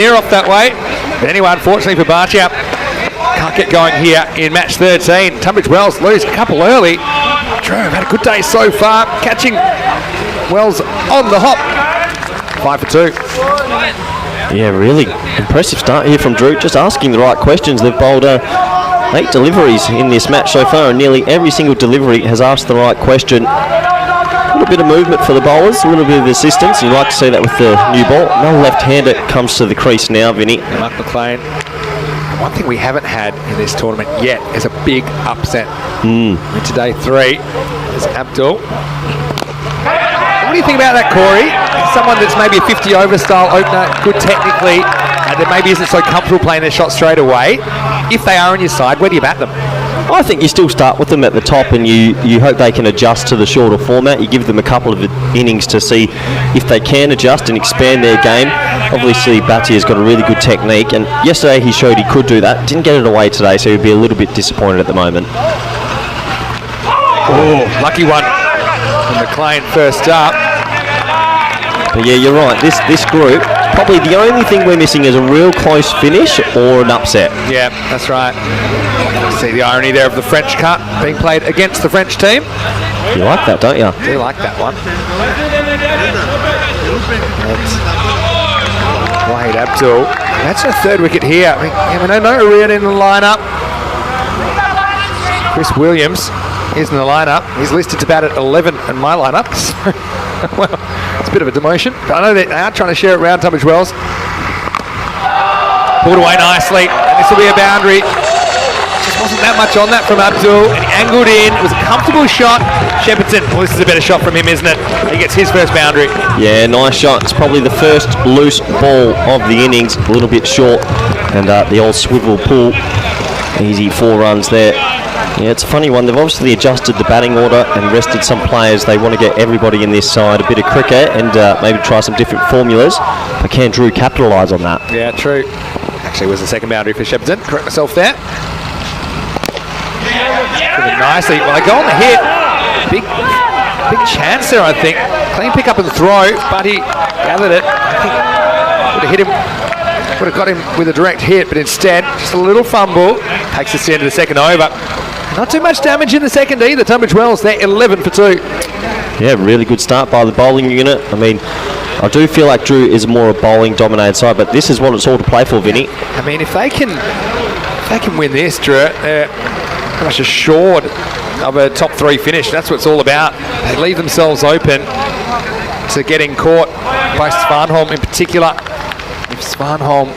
Near off that way. But anyway, unfortunately for Bartia, can't get going here in match 13. Tunbridge Wells lose a couple early. Dreux have had a good day so far, catching Wells on the hop. 5 for 2. Yeah, really impressive start here from Dreux. Just asking the right questions. They've bowled 8 deliveries in this match so far, and nearly every single delivery has asked the right question. A little bit of movement for the bowlers, a little bit of assistance. You like to see that with the new ball. No left-hander comes to the crease now, Vinny. Mark McLean. One thing we haven't had in this tournament yet is a big upset. Into day 3 is Abdul. What do you think about that, Corey? Someone that's maybe a 50-over style opener, good technically, and that maybe isn't so comfortable playing their shot straight away. If they are on your side, where do you bat them? I think you still start with them at the top, and you hope they can adjust to the shorter format. You give them a couple of innings to see if they can adjust and expand their game. Obviously, Batia's got a really good technique, and yesterday he showed he could do that. Didn't get it away today, so he'd be a little bit disappointed at the moment. Oh, lucky one from McLean first up. But yeah, you're right. This group, probably the only thing we're missing is a real close finish or an upset. Yeah, that's right. See the irony there of the French Cup being played against the French team. You like that, don't you? I do like that one. Wade Abdul. That's her 3rd wicket here. I mean, we don't know Arian in the lineup. Chris Williams is in the lineup. He's listed to bat at 11 in my lineup. So, well, it's a bit of a demotion. But I know they are trying to share it around Tunbridge Wells. Pulled away nicely. And this will be a boundary. Just wasn't that much on that from Abdul. And he angled in. It was a comfortable shot. Shepperton. Well, this is a better shot from him, isn't it? He gets his first boundary. Yeah, nice shot. It's probably the first loose ball of the innings. A little bit short. And the old swivel pull. Easy 4 runs there. Yeah, it's a funny one. They've obviously adjusted the batting order and rested some players. They want to get everybody in this side a bit of cricket and maybe try some different formulas. But can Dreux capitalise on that? Yeah, true. Actually, it was the second boundary for Shepperton. Correct myself there. Pretty nicely. Well, they go on the hit. Big chance there, I think. Clean pick up and throw, but he gathered it. I think would have hit him. Would have got him with a direct hit, but instead, just a little fumble. Takes us to the end of the second over. Not too much damage in the second either. Tunbridge Wells, they're 11 for 2. Yeah, really good start by the bowling unit. I mean, I do feel like Dreux is more a bowling-dominated side, but this is what it's all to play for, Vinny. I mean, if they can win this, Dreux, they're pretty much assured of a top 3 finish. That's what it's all about. They leave themselves open to getting caught by Svanholm in particular. If Svanholm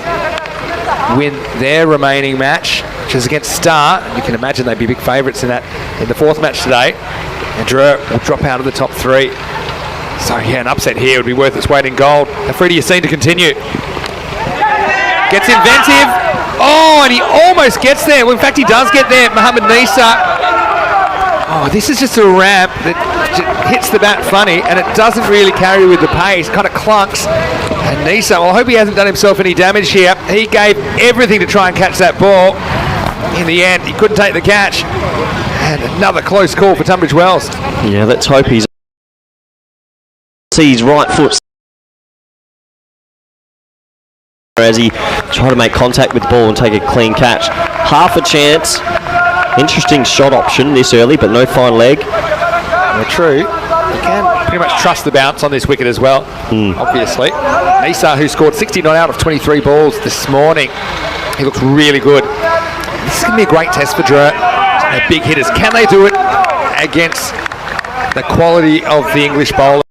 win their remaining match, which is against Star, you can imagine they'd be big favourites in the 4th match today. And Dreux will drop out of the top 3. So yeah, an upset here would be worth its weight in gold. Afridi is seen to continue. Gets inventive. Oh, and he almost gets there. Well, in fact, he does get there. Mohammed Nisa. Oh, this is just a ramp that hits the bat funny, and it doesn't really carry with the pace. Kind of clunks. And Nisa, well, I hope he hasn't done himself any damage here. He gave everything to try and catch that ball. In the end, he couldn't take the catch. And another close call for Tunbridge Wells. Yeah, let's hope he's sees right foot as he tried to make contact with the ball and take a clean catch. Half a chance. Interesting shot option this early, but no fine leg. Yeah, true. You can pretty much trust the bounce on this wicket as well, obviously. Nisa, who scored 69 out of 23 balls this morning, he looks really good. This is going to be a great test for Dreux. They're big hitters. Can they do it against the quality of the English bowler?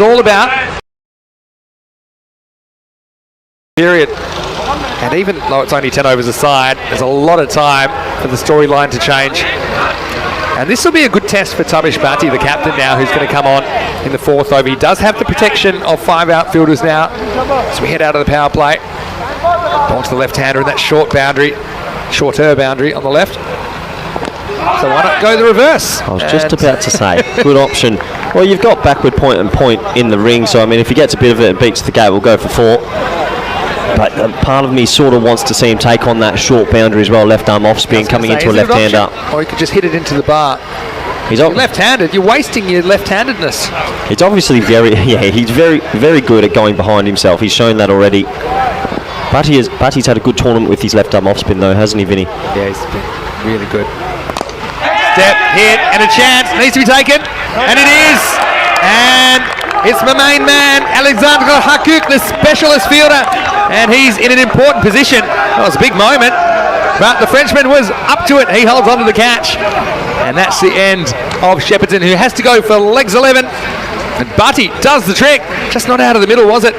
all about. Period. And even though it's only 10 overs aside, there's a lot of time for the storyline to change. And this will be a good test for Tunbridge Bhatti, the captain now, who's going to come on in the 4th over. He does have the protection of 5 outfielders now. So we head out of the power play. Ball to the left-hander in that shorter boundary on the left. So why not go the reverse? I was just about to say, good option. Well, you've got backward point and point in the ring, so I mean, if he gets a bit of it and beats the gate, we'll go for 4. But part of me sort of wants to see him take on that short boundary as well, left arm off spin, coming into a left-hander. Or he could just hit it into the bar. He's you're left-handed, you're wasting your left-handedness. He's obviously he's very good at going behind himself. He's shown that already. Bhatti's had a good tournament with his left arm off spin though, hasn't he, Vinny? Yeah, he's been really good. Step, hit, and a chance. Needs to be taken. And it is. And it's my main man, Alexander Hakuk, the specialist fielder. And he's in an important position. That was a big moment. But the Frenchman was up to it. He holds on to the catch. And that's the end of Shepparton, who has to go for legs 11. And Bhatti does the trick. Just not out of the middle, was it?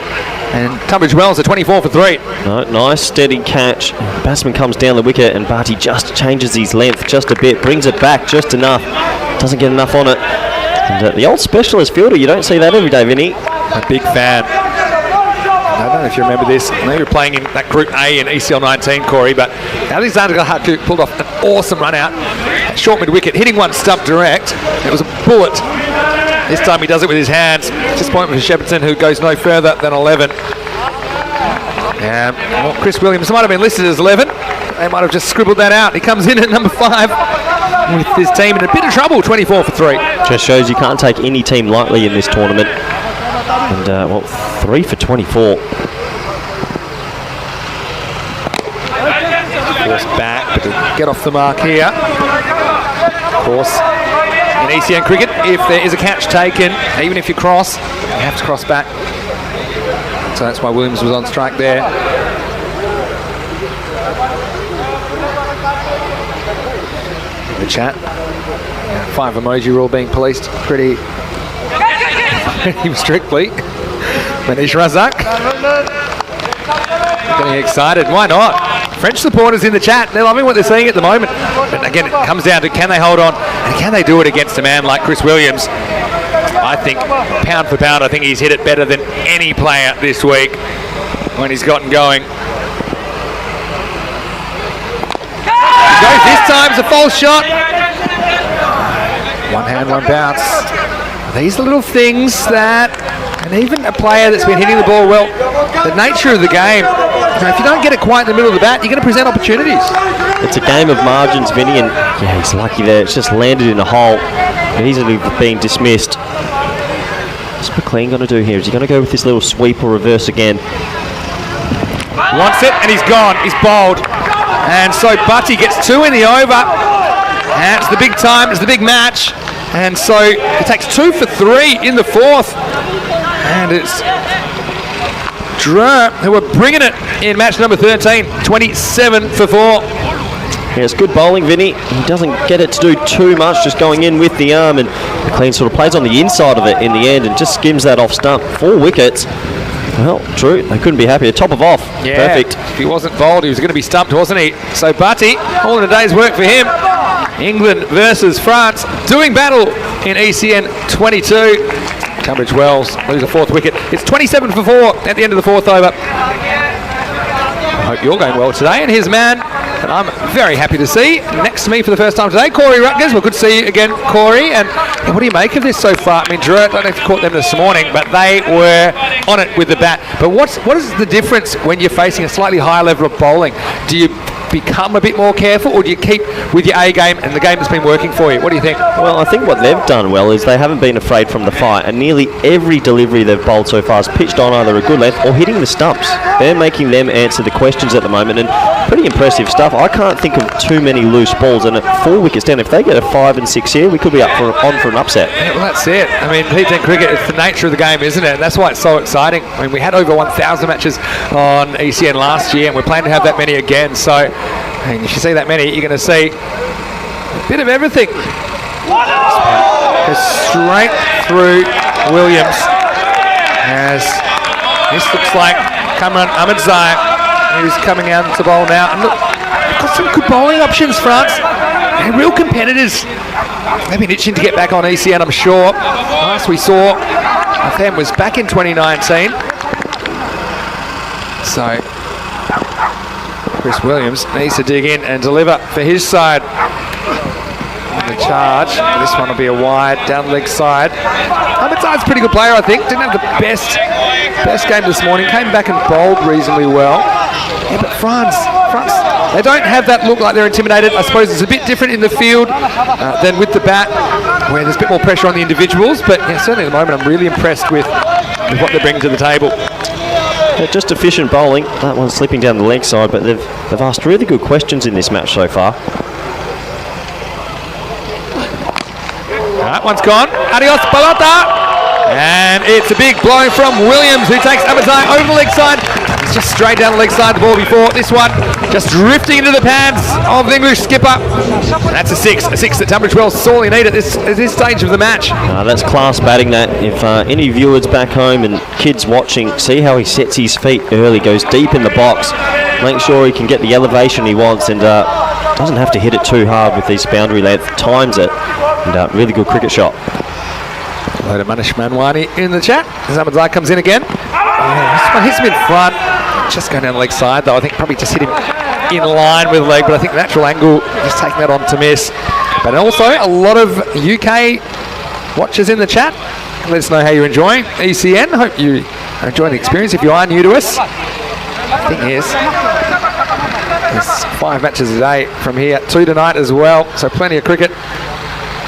And Tunbridge Wells are 24 for 3. No, nice steady catch. Batsman comes down the wicket and Bhatti just changes his length just a bit, brings it back just enough. Doesn't get enough on it. And the old specialist fielder, you don't see that every day, Vinny. A big fan. I don't know if you remember this. They were playing in that Group A in ECL 19, Corey, but Alexander Hakuk pulled off an awesome run out. Short mid-wicket, hitting one stump direct. It was a bullet. This time he does it with his hands. Disappointment for Shepparton, who goes no further than 11. Well, Chris Williams might have been listed as 11. They might have just scribbled that out. He comes in at number 5 with his team in a bit of trouble, 24 for 3. Just shows you can't take any team lightly in this tournament. And, 3 for 24. Force back, but to get off the mark here. Of course, in ECN cricket, if there is a catch taken, even if you cross, you have to cross back. So that's why Williams was on strike there. In the chat, 5 emoji rule being policed pretty strictly. Manish Razak getting excited. Why not? French supporters in the chat, they're loving what they're seeing at the moment. But again, it comes down to can they hold on and can they do it against a man like Chris Williams? I think pound for pound, I think he's hit it better than any player this week when he's gotten going. He goes this time, it's a false shot. One hand, one bounce. These are little things that, and even a player that's been hitting the ball well, the nature of the game, if you don't get it quite in the middle of the bat, you're going to present opportunities. It's a game of margins, Vinny, and yeah, he's lucky there. It's just landed in a hole and easily being dismissed. What's McLean going to do here? Is he going to go with this little sweep or reverse again? Wants it, and he's gone. He's bowled. And so Bhatti gets 2 in the over. And it's the big time. It's the big match. And so he takes 2 for 3 in the 4th. And it's Dreux who are bringing it in match number 13. 27 for 4. Yeah, it's good bowling, Vinny. He doesn't get it to do too much, just going in with the arm, and McLean sort of plays on the inside of it in the end and just skims that off stump. 4 wickets. Well, Dreux, they couldn't be happier. Top of off. Yeah, perfect. If he wasn't bowled, he was going to be stumped, wasn't he? So Bhatti, all in a day's work for him. England versus France, doing battle in ECN 22. Tunbridge Wells lose a 4th wicket. It's 27 for 4 at the end of the 4th over. I hope you're going well today. And here's man that I'm very happy to see next to me for the first time today, Corey Rutgers. Well, good to see you again, Corey. And what do you make of this so far? I mean, Dreux, I don't know if you caught them this morning, but they were on it with the bat. But what is the difference when you're facing a slightly higher level of bowling? Do you become a bit more careful, or do you keep with your A game and the game that's been working for you? What do you think? Well, I think what they've done well is they haven't been afraid from the fight, and nearly every delivery they've bowled so far has pitched on either a good length or hitting the stumps. They're making them answer the questions at the moment, and pretty impressive stuff. I can't think of too many loose balls, and at 4 wickets down, if they get a 5 and 6 here, we could be on for an upset. Yeah, well, that's it. I mean, T10 cricket, it's the nature of the game, isn't it? And that's why it's so exciting. I mean, we had over 1,000 matches on ECN last year, and we're planning to have that many again. So, and if you see that many, you're going to see a bit of everything. Goes straight through Williams. As this looks like Cameron Ahmedzai, who's coming out to bowl now. And look, they've got some good bowling options, France. They're real competitors. They've been itching to get back on ECN, I'm sure. Last we saw of them was back in 2019. So Chris Williams needs to dig in and deliver for his side. On the charge, this one will be a wide down leg side. Ahmedzai's a pretty good player, I think. Didn't have the best game this morning. Came back and bowled reasonably well. Yeah, but France, they don't have that look like they're intimidated. I suppose it's a bit different in the field than with the bat, where there's a bit more pressure on the individuals. But yeah, certainly at the moment, I'm really impressed with what they're bringing to the table. Yeah, just efficient bowling. That one's slipping down the leg side, but they've asked really good questions in this match so far. That one's gone. Adios, Balota. And it's a big blow from Williams, who takes Ahmedzai over the leg side. It's just straight down the leg side, the ball before. This one just drifting into the pads of the English skipper. And that's a six that Tunbridge will sorely need at this stage of the match. That's class batting, that. If any viewers back home and kids watching, see how he sets his feet early, goes deep in the box, make sure he can get the elevation he wants, and doesn't have to hit it too hard with his boundary length, times it, and really good cricket shot. Hello to Manish Manwani in the chat. As Ahmedzai comes in again. This one hits him in front. Just going down the leg side, though. I think probably just hit him in line with the leg, but I think natural angle, just taking that on to miss. But also, a lot of UK watchers in the chat. Let us know how you're enjoying ECN. Hope you are enjoying the experience. If you are new to us, the thing is, there's 5 matches a day from here, 2 tonight as well. So plenty of cricket.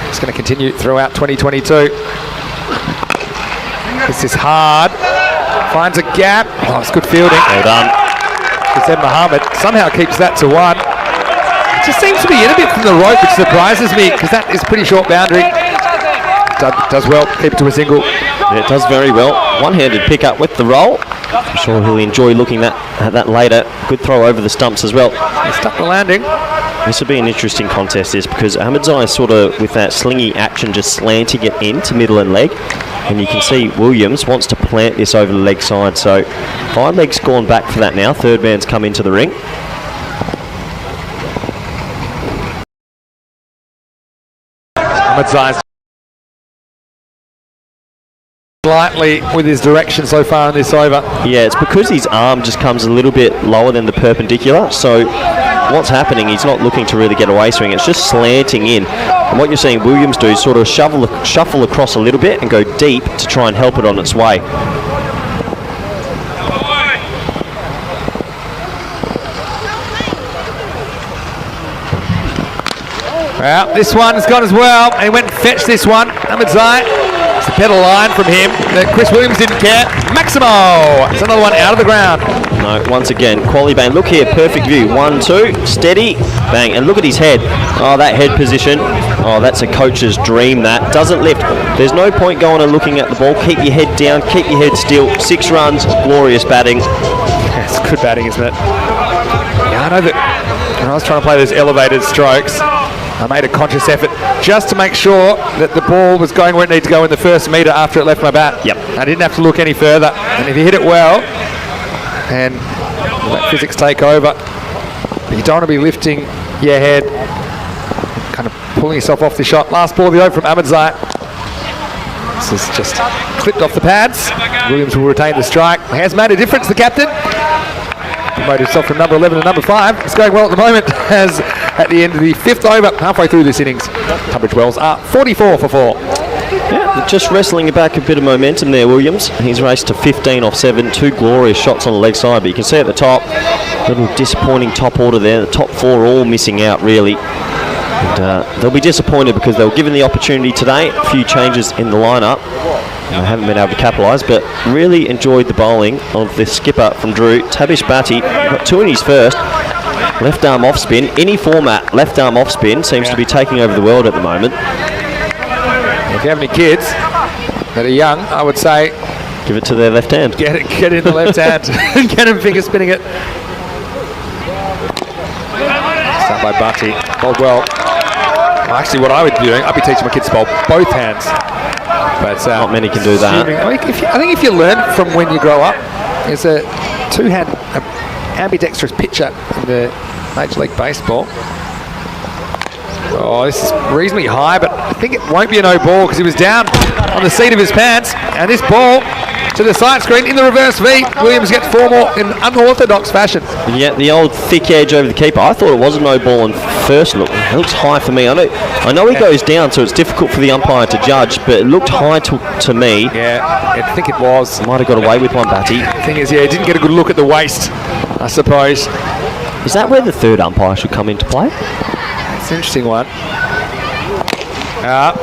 It's going to continue throughout 2022. This is hard. Finds a gap. Oh, it's good fielding. Well done. Hussain Mohammed somehow keeps that to 1. It just seems to be in a bit from the rope, which surprises me, because that is a pretty short boundary. Does well, keep it to a single. Yeah, it does very well. One-handed pick up with the roll. I'm sure he'll enjoy looking at that later. Good throw over the stumps as well. He stuck the landing. This will be an interesting contest, this, because Ahmedzai is sort of with that slingy action, just slanting it into middle and leg. And you can see Williams wants to plant this over the leg side. So 5 legs gone back for that now. Third man's come into the ring. Ahmedzai slightly with his direction so far in this over. Yeah, it's because his arm just comes a little bit lower than the perpendicular. So what's happening, he's not looking to really get away swing. It's just slanting in. And what you're seeing Williams do is sort of shuffle across a little bit and go deep to try and help it on its way. Well, this one's gone as well. And he went and fetched this one. Ahmedzai. It's a pedal line from him that Chris Williams didn't care. Maximo! It's another one out of the ground. No, once again, quality bang. Look here, perfect view. 1, 2, steady, bang. And look at his head. Oh, that head position. Oh, that's a coach's dream, that. Doesn't lift. There's no point going and looking at the ball. Keep your head down, keep your head still. 6 runs, glorious batting. It's good batting, isn't it? Yeah, I know that when I was trying to play those elevated strokes, I made a conscious effort just to make sure that the ball was going where it needed to go in the first metre after it left my bat. Yep. I didn't have to look any further. And if you hit it well, and let physics take over, but you don't want to be lifting your head, kind of pulling yourself off the shot. Last ball of the over from Ahmedzai. This is just clipped off the pads. Williams will retain the strike. He has made a difference, the captain. Promoted himself from number 11 to number 5. It's going well at the moment, as at the end of the 5th over, halfway through this innings, Tunbridge Wells are 44 for 4. Yeah, just wrestling back a bit of momentum there, Williams. He's raced to 15 off 7, 2 glorious shots on the leg side, but you can see at the top, a little disappointing top order there. The top 4 all missing out, really. And they'll be disappointed because they were given the opportunity today. A few changes in the lineup. They haven't been able to capitalise, but really enjoyed the bowling of the skipper from Dreux, Tabish Bhatti. Got 2 in his first. Left arm off spin. Any format, left arm off spin seems to be taking over the world at the moment. If you have any kids that are young, I would say give it to their left hand. Get it in the left hand and get them finger spinning it. Start by Bhatti. Bowled well. Actually, what I would be doing, I'd be teaching my kids to bowl both hands. But not many can do that. I think if you learn from when you grow up, there's a two-hand ambidextrous pitcher in the Major League Baseball. Oh, this is reasonably high, but I think it won't be a no ball because he was down on the seat of his pants. And this ball to the side screen in the reverse V. Williams gets 4 more in unorthodox fashion. Yeah, the old thick edge over the keeper. I thought it was a no ball on first look. It looks high for me. I know he goes down, so it's difficult for the umpire to judge, but it looked high to me. Yeah, I think it was. Might have got away with one, Batty. The thing is, yeah, he didn't get a good look at the waist, I suppose. Is that where the third umpire should come into play? It's an interesting one.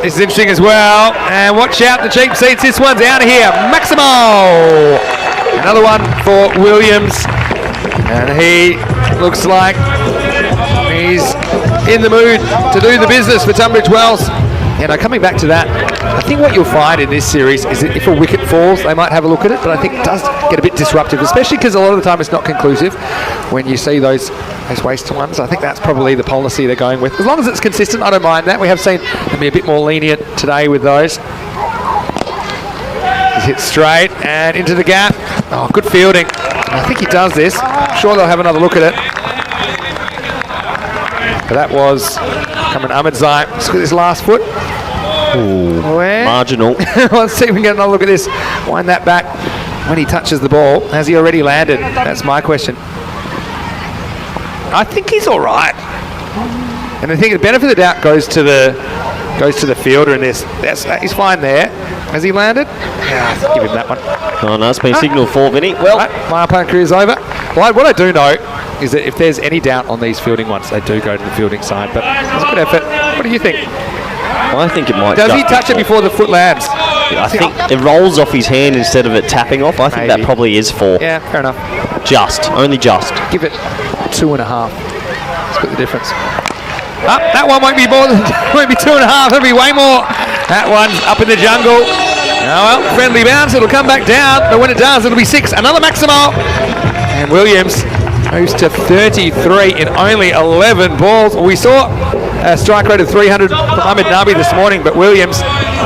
This is interesting as well. And watch out, the cheap seats. This one's out of here. Maximo! Another one for Williams. And he looks like he's in the mood to do the business for Tunbridge Wells. Coming back to that, I think what you'll find in this series is that if a wicket falls, they might have a look at it, but I think it does get a bit disruptive, especially because a lot of the time it's not conclusive when you see those wasted ones. I think that's probably the policy they're going with. As long as it's consistent, I don't mind that. We have seen them be a bit more lenient today with those. He's hit straight and into the gap. Oh, good fielding. I think he does this. I'm sure they'll have another look at it. But that was coming Ahmedzai. Let's look at this last foot. Ooh, marginal. Let's see if we can get another look at this. Wind that back when he touches the ball. Has he already landed? That's my question. I think he's all right. And I think the benefit of the doubt goes to the fielder in this. He's fine there. Has he landed? Yeah, I'll give him that one. Oh no, it's been signalled for, Vinny. Well, right, my umpire career is over. Well, what I do know is that if there's any doubt on these fielding ones, they do go to the fielding side. But it's a good effort. What do you think? I think it might. Does he touch it before the foot lands? I think it rolls off his hand instead of it tapping off. I think that probably is 4. Yeah, fair enough. Only just. Give it 2.5. Split the difference. That one won't be more than 2.5. It'll be way more. That one's up in the jungle. Oh well, friendly bounce. It'll come back down, but when it does, it'll be 6. Another Maximo. And Williams moves to 33 in only 11 balls. We saw a strike rate of 300 from Ahmed Nabi this morning, but Williams,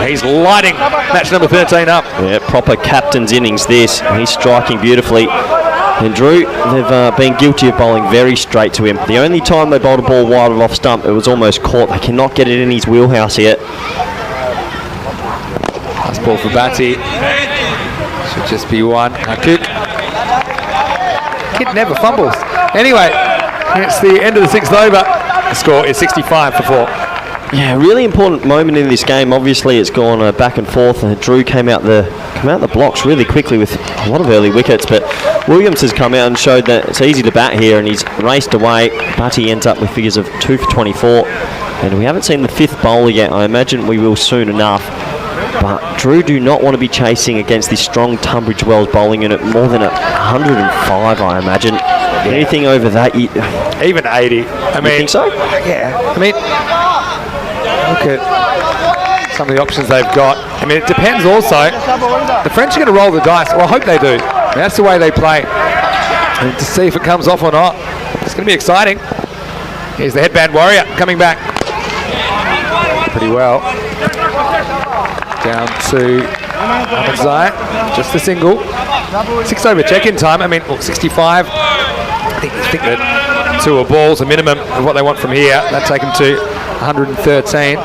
he's lighting match number 13 up. Yeah, proper captain's innings this. He's striking beautifully. And Dreux, they've been guilty of bowling very straight to him. The only time they bowled a ball wide of off stump, it was almost caught. They cannot get it in his wheelhouse yet. Last ball for Batty. Should just be one. Kid never fumbles. Anyway, it's the end of the 6th over. The score is 65 for 4. Yeah, really important moment in this game. Obviously, it's gone back and forth. Dreux came out the blocks really quickly with a lot of early wickets, but Williams has come out and showed that it's easy to bat here, and he's raced away. Batty ends up with figures of 2 for 24, and we haven't seen the 5th bowler yet. I imagine we will soon enough. But Dreux do not want to be chasing against this strong Tunbridge Wells bowling unit more than 105, I imagine. Yeah. Anything over that, even 80. I mean, you think so? Yeah. I mean, look at some of the options they've got. I mean, it depends also. The French are going to roll the dice. Well, I hope they do. That's the way they play. And to see if it comes off or not. It's going to be exciting. Here's the headband warrior coming back. Pretty well. Down to Ahmedzai. Just the single. 6 over check-in time. I mean, look, 65. I think that 2 are balls, a minimum of what they want from here. That take them to 113.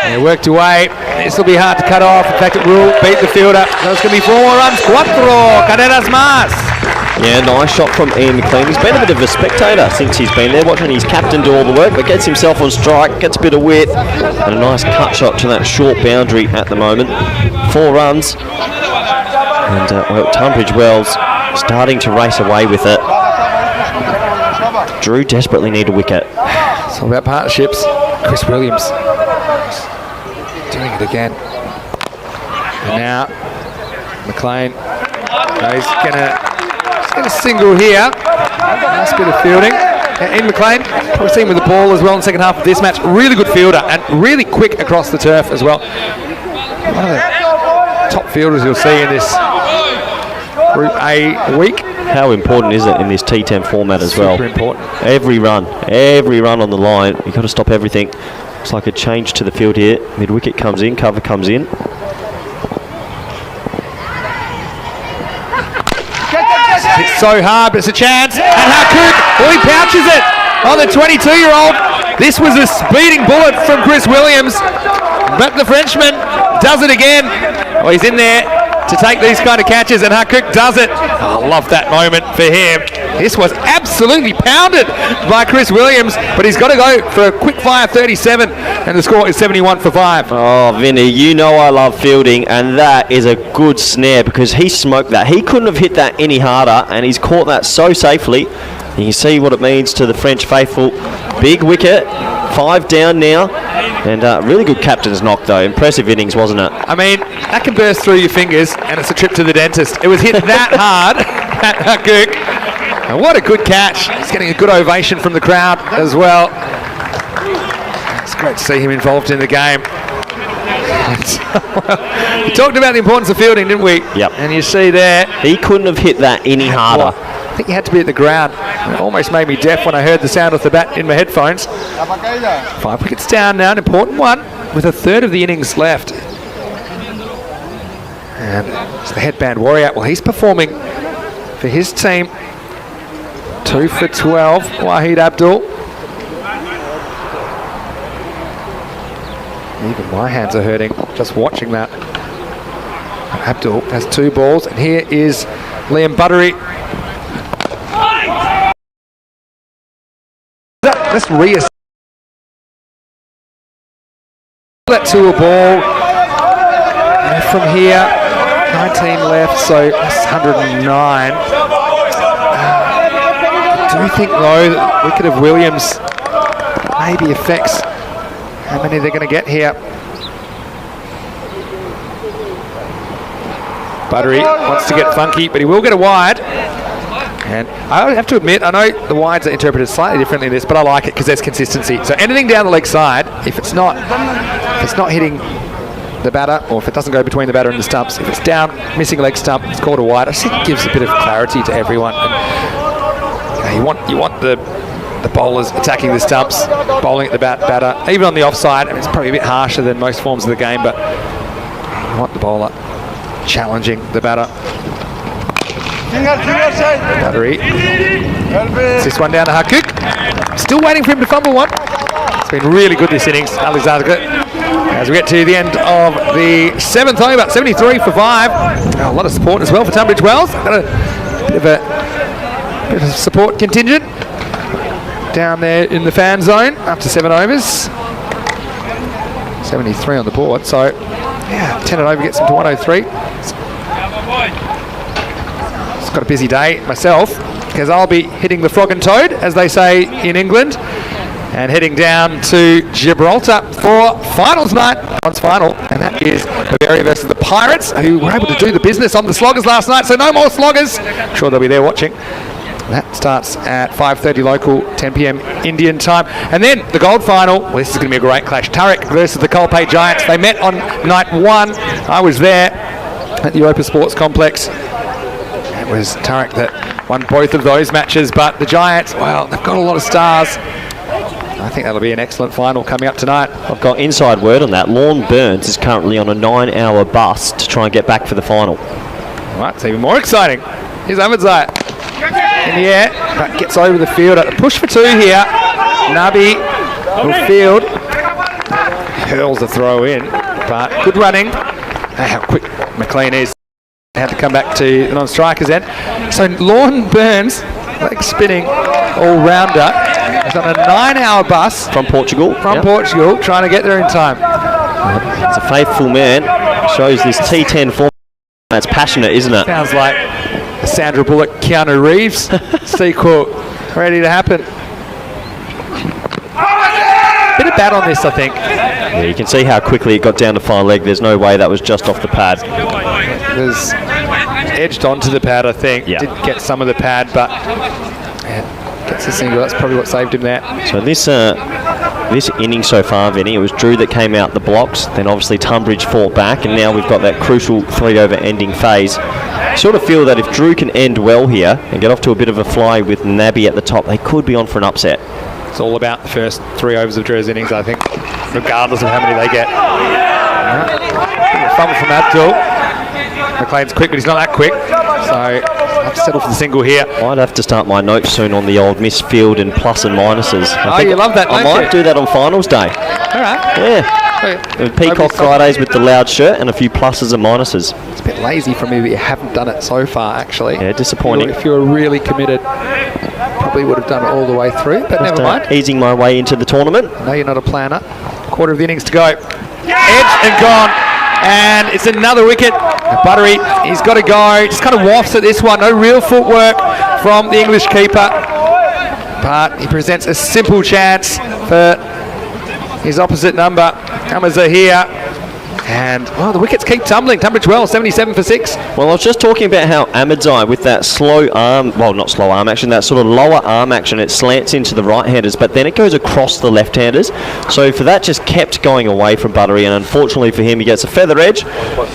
Yeah, worked away. This will be hard to cut off. In fact, it will beat the fielder. There's going to be 4 more runs. 4 carreras más. Yeah, nice shot from Ian McLean. He's been a bit of a spectator since he's been there, watching his captain do all the work, but gets himself on strike, gets a bit of width, and a nice cut shot to that short boundary at the moment. 4 runs. And, well, Tunbridge Wells starting to race away with it. Dreux desperately need a wicket. It's all about partnerships. Chris Williams doing it again. And now, McLean. He's going to single here. Nice bit of fielding. Ian McLean, we've seen with the ball as well in the second half of this match. Really good fielder and really quick across the turf as well. One of the top fielders you'll see in this Group A week. how important is it in this T10 format as well? Super important. Every run on the line, you've got to stop everything. It's like a change to the field here. Mid-wicket comes in, cover comes in. It's so hard, but it's a chance. And Hakook, he pouches it on the 22-year-old. This was a speeding bullet from Chris Williams, but the Frenchman does it again. Oh, he's in there to take these kind of catches, and Hakook does it. Oh, I love that moment for him. This was absolutely pounded by Chris Williams, but he's got to go for a quick fire 37, and the score is 71 for 5. Oh, Vinny, you know I love fielding, and that is a good snare because he smoked that. He couldn't have hit that any harder, and he's caught that so safely. You can see what it means to the French faithful. Big wicket, 5 down now, and really good captain's knock though. Impressive innings, wasn't it? I mean, that can burst through your fingers, and it's a trip to the dentist. It was hit that hard at Hakook. And what a good catch. He's getting a good ovation from the crowd as well. It's great to see him involved in the game. We talked about the importance of fielding, didn't we? Yep. And you see there, He couldn't have hit that any harder. I think he had to be at the ground. It almost made me deaf when I heard the sound off the bat in my headphones. 5 wickets down now, an important one, with a third of the innings left. And it's the headband warrior. Well, he's performing for his team. 2 for 12, Wahid Abdul. Even my hands are hurting just watching that. Abdul has 2 balls, and here is Liam Buttery. Let's reassess that to a ball. And from here, 19 left, so that's 109. I do think, though, that the wicket of Williams maybe affects how many they're going to get here. Buttery wants to get funky, but he will get a wide. And I have to admit, I know the wides are interpreted slightly differently in this, but I like it because there's consistency. So anything down the leg side, if it's not hitting the batter, or if it doesn't go between the batter and the stumps, if it's down, missing a leg stump, it's called a wide. I think it gives a bit of clarity to everyone. And, you want the bowlers attacking the stumps, bowling at the batter, even on the offside. I mean, it's probably a bit harsher than most forms of the game, but you want the bowler challenging the batter. Buttery. This one down to Hakook. Still waiting for him to fumble one. It's been really good this innings, Alexander. As we get to the end of the 7th over, 73 for 5. A lot of support as well for Tunbridge Wells. Got a bit of support contingent down there in the fan zone after 7 overs. 73 on the board, so yeah, 10 and over gets him to 103. Got a busy day myself because I'll be hitting the frog and toad, as they say in England, and heading down to Gibraltar for finals night. One's final, and that is Bavaria versus the Pirates, who were able to do the business on the Sloggers last night, so no more Sloggers. I'm sure they'll be there watching. That starts at 5:30 local, 10 p.m. Indian time. And then the gold final. Well, this is going to be a great clash. Turek versus the Colpay Giants. They met on night 1. I was there at the Europa Sports Complex. It was Turek that won both of those matches, but the Giants, well, they've got a lot of stars. I think that'll be an excellent final coming up tonight. I've got inside word on that. Lorne Burns is currently on a 9-hour bus to try and get back for the final. All right, it's even more exciting. Here's Ahmedzai in the air, but gets over the field at a push for 2 here. Nabi will field, hurls the throw in, but good running. How quick McLean is. Had to come back to the non-strikers end. So Lorne Burns, leg spinning all-rounder, is on a 9-hour bus from Portugal. Portugal, trying to get there in time. It's a faithful man. Shows this T10 form. That's passionate, isn't it? Sounds like a Sandra Bullock, Keanu Reeves sequel ready to happen. Bit of bat on this, I think. Yeah, you can see how quickly it got down to final leg. There's no way that was just off the pad. It was edged onto the pad, I think. Yeah. Did get some of the pad, but gets a single. That's probably what saved him there. So this inning so far, Vinny, it was Dreux that came out the blocks. Then obviously Tunbridge fought back, and now we've got that crucial 3-over ending phase. Sort of feel that if Dreux can end well here and get off to a bit of a fly with Nabby at the top, they could be on for an upset. It's all about the first 3 overs of Dreux's innings, I think, regardless of how many they get. Fumble from Abdul. McLean's quick, but he's not that quick. So I'll have to settle for the single here. I'd have to start my notes soon on the old missed field and plus and minuses. You love that, I might do that on finals day. All right. Yeah. Peacock Fridays with the loud shirt and a few pluses and minuses. It's a bit lazy from me that you haven't done it so far, actually. Yeah, disappointing. If you were really committed, probably would have done it all the way through, but never mind. Easing my way into the tournament. No, you're not a planner. Quarter of the innings to go. Edge and gone. And it's another wicket. Buttery, he's got to go. Just kind of wafts at this one. No real footwork from the English keeper. But he presents a simple chance for his opposite number. Amazah here. And, the wickets keep tumbling. Tunbridge well, 77 for 6. Well, I was just talking about how Amadzai, with that slow arm, well, not slow arm action, that sort of lower arm action, it slants into the right-handers, but then it goes across the left-handers. So for that, just kept going away from Buttery, and unfortunately for him, he gets a feather edge.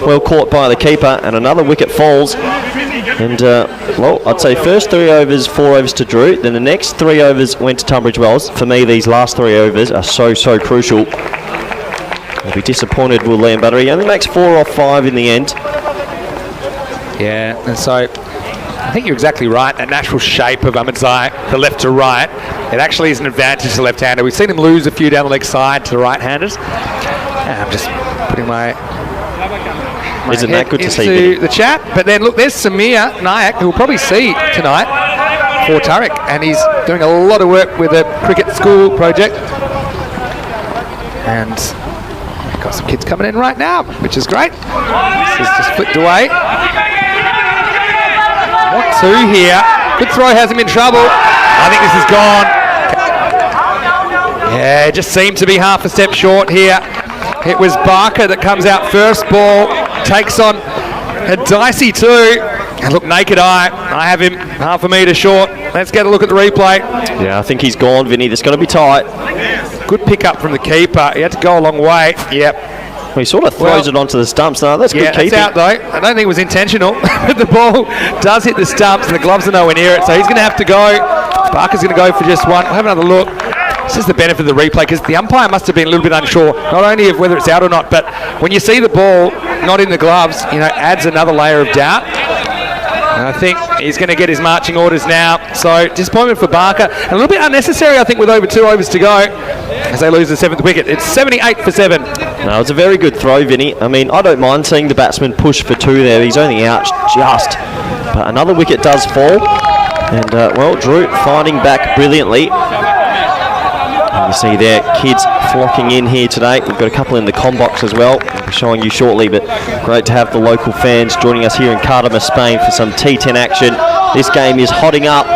Well caught by the keeper, and another wicket falls. And, I'd say first 3 overs, 4 overs to Dreux, then the next 3 overs went to Tunbridge Wells. For me, these last 3 overs are so crucial. I'll be disappointed with Liam Buttery. He only makes 4 off 5 in the end. Yeah, and so I think you're exactly right. That natural shape of Amadzai, the left to right, it actually is an advantage to the left-hander. We've seen him lose a few down the leg side to the right-handers. And I'm just putting my Isn't that good to see? Into the chat. But then, look, there's Samir Nayak, who we'll probably see tonight for Tariq. And he's doing a lot of work with the cricket school project. And got some kids coming in right now, which is great. This is just flicked away. 1-2 here. Good throw, has him in trouble. I think this is gone. Yeah, it just seemed to be half a step short here. It was Barker that comes out first ball, takes on a dicey 2. And look, naked eye, I have him half a metre short. Let's get a look at the replay. Yeah, I think he's gone, Vinny. That's going to be tight. Good pick up from the keeper. He had to go a long way. Yep. Well, he sort of throws it onto the stumps. No, that's good keeping. It's out though. I don't think it was intentional. The ball does hit the stumps and the gloves are nowhere near it, so he's going to have to go. Barker's going to go for just one. We'll have another look. This is the benefit of the replay, because the umpire must have been a little bit unsure, not only of whether it's out or not, but when you see the ball not in the gloves, adds another layer of doubt. And I think he's going to get his marching orders now. So disappointment for Barker. And a little bit unnecessary, I think, with over 2 overs to go as they lose the 7th wicket. It's 78 for 7. No, it's a very good throw, Vinny. I mean, I don't mind seeing the batsman push for 2 there. He's only out just. But another wicket does fall. And, Dreux finding back brilliantly. And you see there, kids flocking in here today. We've got a couple in the comm box as well. We'll be showing you shortly, but great to have the local fans joining us here in Cardiff, Spain for some T10 action. This game is hotting up.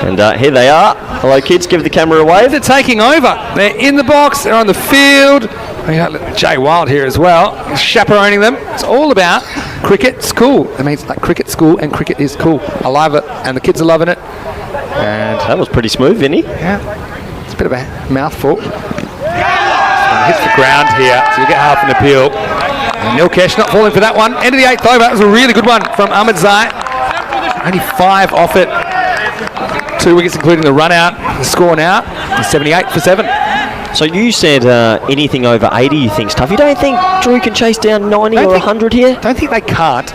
And here they are. Hello, kids. Give the camera a wave. They're taking over. They're in the box. They're on the field. We got Jay Wild here as well, chaperoning them. It's all about cricket school. It means like cricket school, and cricket is cool. I love it, and the kids are loving it. And that was pretty smooth, Vinny. Yeah, it's a bit of a mouthful. Hits the ground here, so you get half an appeal. And Nilkesh not falling for that one. End of the 8th over. That was a really good one from Amadzai. Only 5 off it. 2 wickets, including the run out. The score now is 78 for 7. So you said anything over 80 you think's tough. You don't think Dreux can chase down 90 or 100 here? Don't think they can't.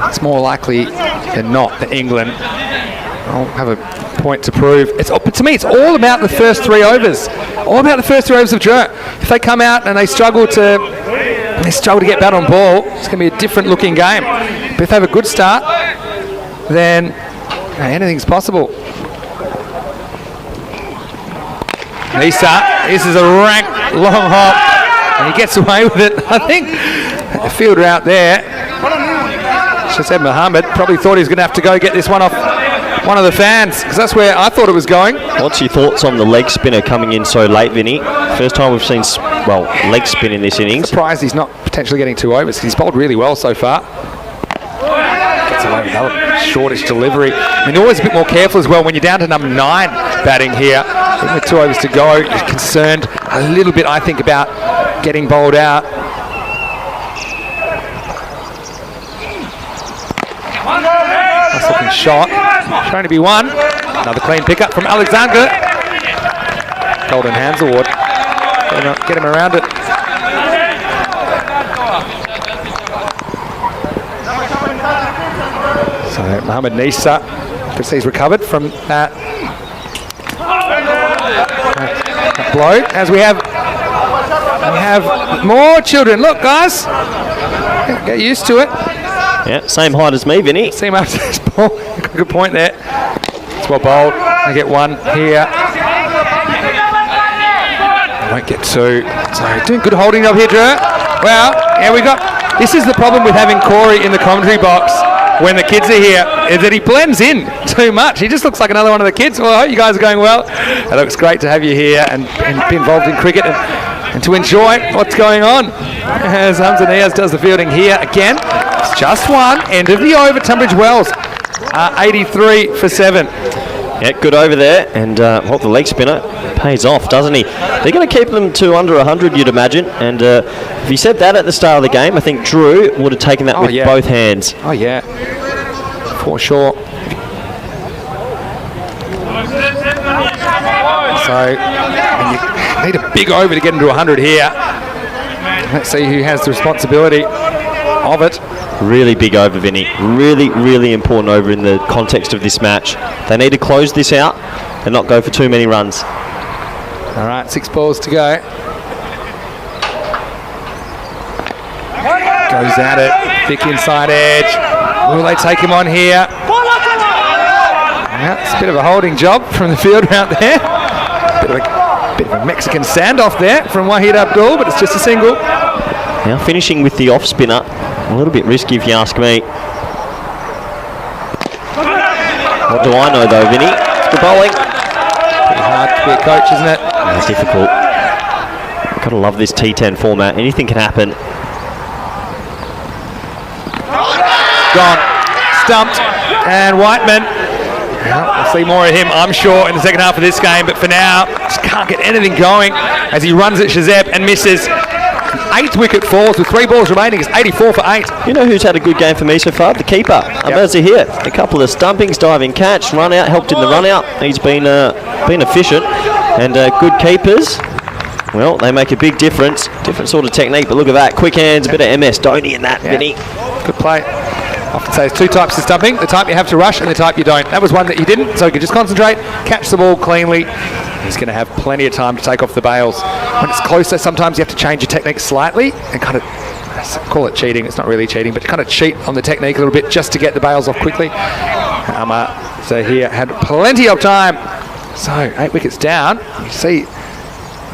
It's more likely than not that England will have a point to prove. But to me, it's all about the first 3 overs. All about the first 3 overs of Dreux. If they come out and they struggle to get bat on ball, it's going to be a different looking game. But if they have a good start, then anything's possible. Nisa, this is a rank long hop, and he gets away with it. I think the fielder out there, Shazad Mohammed, probably thought he was going to have to go get this one off one of the fans, because that's where I thought it was going. What's your thoughts on the leg spinner coming in so late, Vinny? First time we've seen, leg spin in this innings. Surprised he's not potentially getting 2 overs. He's bowled really well so far. Gets away with another shortish delivery. I mean, always a bit more careful as well when you're down to number 9 batting here. With 2 overs to go, you're concerned a little bit, I think, about getting bowled out. Nice looking shot. Trying to be one. Another clean pickup from Alexander. Golden Hands Award. Get him around it. So Mohamed Nisa, he's recovered from that blow. As we have more children. Look, guys, get used to it. Yeah, same height as me, Vinny. Same height as this ball. Good point there. It's well bowled. I get one here. I won't get two. So doing good holding job here, Dreux. Well, yeah, we got. This is the problem with having Corey in the commentary box when the kids are here, is that he blends in too much. He just looks like another one of the kids. Well, I hope you guys are going well. It looks great to have you here and be involved in cricket and to enjoy what's going on. As Hamza Niaz does the fielding here again. It's just one. End of the over. Tunbridge Wells 83 for 7. Yeah, good over there. And the leg spinner pays off, doesn't he? They're going to keep them to under 100, you'd imagine. And if he said that at the start of the game, I think Dreux would have taken that with both hands. Oh, yeah. For sure. So, you need a big over to get into 100 here. Let's see who has the responsibility of it. Really big over, Vinny. Really, really important over in the context of this match. They need to close this out and not go for too many runs. All right, 6 balls to go. Goes at it. Thick inside edge. Will they take him on here? Yeah, it's a bit of a holding job from the fielder out there. Bit of a Mexican standoff there from Wahid Abdul, but it's just a single. Now finishing with the off spinner. A little bit risky if you ask me. What do I know though, Vinny? It's good bowling. Pretty hard to be a coach, isn't it? It's difficult. Gotta love this T10 format. Anything can happen. Gone. Stumped. And Whiteman. We'll see more of him, I'm sure, in the second half of this game. But for now, just can't get anything going as he runs at Shazeb and misses. 8 wicket falls with 3 balls remaining. It's 84 for 8. You know who's had a good game for me so far? The keeper, Ahmed Zahir. A couple of stumpings, diving catch, run out, helped in the run out. He's been efficient. And good keepers, well, they make a big difference. Different sort of technique, but look at that. Quick hands, a bit of MS Dhoni in that, Vinny. Good play. I often say there's 2 types of stumping. The type you have to rush and the type you don't. That was one that you didn't, so you could just concentrate, catch the ball cleanly. He's going to have plenty of time to take off the bails. When it's closer, sometimes you have to change your technique slightly and kind of call it cheating. It's not really cheating, but kind of cheat on the technique a little bit just to get the bails off quickly. So here had plenty of time. So 8 wickets down. You see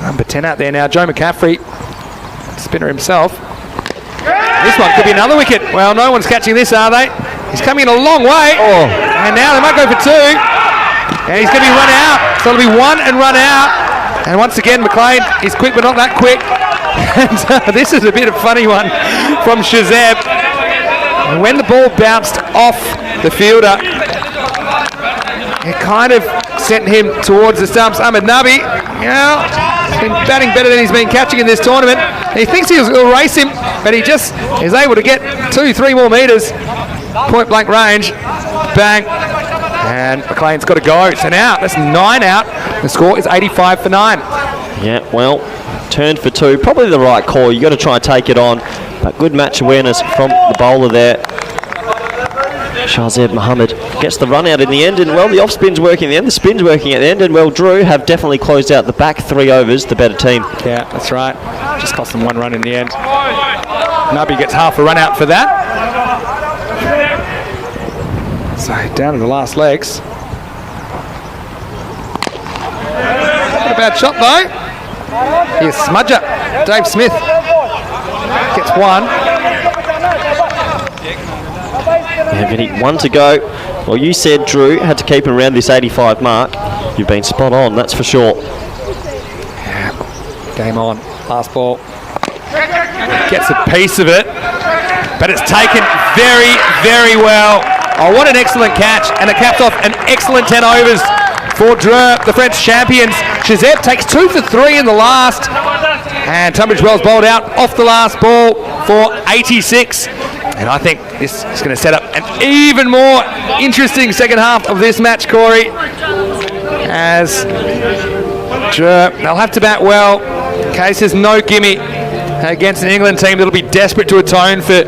number 10 out there now, Joe McCaffrey, spinner himself. This one could be another wicket. Well, no one's catching this, are they? He's coming in a long way. And now they might go for 2. And he's going to be run out. So it'll be 1 and run out. And once again, McLean is quick, but not that quick. And this is a bit of a funny one from Shazeb. And when the ball bounced off the fielder, it kind of sent him towards the stumps. Ahmed Nabi, he's been batting better than he's been catching in this tournament. He thinks he'll race him, but he just is able to get 2-3 more metres. Point blank range. Bang. And McLean's got to go. So now, that's 9 out. The score is 85 for 9. Yeah, well, turned for 2. Probably the right call. You've got to try and take it on. But good match awareness from the bowler there. Shahzeb Mohammed gets the run out in the end, and well, the off spin's working at the end, the spin's working at the end, and well, Dreux have definitely closed out the back 3 overs, the better team. Yeah, that's right. Just cost them 1 run in the end. Nabi gets half a run out for that. So down to the last legs. Not a bad shot though. Here's Smudger. Dave Smith gets 1. Yeah, 1 to go. Well, you said Dreux had to keep him around this 85 mark. You've been spot on, that's for sure. Yeah. Game on. Last ball. Gets a piece of it, but it's taken very, very well. Oh, what an excellent catch, and it caps off an excellent 10 overs for Dreux, the French champions. Shazeb takes 2 for 3 in the last, and Tunbridge Wells bowled out off the last ball for 86. And I think this is going to set up an even more interesting second half of this match, Corey. As Dreux, they'll have to bat well in case there's no gimme against an England team that'll be desperate to atone for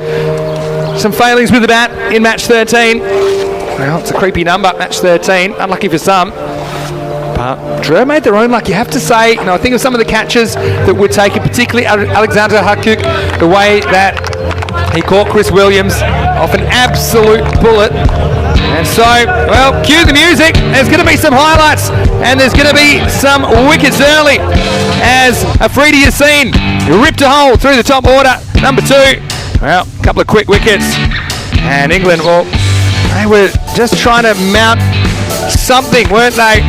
some failings with the bat in match 13. Well, it's a creepy number, match 13. Unlucky for some. But Dreux made their own luck, you have to say. I think of some of the catches that were taken, particularly Alexander Hakuk, the way that he caught Chris Williams off an absolute bullet. And so, well, cue the music. There's going to be some highlights, and there's going to be some wickets early as Afridi Yassin ripped a hole through the top order, number 2. Well, a couple of quick wickets, and England, well, they were just trying to mount something, weren't they?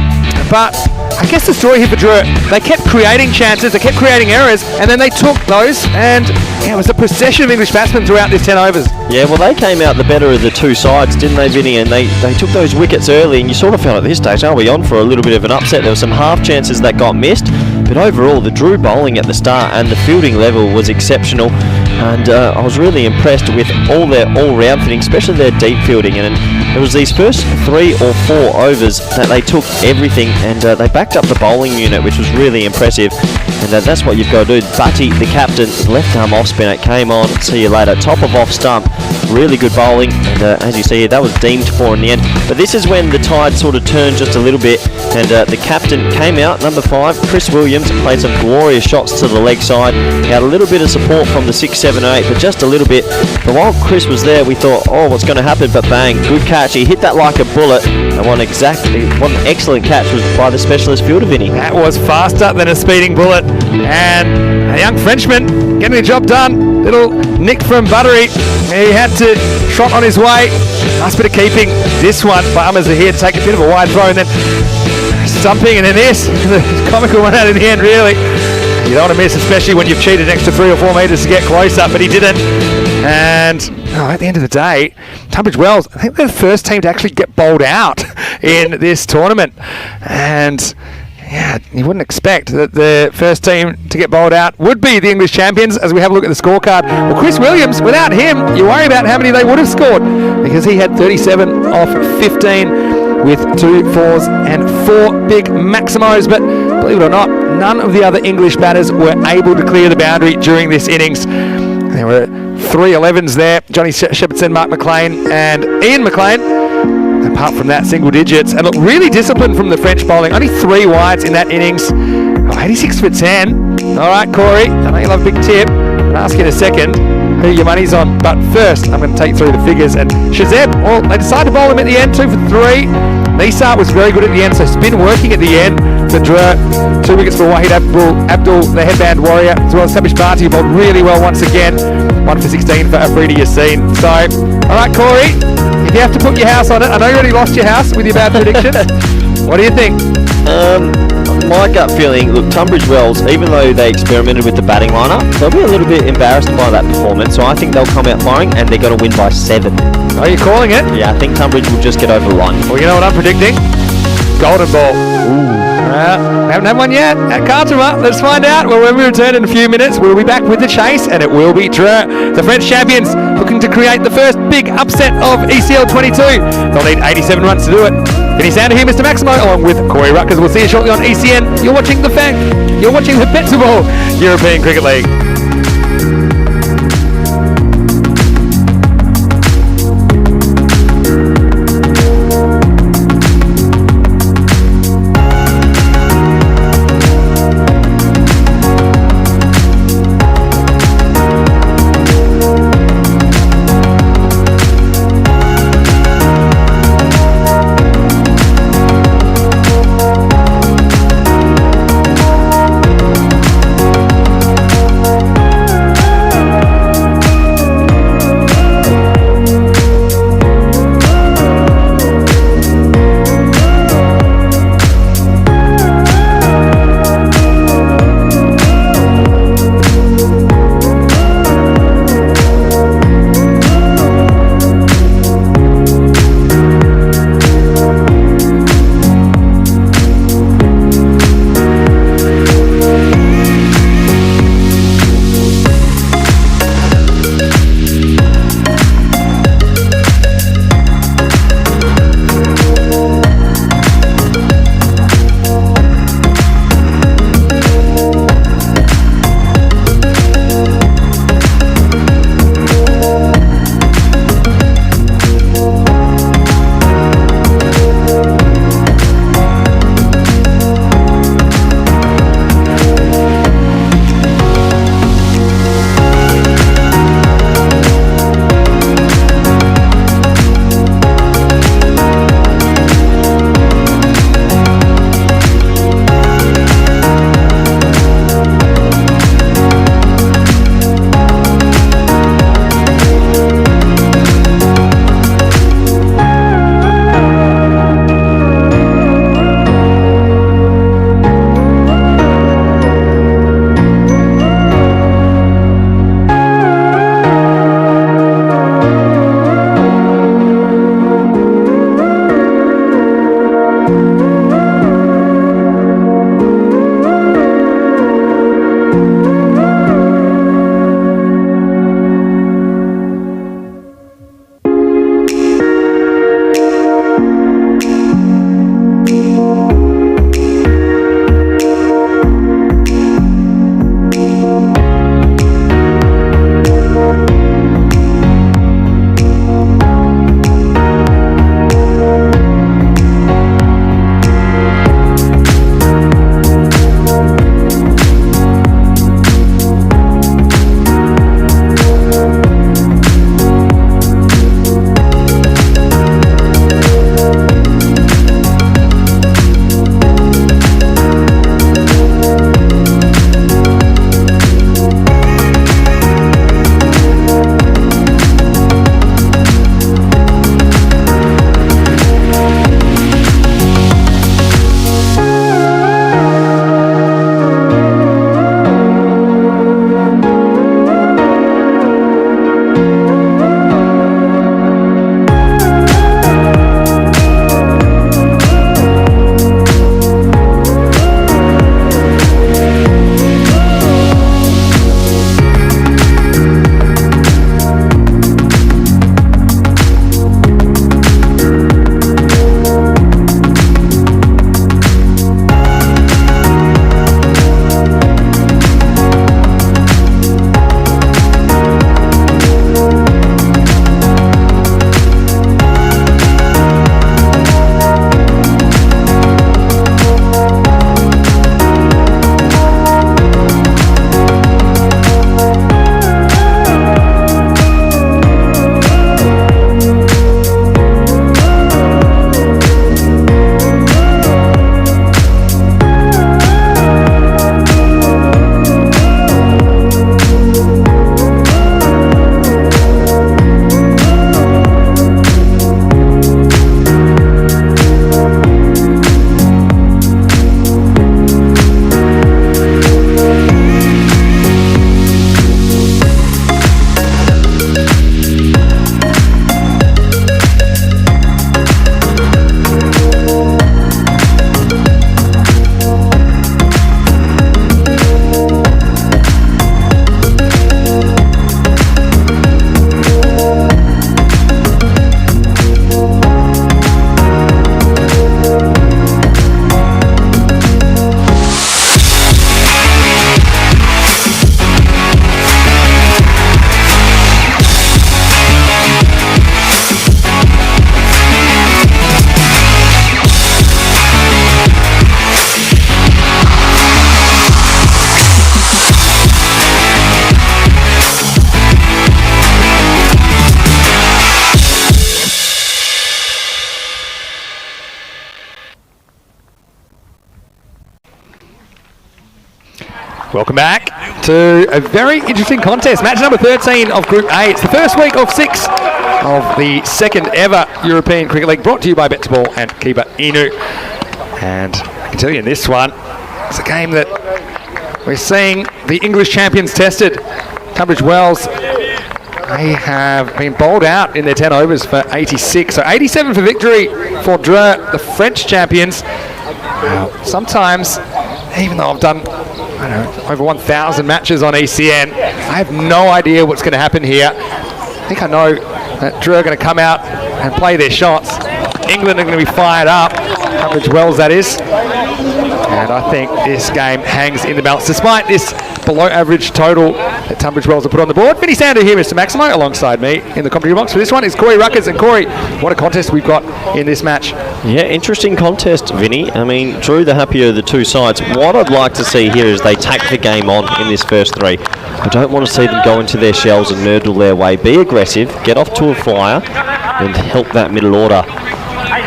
But I guess the story here for Dreux, they kept creating chances, they kept creating errors, and then they took those, and it was a procession of English batsmen throughout this 10 overs. Yeah, well, they came out the better of the two sides, didn't they, Vinny? And they took those wickets early, and you sort of felt at this stage, are we on for a little bit of an upset? There were some half chances that got missed, but overall, the Dreux bowling at the start and the fielding level was exceptional. And I was really impressed with all their all-round fielding, especially their deep fielding. And it was these first 3 or 4 overs that they took everything, and they backed up the bowling unit, which was really impressive. And that's what you've got to do. Butty, the captain, left-arm off-spinner, came on. See you later. Top of off-stump. Really good bowling. And as you see here, that was deemed for in the end. But this is when the tide sort of turned just a little bit. And the captain came out, number 5, Chris Williams, played some glorious shots to the leg side. He had a little bit of support from the 6, 7, 8, but just a little bit. But while Chris was there, we thought, oh, what's going to happen? But bang, good catch. He hit that like a bullet. And what an excellent catch was by the specialist fielder, Vinny. That was faster than a speeding bullet. And a young Frenchman getting the job done. Little nick from Buttery. He had to trot on his way. Nice bit of keeping. This one by Ahmed Zahir to take a bit of a wide throw, and then stumping, and then this. The comical one out in the end, really. You don't want to miss, especially when you've cheated an extra 3 or 4 metres to get closer, but he didn't. And at the end of the day, Tunbridge Wells, I think they're the first team to actually get bowled out in this tournament. And yeah, you wouldn't expect that the first team to get bowled out would be the English champions as we have a look at the scorecard. Well, Chris Williams, without him, you worry about how many they would have scored, because he had 37 off 15 with 2 4s and 4 big maximos. But believe it or not, none of the other English batters were able to clear the boundary during this innings. There were 3 11s there, Johnny Shepardson, Mark McLean and Ian McLean. Apart from that, single digits. And look, really disciplined from the French bowling. Only 3 wides in that innings. 86 for 10. All right, Corey, I know you love a big tip. I'll ask you in a second who your money's on. But first, I'm going to take you through the figures. And Shazeb, well, they decided to bowl him at the end, 2 for 3. Nisar was very good at the end, so spin working at the end for Dreux. 2 wickets for Wahid Abdul, the headband warrior, as well as Tabish Bharti, bowled really well once again. 1 for 16 for Afridi Yassin. So, all right, Corey, if you have to put your house on it, I know you already lost your house with your bad prediction. What do you think? My gut feeling, look, Tunbridge Wells, even though they experimented with the batting lineup, they'll be a little bit embarrassed by that performance. So I think they'll come out firing, and they're going to win by 7. Are you calling it? Yeah, I think Tunbridge will just get over the line. Well, you know what I'm predicting? Golden ball. Ooh. Haven't had one yet at Cartama. Let's find out. Well, when we return in a few minutes, we'll be back with the chase, and it will be Dreux, the French champions, looking to create the first big upset of ECL 22. They'll need 87 runs to do it. Vinny Sander here, Mr. Maximo, along with Corey Ruckers. We'll see you shortly on ECN. You're watching the FANG. You're watching the Betsaball European Cricket League. Welcome back to a very interesting contest. Match number 13 of Group A. It's the first week of 6 of the second ever European Cricket League, brought to you by Bet2Ball and keeper Inu. And I can tell you in this one, it's a game that we're seeing the English champions tested. Tunbridge Wells, they have been bowled out in their 10 overs for 86. So 87 for victory for Dreux, the French champions. Sometimes, even though I've done over 1,000 matches on ECN, I have no idea what's going to happen here. I think I know that Dreux are going to come out and play their shots. England are going to be fired up. Tunbridge Wells, that is. And I think this game hangs in the balance, despite this below average total that Tunbridge Wells have put on the board. Vinny Sander here, Mr. Maximo, alongside me in the commentary box. For this one is Corey Ruckers. And Corey, what a contest we've got in this match. Yeah, interesting contest, Vinny. I mean, Dreux, the happier of the two sides. What I'd like to see here is they take the game on in this first three. I don't want to see them go into their shells and nurdle their way. Be aggressive, get off to a flyer, and help that middle order.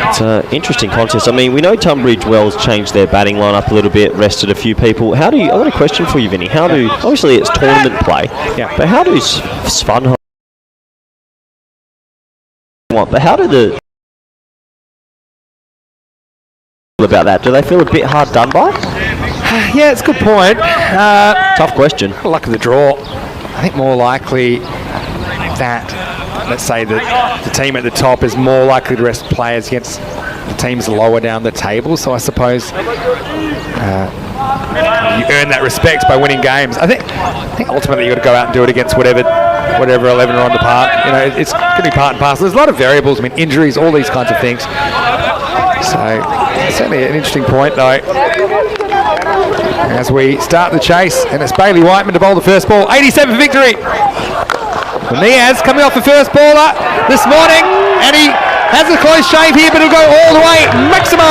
It's an interesting contest. I mean, we know Tunbridge Wells changed their batting lineup a little bit, rested a few people. I've got a question for you, Vinny. Obviously it's tournament play, but how do Svanholm, but how do the about that? Do they feel a bit hard done by? Yeah, it's a good point. Tough question. Luck of the draw. I think more likely that, let's say that the team at the top is more likely to rest players against the teams lower down the table. So I suppose you earn that respect by winning games. I think ultimately you've got to go out and do it against whatever 11 are on the park. You know, it's going to be part and parcel. There's a lot of variables. I mean, injuries, all these kinds of things. So certainly an interesting point, though. As we start the chase, and it's Bailey Whiteman to bowl the first ball. 87 for victory. Niaz coming off the first baller this morning, and he has a close shave here, but he'll go all the way. Maximo!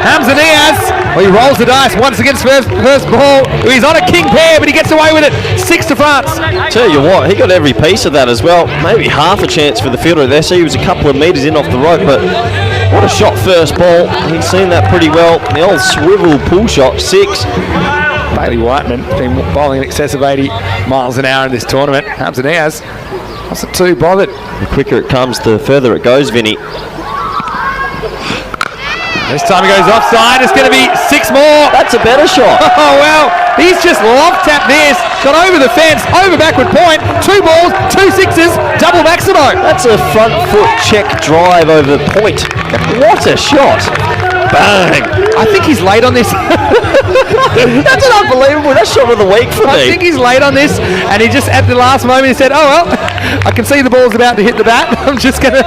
Hamza Niaz, he rolls the dice once against first ball. He's on a king pair, but he gets away with it. 6 to France. Tell you what, he got every piece of that as well. Maybe half a chance for the fielder there. So he was a couple of metres in off the rope, but what a shot first ball. He's seen that pretty well. The old swivel pull shot, 6. Bailey Whiteman has been bowling in excess of 80 miles an hour in this tournament. Hamza Niaz wasn't too bothered. The quicker it comes, the further it goes, Vinny. This time he goes offside. It's going to be 6 more. That's a better shot. Oh, well, he's just lob tapped this. Got over the fence, over backward point. 2 balls, 2 sixes, double Maximo. That's a front foot check drive over point. What a shot. Bang. I think he's late on this. That's an unbelievable. That's shot of the week for me. I think he's late on this, and he just at the last moment he said, "Oh well, I can see the ball's about to hit the bat. I'm just gonna,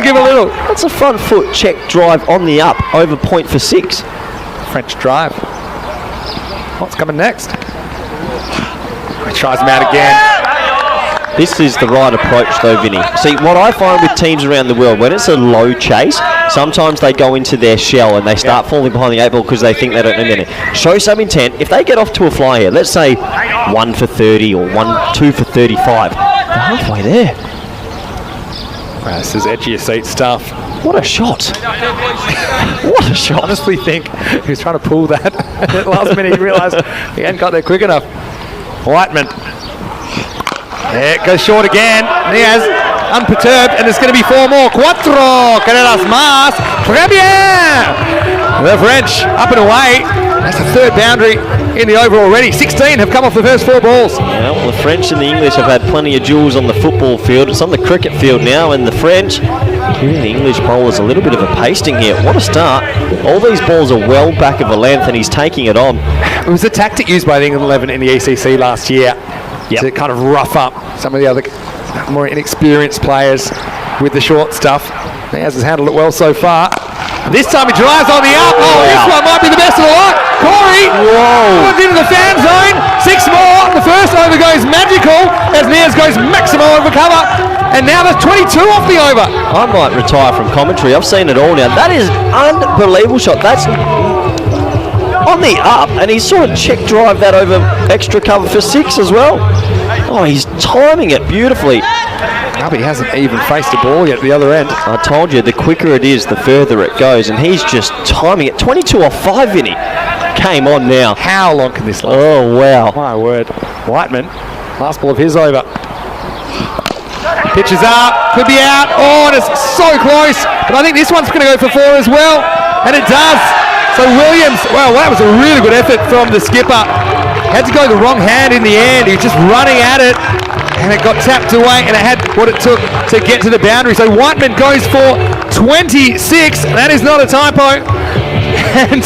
give a little." That's a front foot check drive on the up over point for 6. French drive. What's coming next? He tries him out again. This is the right approach though, Vinny. See, what I find with teams around the world, when it's a low chase, sometimes they go into their shell and they start falling behind the 8 ball because they think they don't need it. Show some intent. If they get off to a fly here, let's say 1 for 30 or 2 for 35, they're halfway there. Wow, this is edge of your seat stuff. What a shot. What a shot. I honestly think he was trying to pull that at the last minute. He realised he hadn't got there quick enough. Whiteman. There it goes short again. Niaz unperturbed, and it's going to be 4 more. Cuatro carreras más. Très bien. The French up and away. That's the 3rd boundary in the over already. 16 have come off the first 4 balls. Yeah, well, the French and the English have had plenty of duels on the football field. It's on the cricket field now, and the French giving the English bowlers a little bit of a pasting here. What a start. All these balls are well back of a length, and he's taking it on. It was a tactic used by the England 11 in the ECC last year. To kind of rough up some of the other more inexperienced players with the short stuff. Niaz has handled it well so far. This time he drives on the up. This one might be the best of the lot. Corey goes into the fan zone. 6 more. The first over goes magical as Niaz goes Maximo over cover. And now there's 22 off the over. I might retire from commentary. I've seen it all now. That is unbelievable shot. That's on the up, and he's sort of check drive that over extra cover for 6 as well. Oh, he's timing it beautifully. But he hasn't even faced the ball yet at the other end. I told you, the quicker it is, the further it goes, and he's just timing it. 22 off 5, Vinny. Game on now. How long can this last? Oh, wow. My word. Whiteman, last ball of his over. Pitches up, could be out. Oh, and it's so close. But I think this one's going to go for 4 as well. And it does. So Williams, well, that was a really good effort from the skipper. Had to go the wrong hand in the end. He was just running at it. And it got tapped away, and it had what it took to get to the boundary. So Whiteman goes for 26. That is not a typo. And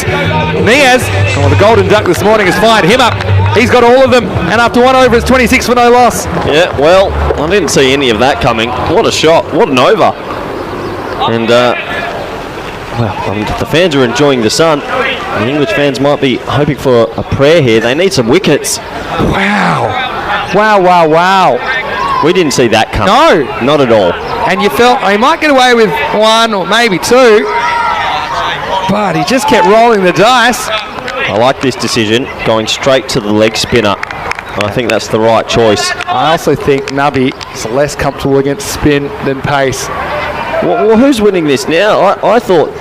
Niaz, the Golden Duck this morning, has fired him up. He's got all of them. And after 1 over, it's 26 for no loss. Yeah, well, I didn't see any of that coming. What a shot. What an over. And, the fans are enjoying the sun. The English fans might be hoping for a prayer here. They need some wickets. Wow. Wow. We didn't see that coming. No. Not at all. And you felt he might get away with 1 or maybe 2. But he just kept rolling the dice. I like this decision, going straight to the leg spinner. I think that's the right choice. I also think Nubby is less comfortable against spin than pace. Well, who's winning this now? I thought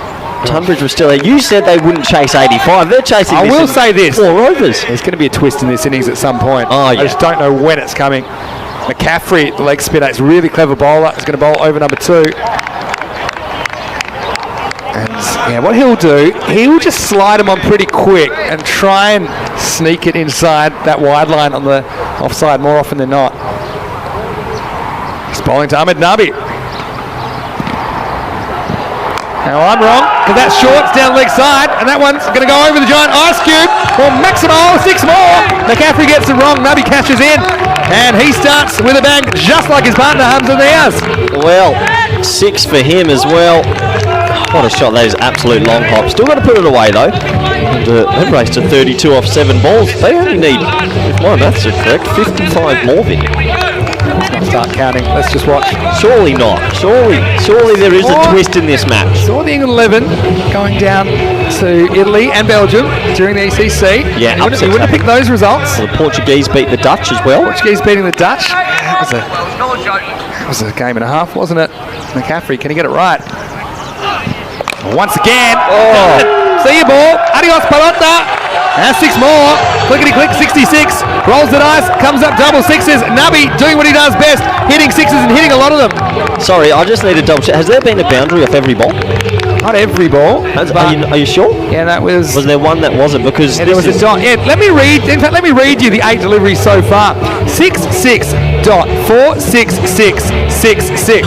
Tunbridge was still there. You said they wouldn't chase 85. They're chasing I this will in say this. 4 overs. There's going to be a twist in this innings at some point. Oh, yeah. I just don't know when it's coming. McCaffrey, the leg spinner, is a really clever bowler. He's going to bowl over number 2. And what he'll do, he will just slide him on pretty quick and try and sneak it inside that wide line on the offside more often than not. He's bowling to Ahmed Nabi. Now I'm wrong, because that's short, it's down the leg side, and that one's going to go over the giant ice cube for Maximo, 6 more. McCaffrey gets it wrong, Nabi cashes in, and he starts with a bang just like his partner Hamza Niaz. Well, 6 for him as well. What a shot, that is absolute long hop. Still got to put it away though. And they've raced to 32 off 7 balls. They only need, if my maths are correct, 55 more Vin. Let's not start counting, let's just watch. Surely not. Surely there is a twist in this match. Saw the England 11 going down to Italy and Belgium during the ECC. Yeah, you wouldn't have picked those results. Well, the Portuguese beat the Dutch as well. Portuguese beating the Dutch. That was a game and a half, wasn't it? McCaffrey, can he get it right? Once again. See you, ball. Adios, pelota. And 6 more. Clickety click, 66. Rolls the dice, comes up double 6s. Nabi doing what he does best, hitting 6s and hitting a lot of them. Sorry, I just need to double check. Has there been a boundary off every ball? Not every ball. Are you sure? Yeah, that was. Was there one that wasn't? Because there was a dot. Yeah, let me read. In fact, let me read you the 8 deliveries so far. 66.46666.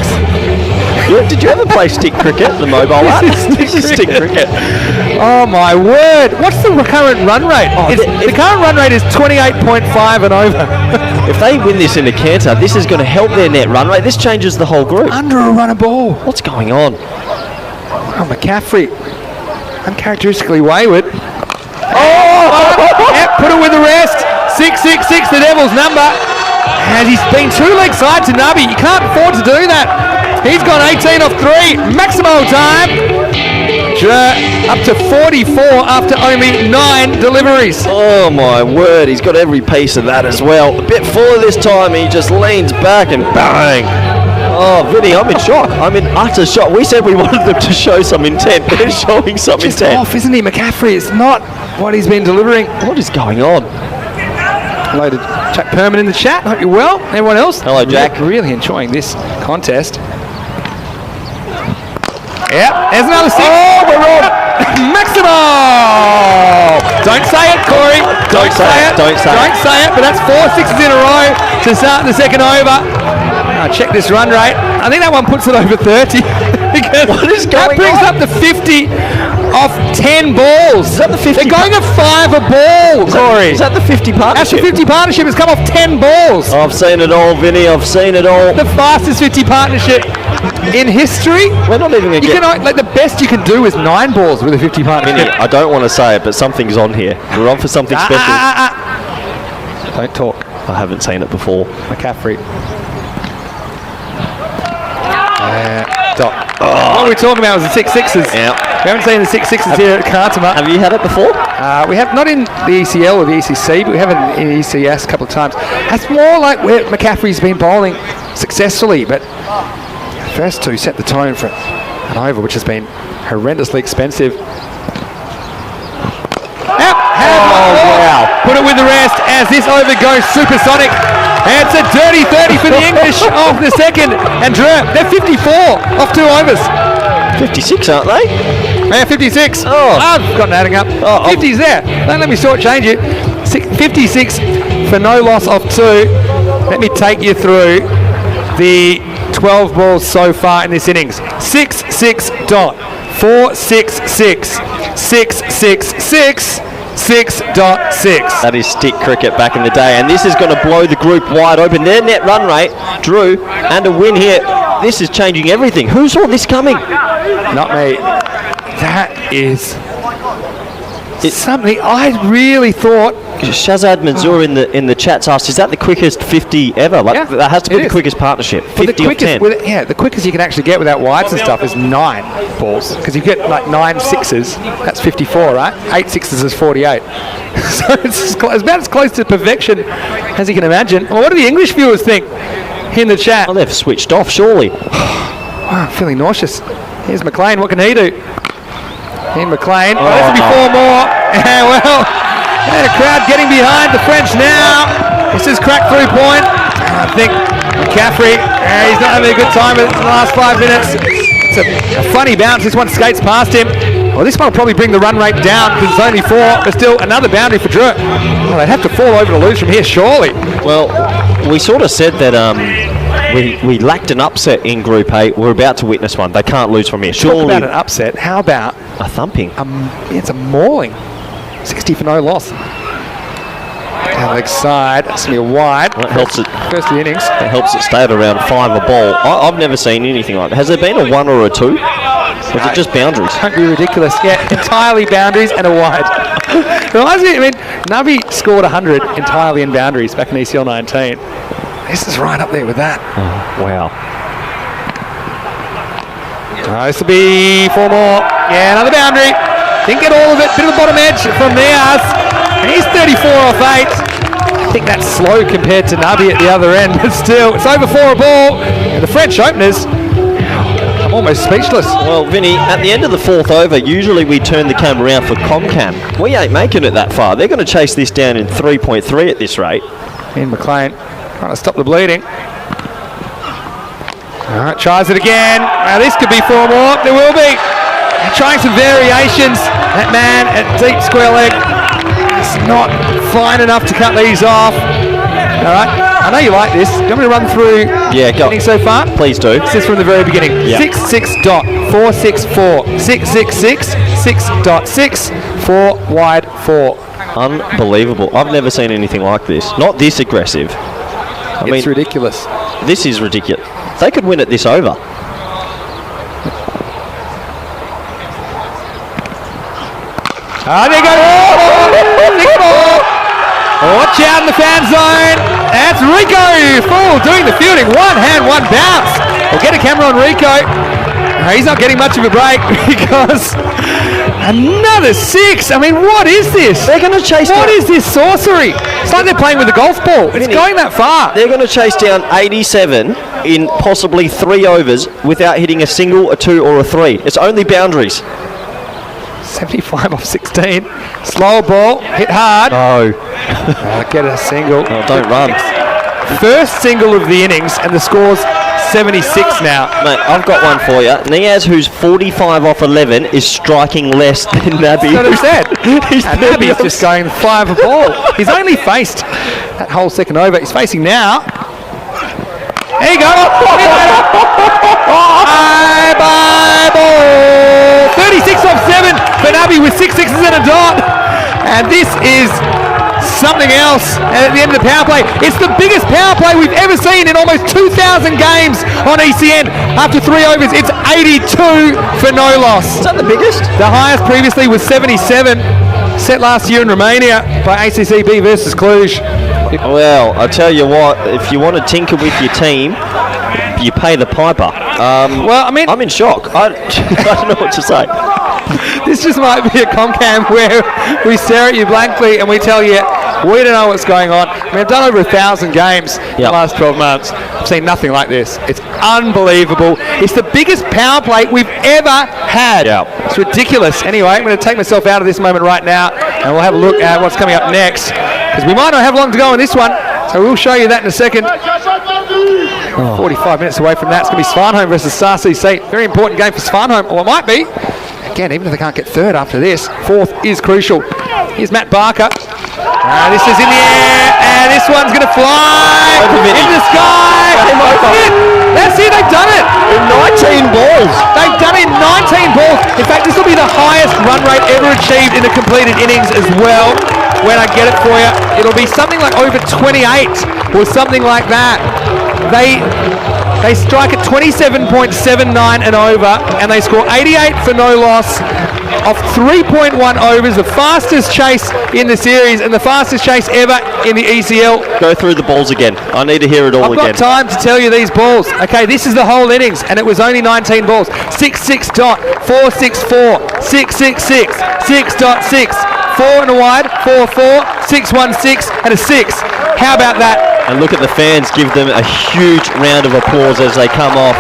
Yeah, did you ever play stick cricket, the mobile app? This is stick cricket. Oh my word! What's the current run rate? The current run rate is 28.5 and over. If they win this in a canter, this is going to help their net run rate. This changes the whole group. Under a run a ball. What's going on? Oh, McCaffrey, uncharacteristically wayward. Yep, put it with the rest. 666, the Devils' number. And he's been 2 leg side to Nabi. You can't afford to do that. He's gone 18 off 3. Maximo time. Up to 44 after only 9 deliveries. Oh my word, he's got every piece of that as well. A bit fuller this time, he just leans back and bang. Oh, Vinny, I'm in shock. I'm in utter shock. We said we wanted them to show some intent. They're showing some Just intent. off, isn't he, McCaffrey? It's not what he's been delivering. What is going on? Hello to Jack Perman in the chat. Hope you're well. Everyone else? Hello, Jack. Really enjoying this contest. Yep, there's another 6. Oh, we're on. Maximo! Don't say it, Corey. Don't say it. Don't say it, but that's 4 6s in a row to start the second over. Now check this run rate. I think that one puts it over 30. Because what is going on? That brings up to 50 off 10 balls. Is that the 50? They're going at 5 a ball, Corey. Is that the 50 partnership? That's the 50 partnership. It's come off 10 balls. I've seen it all, Vinny. I've seen it all. The fastest 50 partnership in history. We're not even going to get... Like the best you can do is 9 balls with a 50 partnership. Vinny, I don't want to say it, but something's on here. We're on for something special. Don't talk. I haven't seen it before. McCaffrey. What are we talking about? Was the 6 6s? Yeah. We haven't seen the 6 6s here at Kartama. Have you had it before? We have not in the ECL or the ECC, but we have it in ECS a couple of times. That's more like where McCaffrey's been bowling successfully, but the first 2 set the tone for an over, which has been horrendously expensive. wow. Put it with the rest as this over goes supersonic. And it's a dirty 30 for the English off the second. And Dreux, they're 54 off 2 overs. 56, aren't they? Yeah, 56. Oh. I've gotten adding up. 50's there. Don't let me shortchange you. 56 for no loss of 2. Let me take you through the 12 balls so far in this innings. 6-6 dot. 4-6-6. 6-6-6. 6.6. That is stick cricket back in the day, and this is going to blow the group wide open. Their net run rate, Dreux, and a win here. This is changing everything. Who saw this coming? Not me. That is something I really thought. Shazad Manzoor in the chat's asked, is that the quickest 50 ever? Like, Yeah, that has to be the is. quickest partnership. 50 the off quickest, 10. the quickest you can actually get without wides and stuff is 9 balls, because you get like 9 sixes. That's 54, right? 8 sixes is 48. So it's about as close to perfection as you can imagine. Well, what do the English viewers think in the chat? Oh, they've switched off, surely. Wow, I'm feeling nauseous. Here's McLean. What can he do? Ian McLean. Oh, this will be 4 more. Yeah, well, and a crowd getting behind the French now. This is crack through point. I think McCaffrey, he's not having a good time in the last 5 minutes. It's a funny bounce. This one skates past him. Well, this one will probably bring the run rate down because it's only 4, but still another boundary for Dreux. Well, they'd have to fall over to lose from here, surely. Well, we sort of said that we lacked an upset in Group A. We're about to witness one. They can't lose from here. Talk Surely about an upset. How about a thumping? it's a mauling. 60 for no loss. Down leg side. That's going to be a wide. Well, that helps it. First of the innings. It helps it stay at around 5 a ball. I've never seen anything like that. Has there been a 1 or a 2? Or is it just boundaries? Don't be ridiculous. Yeah, entirely boundaries and a wide. Reminds me, I mean, Nabi scored 100 entirely in boundaries back in ECL 19. This is right up there with that. Oh, wow. This will be 4 more. Yeah, another boundary. Didn't get all of it. Bit of the bottom edge from Niaz. And he's 34 off 8. I think that's slow compared to Nabi at the other end, but still, it's over 4 a ball. And the French openers, I'm almost speechless. Well, Vinny, at the end of the 4th over, usually we turn the camera around for Comcam. We ain't making it that far. They're going to chase this down in 3.3 at this rate. Ian McLean trying to stop the bleeding. All right, tries it again. Now this could be 4 more. There will be. Trying some variations. That man at deep square leg is not fine enough to cut these off. All right, I know you like this. Do you want me to run through Go. innings so far? Please do. This is from the very beginning. Yeah. 6-6 dot, 4-6-4, 6-6-6, 6.6, 4 wide 4. Unbelievable. I've never seen anything like this. Not this aggressive. I It's ridiculous. This is ridiculous. They could win it this over. They go. Watch out in the fan zone. That's Rico. Full doing the fielding. 1 hand, 1 bounce. We'll get a camera on Rico. He's not getting much of a break because another 6. I mean, what is this? They're going to chase What down. is this sorcery? It's like they're playing with a golf ball. It's Vinny, going that far. They're going to chase down 87 in possibly 3 overs without hitting a single, a 2 or a 3. It's only boundaries. 75 off 16. Slower ball. Hit hard. No. Get a single. Oh, don't run. First single of the innings, and the score's 76 now. Mate, I've got one for you. Niaz, who's 45 off 11, is striking less than Nabi. That's what I said. He's And Nabi's just going 5 a ball. He's only faced that whole second over. He's facing now. There you go. Bye ball. 36 off 7 for Nabi with 6 sixes and a dot. And this is something else at the end of the power play. It's the biggest power play we've ever seen in almost 2,000 games on ECN. After 3 overs, it's 82 for no loss. Is that the biggest? The highest previously was 77, set last year in Romania by ACC B versus Cluj. Well, I tell you what, if you want to tinker with your team, you pay the piper. Well, I mean, I'm in shock. I don't know what to say. this just might be a Comcam where we stare at you blankly and we tell you We don't know what's going on. I mean, I've done over 1,000 games in the last 12 months. I've seen nothing like this. It's unbelievable. It's the biggest power play we've ever had. It's ridiculous. Anyway, I'm going to take myself out of this moment right now, and we'll have a look at what's coming up next, because we might not have long to go in this one, so we'll show you that in a second. 45 minutes away from that. It's going to be Svanholm versus SC. Very important game for Svanholm, or it might be. Again, even if they can't get third after this, fourth is crucial. Here's Matt Barker. This is in the air, and this one's going to fly into the sky. That's it, they've done it. In 19 balls. They've done it in 19 balls. In fact, this will be the highest run rate ever achieved in a completed innings as well. When I get it for you, it'll be something like over 28 or something like that. They strike at 27.79 and over, and they score 88 for no loss off 3.1 overs, the fastest chase in the series and the fastest chase ever in the ECL. Go through the balls again. I need to hear it all again. I've got time to tell you these balls. Okay, this is the whole innings, and it was only 19 balls. 6-6 dot, 4-6-4, 6-6-6, 6.6, 4 and a wide, 4-4, 6-1-6, and a 6. How about that? And look at the fans give them a huge round of applause as they come off.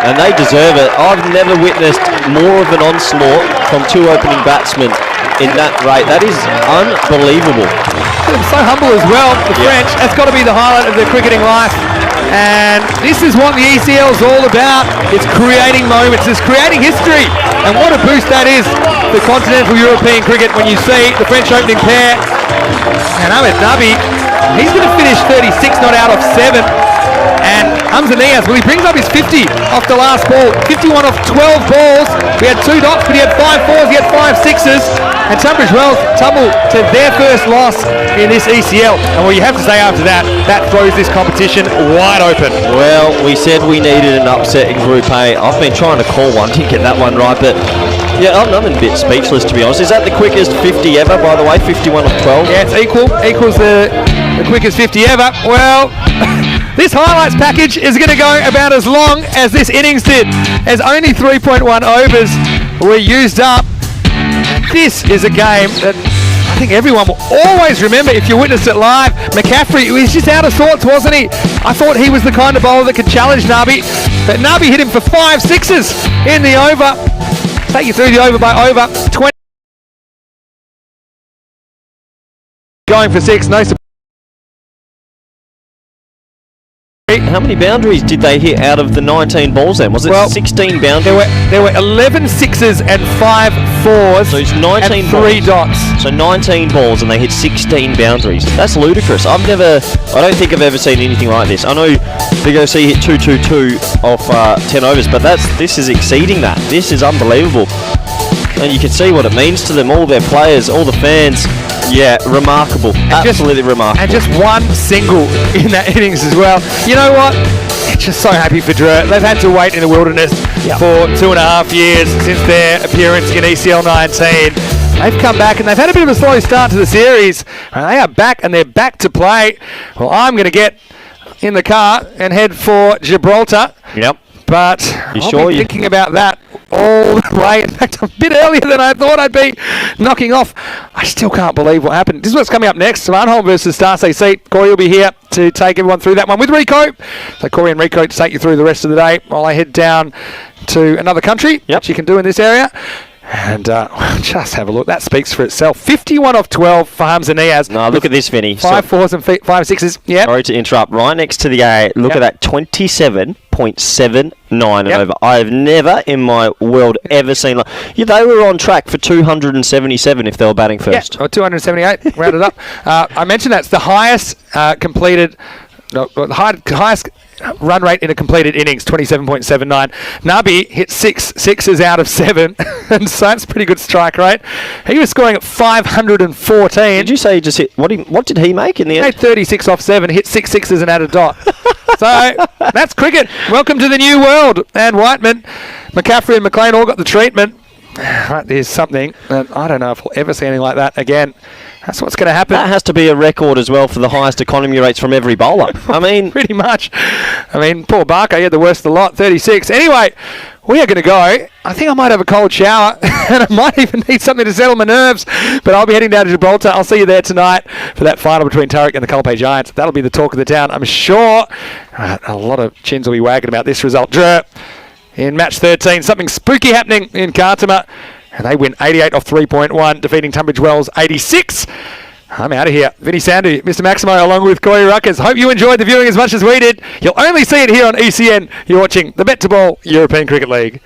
And they deserve it. I've never witnessed more of an onslaught from two opening batsmen in that rate. That is unbelievable. I'm so humble as well, the French. That's got to be the highlight of their cricketing life. And this is what the ECL is all about. It's creating moments. It's creating history. And what a boost that is for continental European cricket when you see the French opening pair. And Ahmed Nabi, he's going to finish 36 not out of 7. And Hamza Niaz, well, he brings up his 50 off the last ball. 51 off 12 balls. We had 2 dots, but he had 5 fours, he had 5 sixes. And Tunbridge Wells tumble to their first loss in this ECL. And what you have to say after that, that throws this competition wide open. Well, we said we needed an upset in Group A. I've been trying to call one, didn't get that one right, but yeah, I'm a bit speechless, to be honest. Is that the quickest 50 ever, by the way? 51 off 12? Yeah, it's equals the quickest 50 ever. Well, this highlights package is going to go about as long as this innings did, as only 3.1 overs were used up. This is a game that I think everyone will always remember if you witnessed it live. McCaffrey, he was just out of sorts, wasn't he? I thought he was the kind of bowler that could challenge Nabi, but Nabi hit him for 5 sixes in the over. Take you through the over by over. 20 going for 6, no surprise. How many boundaries did they hit out of the 19 balls then? Was it 16 boundaries? There were 11 sixes and 5 fours, so it's 19 and 3 dots. So 19 balls and they hit 16 boundaries. That's ludicrous. I don't think I've ever seen anything like this. I know Big OC hit 2-2-2 off 10 overs, but this is exceeding that. This is unbelievable. And you can see what it means to them, all their players, all the fans. Yeah, remarkable. Absolutely remarkable. And just one single in that innings as well. You know what? Just so happy for Dreux. They've had to wait in the wilderness for 2.5 years since their appearance in ECL 19. They've come back and they've had a bit of a slow start to the series. And they are back and they're back to play. Well, I'm going to get in the car and head for Gibraltar. Yep. But I'll be thinking about that all the way. In fact, a bit earlier than I thought I'd be knocking off. I still can't believe what happened. This is what's coming up next. Svanholm versus SC. Corey will be here to take everyone through that one with Rico. So Corey and Rico to take you through the rest of the day while I head down to another country, which you can do in this area. And just have a look. That speaks for itself. 51 off 12 for Hamza Niaz. No, look at this, Vinny. 5 fours and 5 sixes. Yeah. Sorry to interrupt. Right next to the A, look at that 27.79 and over. I have never in my world ever seen they were on track for 277 if they were batting first. Yeah, or 278 rounded up. I mentioned that's the highest highest run rate in a completed innings, 27.79. Nabi hit 6 sixes out of 7, and so that's a pretty good strike rate. He was scoring at 514. Did you say he just hit, what did he make in the end? He made 36 off 7, hit 6 sixes and had a dot. So that's cricket. Welcome to the new world. And Whiteman, McCaffrey and McLean all got the treatment. Right, there's something that I don't know if we'll ever see anything like that again. That's what's going to happen. That has to be a record as well for the highest economy rates from every bowler. I mean, pretty much. I mean, poor Barker, he had the worst of the lot, 36. Anyway, we are going to go. I think I might have a cold shower and I might even need something to settle my nerves, but I'll be heading down to Gibraltar. I'll see you there tonight for that final between Turek and the Colpay Giants. That'll be the talk of the town, I'm sure. A lot of chins will be wagging about this result. Dreux in match 13. Something spooky happening in Kartama, and they win 88 off 3.1, defeating Tunbridge Wells 86. I'm out of here. Vinny Sandu, Mr. Maximo, along with Corey Ruckers. Hope you enjoyed the viewing as much as we did. You'll only see it here on ECN. You're watching the Bet to Ball European Cricket League.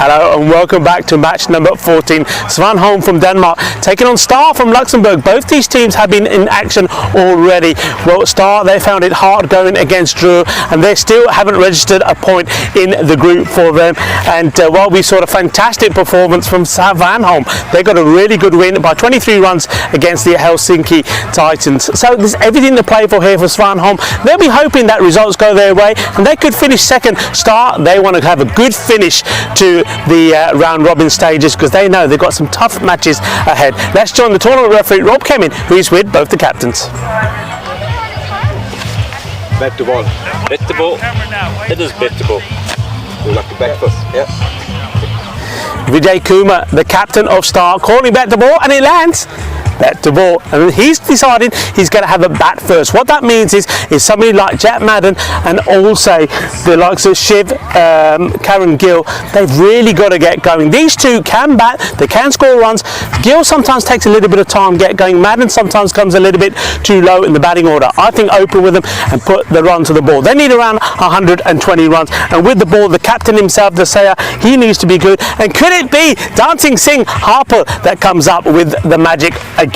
Hello and welcome back to match number 14. Svanholm from Denmark taking on Star from Luxembourg. Both these teams have been in action already. Well, Star, they found it hard going against Dreux, and they still haven't registered a point in the group for them. And while we saw a fantastic performance from Svanholm, they got a really good win by 23 runs against the Helsinki Titans. So there's everything to play for here for Svanholm. They'll be hoping that results go their way and they could finish second. Star, they want to have a good finish to the round robin stages because they know they've got some tough matches ahead. Let's join the tournament referee Rob Kemin, who is with both the captains. Bet the ball. Bet the ball. It is bet the ball. You like the back first? Yeah. Vijay Kumar, the captain of Star, calling bet the ball and it lands. Bet the ball, and he's decided he's going to have a bat first. What that means is somebody like Jack Madden and also the likes of Shiv, Karen Gill, they've really got to get going. These two can bat, they can score runs. Gill sometimes takes a little bit of time to get going. Madden sometimes comes a little bit too low in the batting order. I think open with them and put the run to the ball. They need around 120 runs, and with the ball, the captain himself, the Sayer, he needs to be good. And could it be Dancing Singh Harper that comes up with the magic again?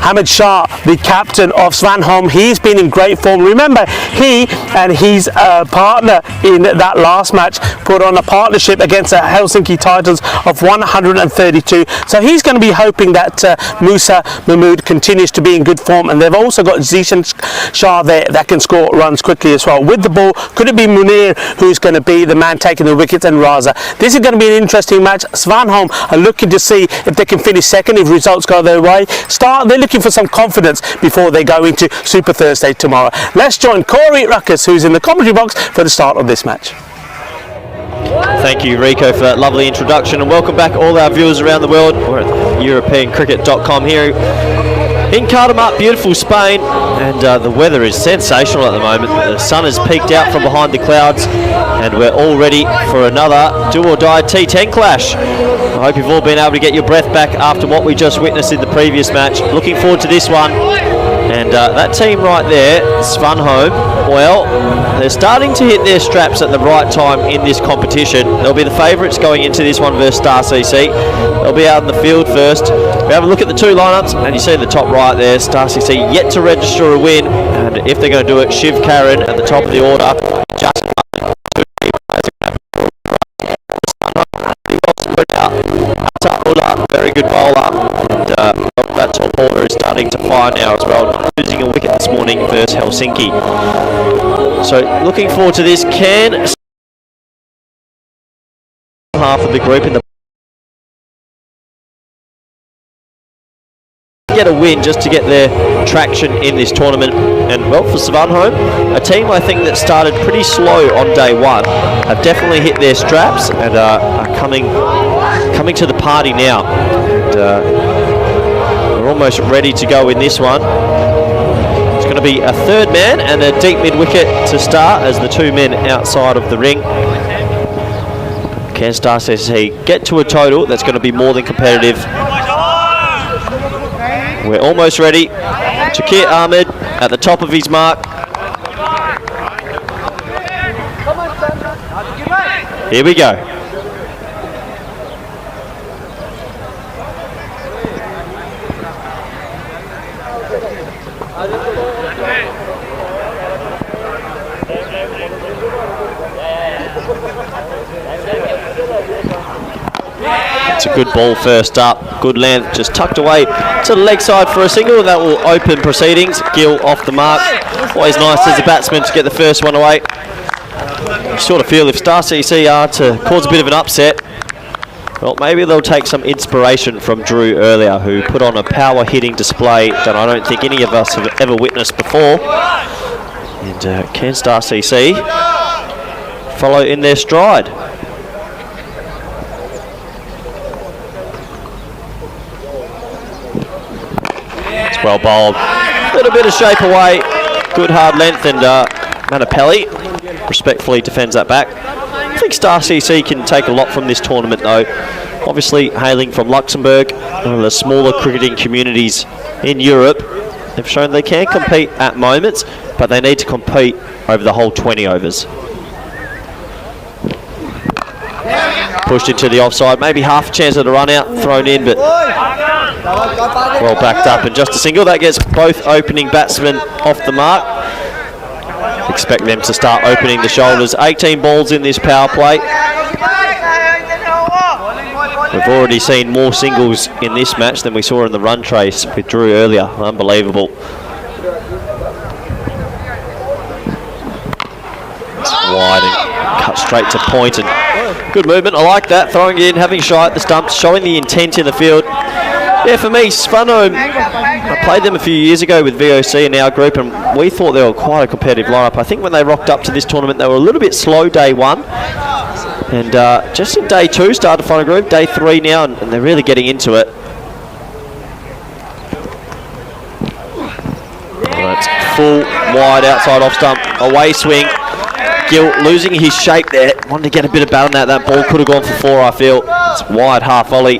Hamid Shah, the captain of Svanholm, he's been in great form. Remember, he and his partner in that last match put on a partnership against the Helsinki Titans of 132. So he's going to be hoping that Musa Mahmood continues to be in good form. And they've also got Zishan Shah there that can score runs quickly as well. With the ball, could it be Munir who's going to be the man taking the wickets, and Raza? This is going to be an interesting match. Svanholm are looking to see if they can finish second if results go their way. Start, they're looking for some confidence before they go into Super Thursday tomorrow. Let's join Corey Ruckus, who's in the commentary box for the start of this match. Thank you, Rico, for that lovely introduction, and welcome back all our viewers around the world. We're at EuropeanCricket.com here in Cardamat, beautiful Spain, and the weather is sensational at the moment. The sun has peeked out from behind the clouds, and we're all ready for another do-or-die T10 clash. I hope you've all been able to get your breath back after what we just witnessed in the previous match. Looking forward to this one. And that team right there, Svanholm, well, they're starting to hit their straps at the right time in this competition. They'll be the favourites going into this one versus Star CC. They'll be out in the field first. We have a look at the two lineups, and you see the top right there, Star CC yet to register a win. And if they're going to do it, Shiv Karen at the top of the order. Just very good bowler, and that top order is starting to fire now as well, not losing a wicket this morning versus Helsinki. So looking forward to this. Can half of the group in the get a win just to get their traction in this tournament. And well, for Svanholm, a team I think that started pretty slow on day one, have definitely hit their straps and are coming to the party now. And we're almost ready to go in this one. It's going to be a third man and a deep mid wicket to start as the two men outside of the ring. Can Star CC get to a total that's going to be more than competitive? We're almost ready. Shakir Ahmed at the top of his mark. Here we go. It's a good ball first up, good length, just tucked away to the leg side for a single. That will open proceedings. Gill off the mark. Always nice as a batsman to get the first one away. You sort of feel if Star CC are to cause a bit of an upset, well, maybe they'll take some inspiration from Dreux earlier, who put on a power hitting display that I don't think any of us have ever witnessed before. And can Star CC follow in their stride? Well bowled, a little bit of shape away, good hard length, and Manapelli respectfully defends that back. I think Star CC can take a lot from this tournament though. Obviously hailing from Luxembourg, one of the smaller cricketing communities in Europe, they've shown they can compete at moments, but they need to compete over the whole 20 overs. Pushed into the offside, maybe half a chance of the run out, thrown in, but well backed up, and just a single. That gets both opening batsmen off the mark. Expect them to start opening the shoulders. 18 balls in this power play. We've already seen more singles in this match than we saw in the run trace with Dreux earlier. Unbelievable. It's wide and cut straight to point, and good movement. I like that. Throwing it in, having a shot at the stumps, showing the intent in the field. Yeah, for me, Svanholm, I played them a few years ago with VOC in our group, and we thought they were quite a competitive lineup. I think when they rocked up to this tournament, they were a little bit slow day one, and just in day two started to find a groove. Day three now, and they're really getting into it. That's full wide outside off stump, away swing. Gill losing his shape there. Wanted to get a bit of bat on that. That ball could have gone for four, I feel. It's wide half volley.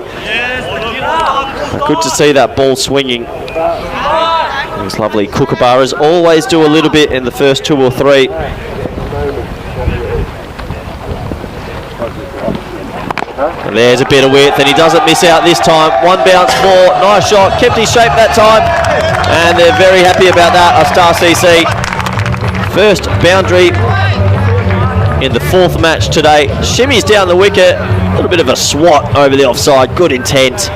Good to see that ball swinging. These lovely kookaburras always do a little bit in the first two or three. And there's a bit of width, and he doesn't miss out this time. One bounce more, nice shot, kept his shape that time, and they're very happy about that. A Star CC first boundary in the fourth match today. Shimmies down the wicket, a little bit of a swat over the offside, good intent.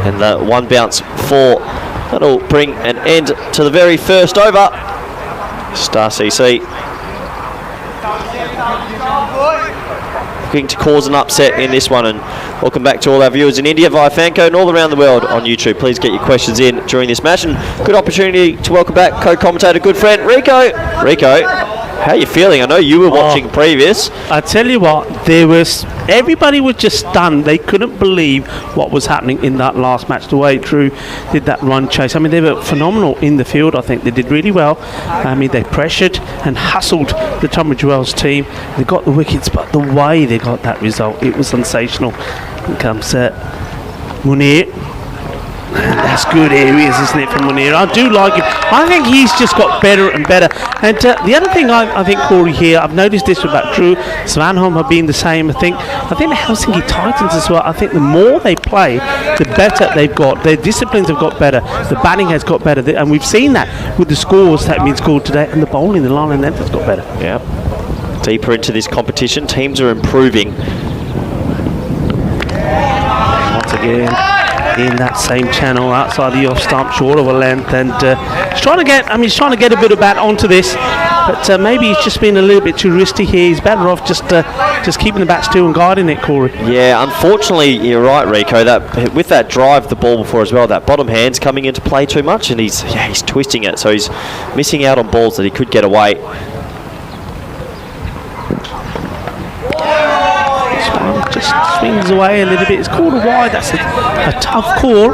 And the one bounce four. That'll bring an end to the very first over. Star CC looking to cause an upset in this one. And welcome back to all our viewers in India via Fanco and all around the world on YouTube. Please get your questions in during this match, and good opportunity to welcome back co-commentator, good friend Rico. Rico, how are you feeling? I know you were watching previous. I tell you what, everybody was just stunned. They couldn't believe what was happening in that last match. The way Dreux did that run chase. I mean, they were phenomenal in the field. I think they did really well. I mean, they pressured and hustled the Tunbridge Wells team. They got the wickets, but the way they got that result, it was sensational. Here comes Munir. That's good areas, isn't it, from Munir? I do like him. I think he's just got better and better. And the other thing I think, Corey, here, I've noticed this about Dreux, Svanholm have been the same. I think the Helsinki Titans as well. I think the more they play, the better they've got. Their disciplines have got better. The batting has got better. And we've seen that with the scores that have been scored today. And the bowling, the line and length has got better. Yeah. Deeper into this competition, teams are improving. Once again, in that same channel outside the off stump, short of a length, and he's trying to get a bit of bat onto this, but maybe he's just been a little bit too risky here. He's better off just keeping the bat still and guiding it, Corey. Yeah, unfortunately, you're right, Rico. That with that drive the ball before as well, that bottom hand's coming into play too much, and he's twisting it, so he's missing out on balls that he could get away. Just swings away a little bit. It's called a wide. That's a tough call.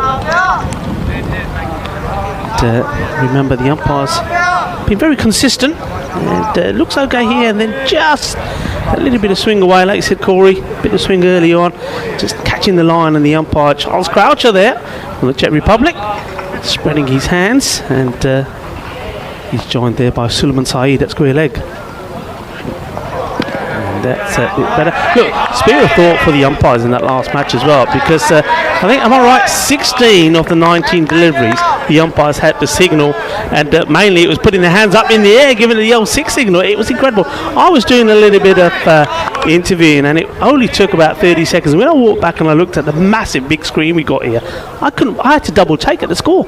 Remember, the umpire's been very consistent, and looks okay here, and then just a little bit of swing away, like you said, Corey. A bit of swing early on, just catching the line, and the umpire, Charles Croucher, there from the Czech Republic, spreading his hands, and he's joined there by Suleiman Saeed at square leg. That's a bit better. Look, spirit of thought for the umpires in that last match as well, because I think, am I right, 16 of the 19 deliveries the umpires had to signal, and mainly it was putting their hands up in the air, giving the old 6 signal. It was incredible. I was doing a little bit of interviewing, and it only took about 30 seconds. And when I walked back and I looked at the massive big screen we got here, I had to double take at the score.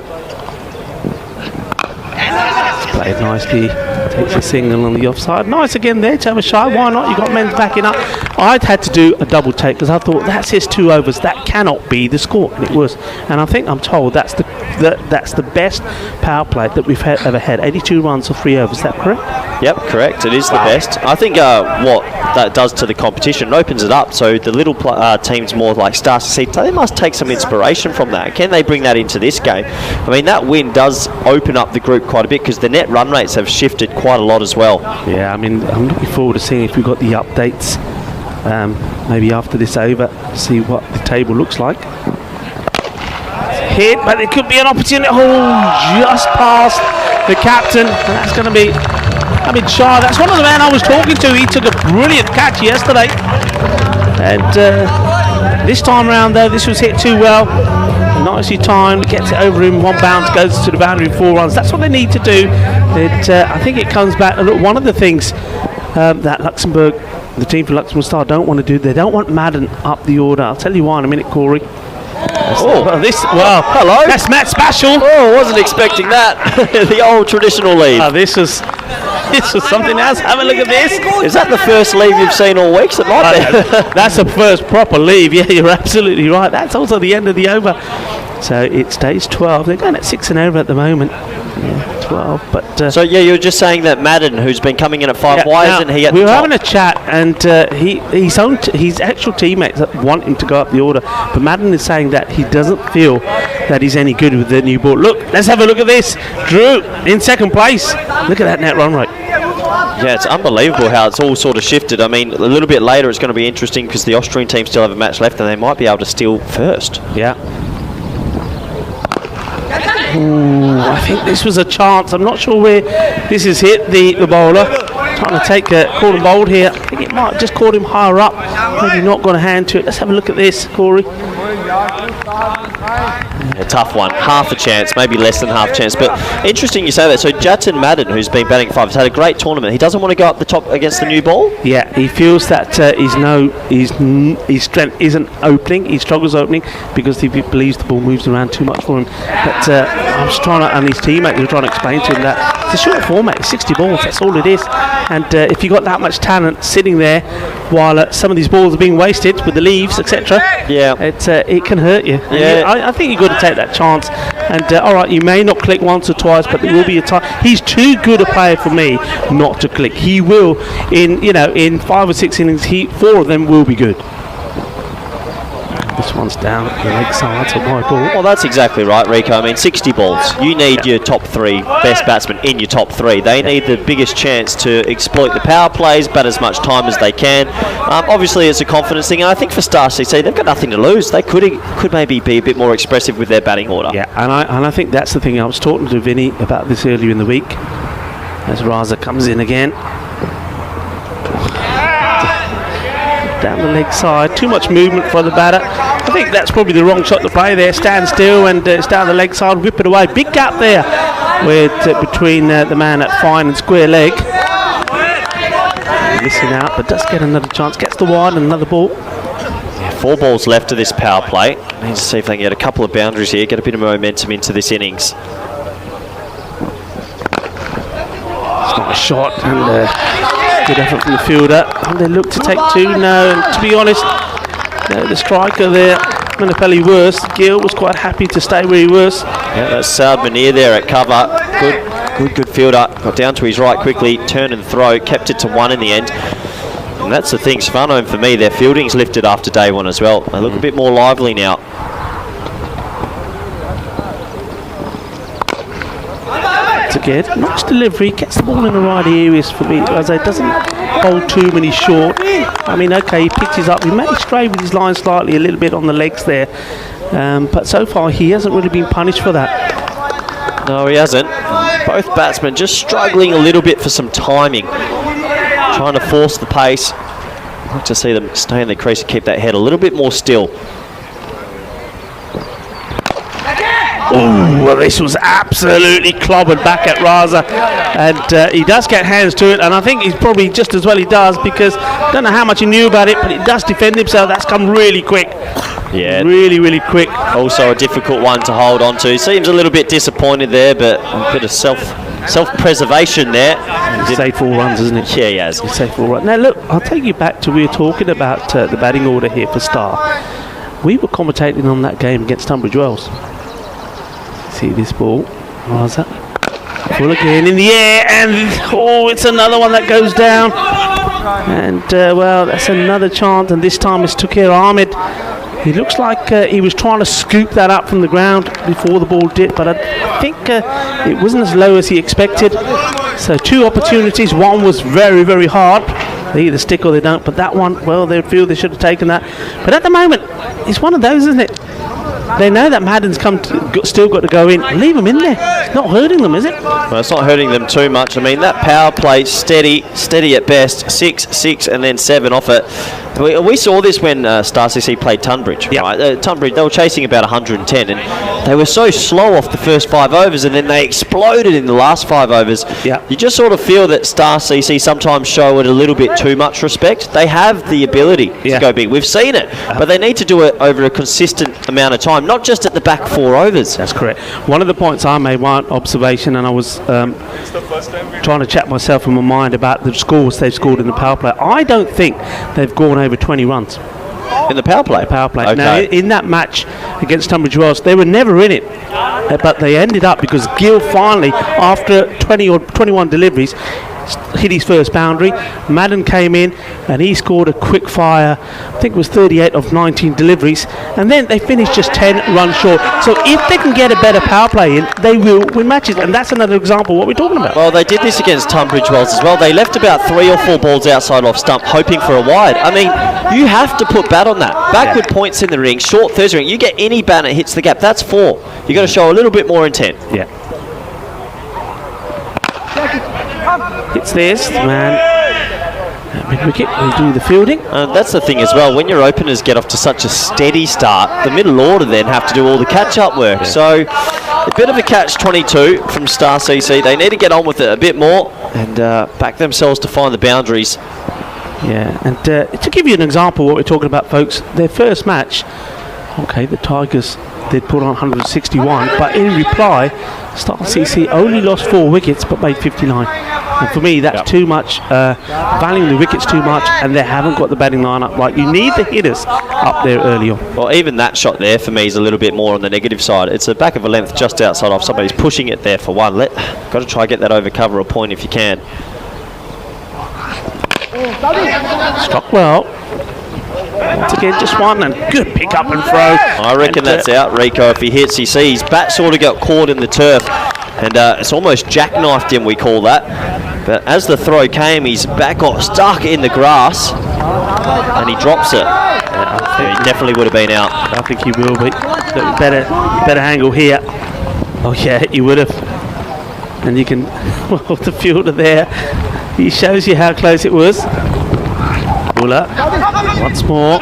Played nicely, takes a single on the offside. Nice again there to have a shot. Why not? You got men backing up. I'd had to do a double take because I thought that says 2 overs. That cannot be the score, and it was. And I think I'm told that's the best power play that we've ever had. 82 runs or 3 overs. Is that correct? Yep, correct. It is the best. I think what that does to the competition, it opens it up. So the little teams more like Star CC, they must take some inspiration from that. Can they bring that into this game? I mean, that win does open up the group quite a bit because the net run rates have shifted quite a lot as well. Yeah, I mean, I'm looking forward to seeing if we've got the updates maybe after this over, see what the table looks like. Hit, but it could be an opportunity. Oh, just past the captain. And that's going to be Shah. That's one of the men I was talking to. He took a brilliant catch yesterday. And this time around, though, this was hit too well. Nicely timed, gets it over him, one bounce, goes to the boundary, 4 runs. That's what they need to do. I think it comes back. Look, one of the things that Luxembourg, the team for Luxembourg Star, don't want to do, they don't want Madden up the order. I'll tell you why in a minute, Corey. Hello. That's Matt Spashel. Oh, I wasn't expecting that. The old traditional lead. This was something else. Have a look at this. Is that the first leave you've seen all week? It might be. That's the first proper leave. Yeah, you're absolutely right. That's also the end of the over. So it stays 12. They're going at 6 and over at the moment. Yeah, 12. But so yeah, you were just saying that Madden, who's been coming in at 5, why isn't he at the top? We were having a chat, and his actual teammates want him to go up the order, but Madden is saying that he doesn't feel that he's any good with the new ball. Look, let's have a look at this. Dreux in second place. Look at that net run rate. Yeah, it's unbelievable how it's all sort of shifted. I mean, a little bit later it's going to be interesting because the Austrian team still have a match left and they might be able to steal first. Yeah. Ooh, I think this was a chance. I'm not sure where this has hit the bowler. Trying to take a caught him bowled here. I think it might have just caught him higher up. Maybe not got a hand to it. Let's have a look at this, Corey. A tough one, half a chance, maybe less than half a chance, but interesting you say that. So Jatin Madden, who's been batting 5, has had a great tournament. He doesn't want to go up the top against the new ball. Yeah, he feels that his strength isn't opening. He struggles opening because he believes the ball moves around too much for him. But I was trying to, and his teammates were trying to explain to him that it's a short format. It's 60 balls. That's all it is. And if you got that much talent sitting there while some of these balls are being wasted with the leaves, etc., it can hurt you. Yeah. I think you've got to take that chance. And all right, you may not click once or twice, but there will be a time. He's too good a player for me not to click. He will, in 5 or 6 innings, 4 of them will be good. This one's down at the leg side, so my ball. Well, that's exactly right, Rico. I mean, 60 balls. You need your top 3 best batsmen in your top 3. They need the biggest chance to exploit the power plays, bat as much time as they can. Obviously, it's a confidence thing, and I think for Star CC, they've got nothing to lose. They could maybe be a bit more expressive with their batting order. Yeah, and I think that's the thing. I was talking to Vinny about this earlier in the week, as Raza comes in again. Down the leg side, too much movement for the batter. I think that's probably the wrong shot to play there. Stand still and it's down the leg side, whip it away. Big gap there between the man at fine and square leg. Missing out, but does get another chance. Gets the wide and another ball. 4 balls left to this power play. Need to see if they can get a couple of boundaries here, get a bit of momentum into this innings. It's not a shot, and good effort from the fielder. And they look to take 2. No, and to be honest, the striker there, Manapelli worse. Gill was quite happy to stay where he was. Yeah, that's Saad Munir there at cover. Good fielder. Got down to his right quickly, turn and throw, kept it to 1 in the end. And that's the thing, Svanholm for me, their fielding's lifted after day 1 as well. They look a bit more lively now. Again, nice delivery, gets the ball in the right areas for me. As it doesn't hold too many short. I mean, okay, he pitches up. He may stray with his line slightly a little bit on the legs there, but so far he hasn't really been punished for that. No, he hasn't. Both batsmen just struggling a little bit for some timing, trying to force the pace. I'd like to see them stay in the crease and keep that head a little bit more still. Oh, well, this was absolutely clobbered back at Raza, and he does get hands to it, and I think he's probably just as well he does, because I don't know how much he knew about it, but he does defend himself. That's come really quick. Yeah, really quick. Also a difficult one to hold on to. Seems a little bit disappointed there, but a bit of self-preservation there. He's saved 4 runs, isn't it? Yeah, he has. He's saved 4 runs. Now look, I'll take you back to, we were talking about the batting order here for Star. We were commentating on that game against Tunbridge Wells. See this ball, Raza, full again in the air, and it's another one that goes down, and well, that's another chance, and this time it's Tukir Ahmed. He looks like he was trying to scoop that up from the ground before the ball dipped, but I think it wasn't as low as he expected. So 2 opportunities, one was very hard. They either stick or they don't, but that one, well, they feel they should have taken that. But at the moment, it's one of those, isn't it? they know that Madden's still got to go in. Leave them in there. It's not hurting them, is it? Well, it's not hurting them too much. I mean, that power play, steady at best, 6, and then 7 off it. We saw this when Star CC played Tunbridge. Yep. Right? Tunbridge, they were chasing about 110, and they were so slow off the first 5 overs, and then they exploded in the last 5 overs. Yep. You just sort of feel that Star CC sometimes show it a little bit too much respect. They have the ability to go big. We've seen it, but they need to do it over a consistent amount of time, not just at the back 4 overs. That's correct. One of the points I made, one observation, and I was trying to chat myself in my mind about the scores they've scored in the power play. I don't think they've gone over 20 runs. In the power play? Okay. Now, in that match against Tunbridge Wells, they were never in it, but they ended up because Gill finally, after 20 or 21 deliveries, hit his first boundary. Madden came in and he scored a quick fire, I think it was 38 of 19 deliveries, and then they finished just 10 runs short. So if they can get a better power play in, they will win matches, and that's another example of what we're talking about. Well, they did this against Tunbridge Wells as well. They left about 3 or 4 balls outside off stump, hoping for a wide. I mean, you have to put bat on that. Backward points in the ring, short Thursday ring. You get any bat that hits the gap, that's 4. You got to show a little bit more intent. Yeah. It's this, man. Mid-wicket will do the fielding. That's the thing as well. When your openers get off to such a steady start, the middle order then have to do all the catch-up work. Yeah. So, a bit of a catch-22 from Star CC. They need to get on with it a bit more and back themselves to find the boundaries. Yeah, and to give you an example of what we're talking about, folks, their first match, okay, the Tigers did put on 161, but in reply, Star CC only lost 4 wickets but made 59. And for me, that's too much, valuing the wickets too much, and they haven't got the batting lineup right. You need the hitters up there early on. Well, even that shot there for me is a little bit more on the negative side. It's a back of a length just outside off. Somebody's pushing it there for one. Got to try and get that over cover a point if you can. Struck well. Once again, just one, and good pick up and throw. I reckon that's out, Rico. If he hits, he sees. Bat sort of got caught in the turf, and it's almost jackknifed him, we call that. But as the throw came, his bat got stuck in the grass, and he drops it. He definitely would have been out. I think he will be. Better angle here. Oh yeah, he would have. And you can, well, the fielder there, he shows you how close it was. Buller, once more,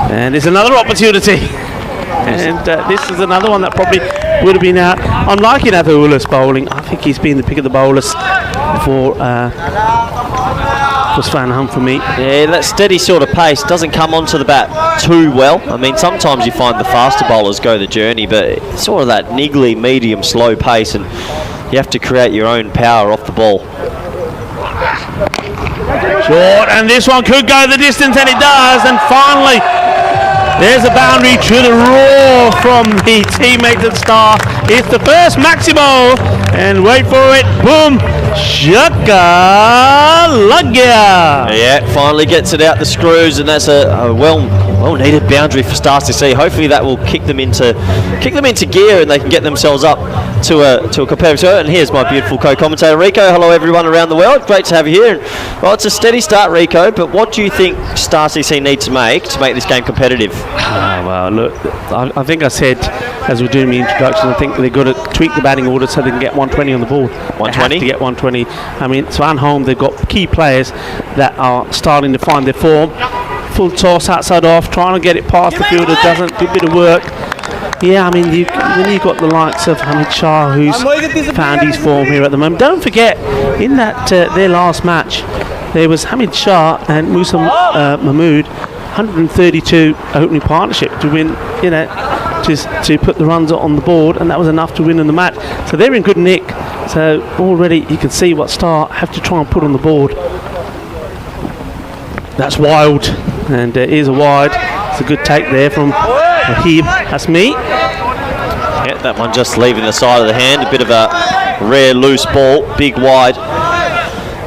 and there's another opportunity, and this is another one that probably would have been out. I'm liking Arthur Uller's bowling. I think he's been the pick of the bowlers for Svanholm for me. Yeah, that steady sort of pace doesn't come onto the bat too well. I mean, sometimes you find the faster bowlers go the journey, but it's sort of that niggly, medium, slow pace, and you have to create your own power off the ball. Short, and this one could go the distance, and it does, and finally there's a boundary to the roar from the teammate at Star. It's the first Maximo, and wait for it, boom, shaka lagya. Yeah, finally gets it out the screws, and that's a well-needed boundary for Stars to see. Hopefully that will kick them into gear, and they can get themselves up to a competitive show. And here's my beautiful co-commentator Rico. Hello everyone around the world. Great to have you here. Well, it's a steady start, Rico, but what do you think Star CC need to make this game competitive? Well, look, I think I said as we're doing the introduction, I think they've got to tweak the batting order so they can get 120 on the board. 120? They have to get 120. I mean, Svanholm, they've got key players that are starting to find their form. Full toss outside off, trying to get it past the fielder, doesn't do a bit of work. Yeah, I mean, when you've got the likes of Hamid Shah, who's found his form here at the moment. Don't forget, in that their last match, there was Hamid Shah and Musa Mahmood, 132 opening partnership to win, to put the runs on the board, and that was enough to win in the match. So they're in good nick. So already you can see what Star have to try and put on the board. That's wild, and here's a wide. It's a good take there from Rahib. That's me. Yeah, that one just leaving the side of the hand. A bit of a rare loose ball, big wide.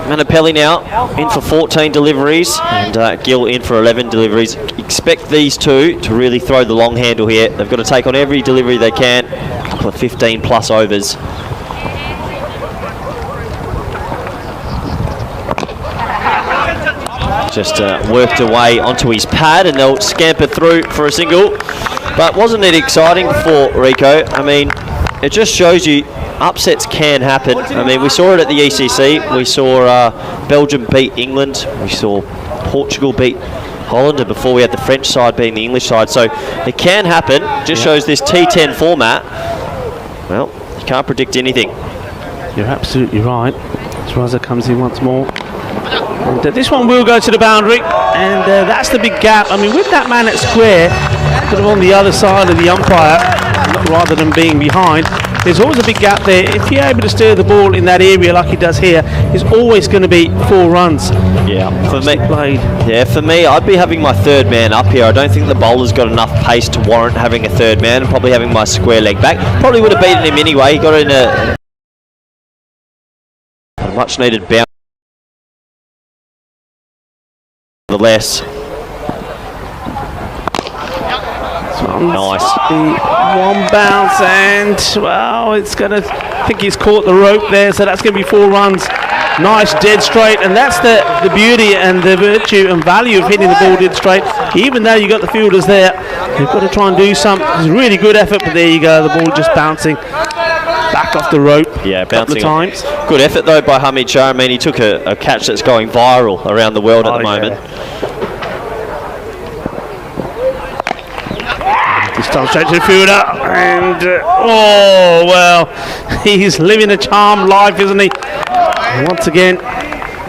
Manapelli now in for 14 deliveries, and Gill in for 11 deliveries. Expect these two to really throw the long handle here. They've got to take on every delivery they can. A couple of 15 plus overs. just worked away onto his pad, and they'll scamper through for a single. But wasn't it exciting for Rico? I mean, it just shows you upsets can happen. I mean, we saw it at the ECC. We saw Belgium beat England. We saw Portugal beat Holland, and before we had the French side being the English side. So it can happen. Just shows this T10 format. Well, you can't predict anything. You're absolutely right. Raza comes in once more. And, this one will go to the boundary, and that's the big gap. I mean, with that man at square, sort of on the other side of the umpire, rather than being behind, there's always a big gap there. If you're able to steer the ball in that area like he does here, it's always going to be 4 runs. Yeah, for me, for me, I'd be having my third man up here. I don't think the bowler's got enough pace to warrant having a third man, and probably having my square leg back. Probably would have beaten him anyway. He got in a much needed bounce. Nevertheless. Nice. One bounce, and well, it's going to, I think he's caught the rope there, so that's going to be 4 runs. Nice dead straight, and that's the beauty and the virtue and value of hitting the ball dead straight. Even though you got the fielders there, you've got to try and do something. It's a really good effort, but there you go, the ball just bouncing back off the rope. Yeah, bouncing times. Good effort though by Hamid Shah. I mean, he took a catch that's going viral around the world at the moment. This time straight to the fielder, and oh well, he's living a charmed life, isn't he? Once again,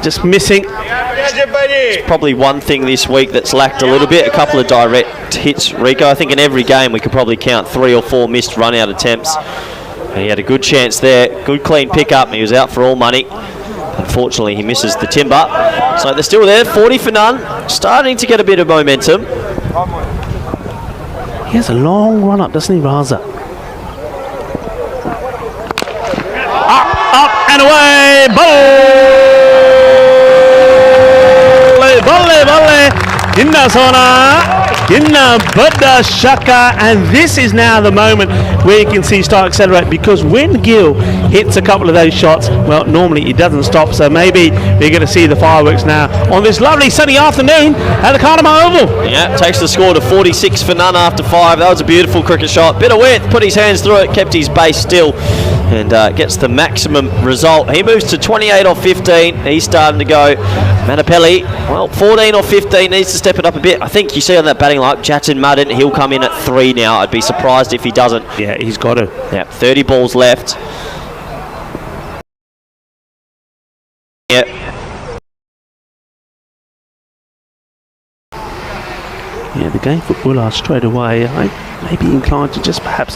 just missing. It's probably one thing this week that's lacked a little bit, a couple of direct hits, Rico. I think in every game we could probably count 3 or 4 missed run-out attempts. And he had a good chance there, good clean pick-up, and he was out for all money. Unfortunately, he misses the timber. So they're still there, 40 for none, starting to get a bit of momentum. He has a long run up, doesn't he, Raza? Up and away! Volley! Inna Sona! Inna Buddha Shaka! And this is now the moment where you can see start accelerate, because when Gill hits a couple of those shots, well, normally he doesn't stop, so maybe we're going to see the fireworks now on this lovely sunny afternoon at the Carnama Oval. Yeah, takes the score to 46 for none after 5. That was a beautiful cricket shot. Bit of width, put his hands through it, kept his base still, and gets the maximum result. He moves to 28 off 15. He's starting to go. Manapelli, well, 14 or 15, needs to step it up a bit. I think you see on that batting line, Jatin Madden, he'll come in at 3 now. I'd be surprised if he doesn't. Yeah, he's got to. Yeah, 30 balls left. Yeah. Yeah, the game footballer straight away, I may be inclined to just perhaps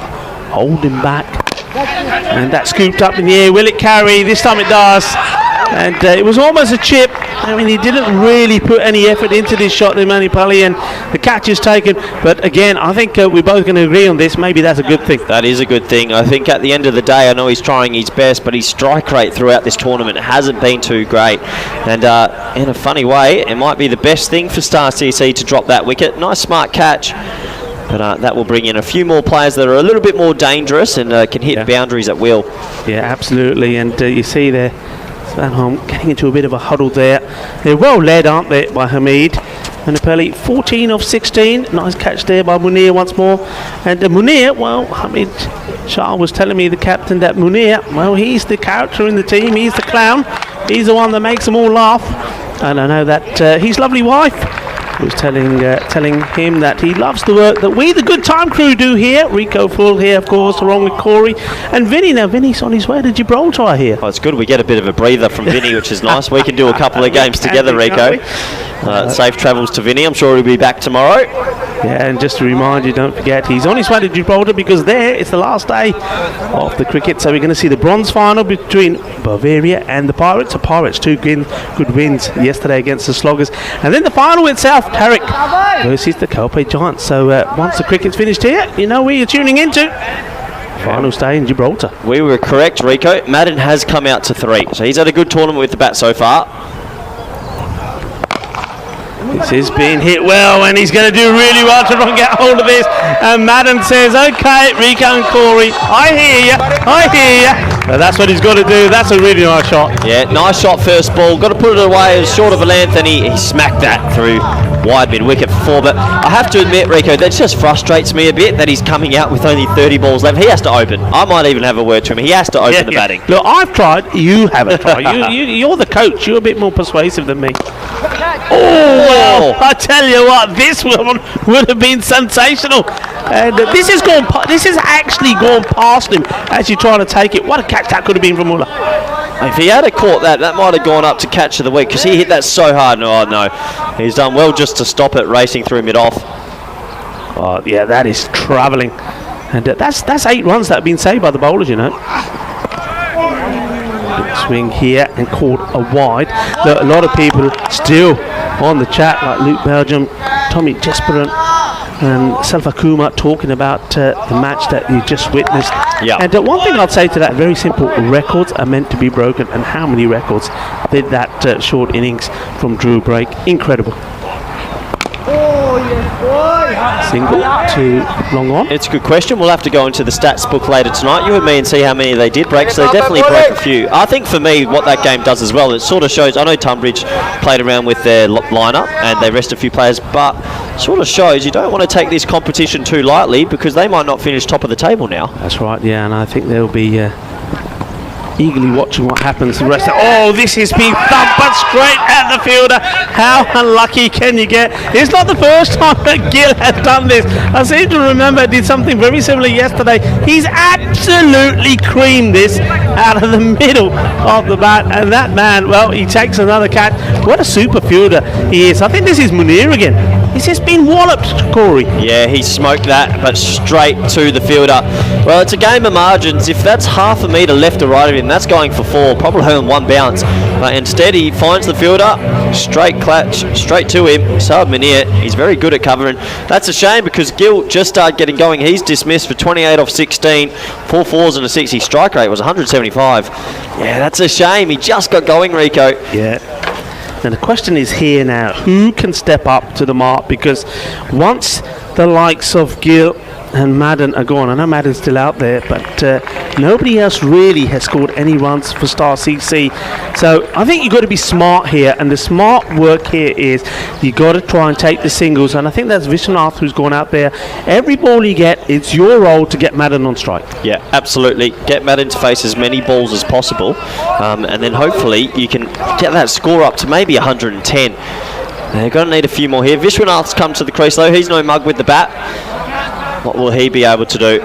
hold him back. And that scooped up in the air. Will it carry? This time it does. And it was almost a chip. I mean, he didn't really put any effort into this shot, the Manipali, and the catch is taken. But again, I think we're both going to agree on this. Maybe that's a good thing. That is a good thing. I think at the end of the day, I know he's trying his best, but his strike rate throughout this tournament hasn't been too great. And in a funny way, it might be the best thing for Star CC to drop that wicket. Nice, smart catch. But that will bring in a few more players that are a little bit more dangerous and can hit boundaries at will. Yeah, absolutely. And you see there, Svanholm getting into a bit of a huddle there. They're well led, aren't they, by Hamid. Manapelli, 14 of 16. Nice catch there by Munir once more. And Munir, well, Hamid Shah was telling me, the captain, that Munir, well, he's the character in the team. He's the clown. He's the one that makes them all laugh. And I know that his lovely wife was telling him that he loves the work that we, the Good Time crew, do here. Rico Full here, of course, along with Corey. And Vinny, now Vinny's on his way to Gibraltar here. Oh, it's good. We get a bit of a breather from Vinny, which is nice. We can do a couple of games together, Rico. Safe travels to Vinny. I'm sure he'll be back tomorrow. Yeah, and just to remind you, don't forget, he's on his way to Gibraltar, because there it's the last day of the cricket. So we're going to see the bronze final between Bavaria and the Pirates. The Pirates, 2 good wins yesterday against the Sloggers. And then the final itself, Tarek versus the Kelpe Giants. So once the cricket's finished here, you know where you're tuning into. Final stay in Gibraltar. We were correct, Rico. Madden has come out to 3. So he's had a good tournament with the bat so far. This is being hit well, and he's going to do really well to try and get hold of this. And Madden says, okay, Rico and Corey, I hear you, That's what he's got to do. That's a really nice shot. Yeah, nice shot first ball. Got to put it away. It was short of a length, and he smacked that through wide mid-wicket for 4. But I have to admit, Rico, that just frustrates me a bit that he's coming out with only 30 balls left. He has to open. I might even have a word to him. He has to open the batting. Look, I've tried. You haven't tried. You're the coach. You're a bit more persuasive than me. Oh, well, I tell you what, this one would have been sensational. And this has actually gone past him as you're trying to take it. What a catch that could have been from Muller. If he had caught that might have gone up to catch of the week because he hit that so hard. No. He's done well just to stop it racing through mid-off. Oh, yeah, that is travelling. And that's 8 runs that have been saved by the bowlers, you know. Swing here and caught a wide. Look, a lot of people still on the chat, like Luke Belgium, Tommy Jesperan, and Selva-Kuma talking about the match that you just witnessed. Yeah. And one thing I'd say to that, very simple, records are meant to be broken, and how many records did that short innings from Dreux break? Incredible. Single to long on. It's a good question. We'll have to go into the stats book later tonight, you and me, and see how many they did break. So they definitely broke a few. I think for me, what that game does as well, it sort of shows. I know Tunbridge played around with their lineup and they rest a few players, but sort of shows you don't want to take this competition too lightly because they might not finish top of the table now. That's right. Yeah, and I think they'll be eagerly watching what happens the rest of. Oh, this has been thumped but straight at the fielder. How unlucky can you get? It's not the first time that Gill has done this. I seem to remember did something very similar yesterday. He's absolutely creamed this out of the middle of the bat, and that man, well, he takes another catch. What a super fielder he is. I think this is Munir again. He's just been walloped, Corey. Yeah, he smoked that, but straight to the fielder. Well, it's a game of margins. If that's half a metre left or right of him, that's going for 4, probably on 1 bounce. But instead, he finds the fielder, straight clutch, straight to him. Saad Munir, he's very good at covering. That's a shame because Gill just started getting going. He's dismissed for 28 off 16, 4 fours and a 6. His strike rate was 175. Yeah, that's a shame. He just got going, Rico. Yeah. And the question is here now, who can step up to the mark? Because once the likes of Gill and Madden are gone, I know Madden's still out there, but nobody else really has scored any runs for Star CC. So I think you've got to be smart here, and the smart work here is you've got to try and take the singles, and I think that's Vishwanath who's gone out there. Every ball you get, it's your role to get Madden on strike. Yeah, absolutely. Get Madden to face as many balls as possible, and then hopefully you can get that score up to maybe 110. They're going to need a few more here. Vishwanath's come to the crease though. He's no mug with the bat. What will he be able to do?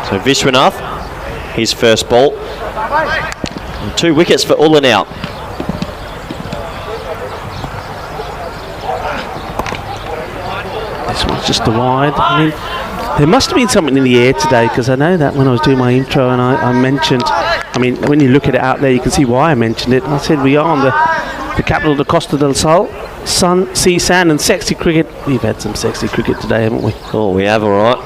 So Vishwanath, his first ball. And 2 wickets for Ulla now. This one's just a wide. I mean, there must have been something in the air today, because I know that when I was doing my intro and I mentioned, I mean, when you look at it out there, you can see why I mentioned it. I said we are on the capital of the Costa del Sol, sun, sea, sand, and sexy cricket. We've had some sexy cricket today, haven't we? Oh, we have, all right.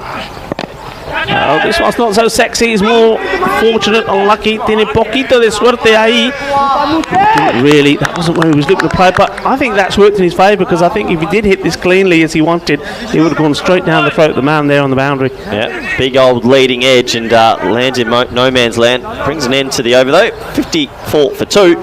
Oh, this one's not so sexy. It's more fortunate, unlucky. Tiene poquito de suerte ahí. Didn't really, that wasn't where he was looking to play, but I think that's worked in his favour, because I think if he did hit this cleanly as he wanted, he would have gone straight down the throat of the man there on the boundary. Yeah, big old leading edge, and lands in no man's land. Brings an end to the over though. 54 for 2.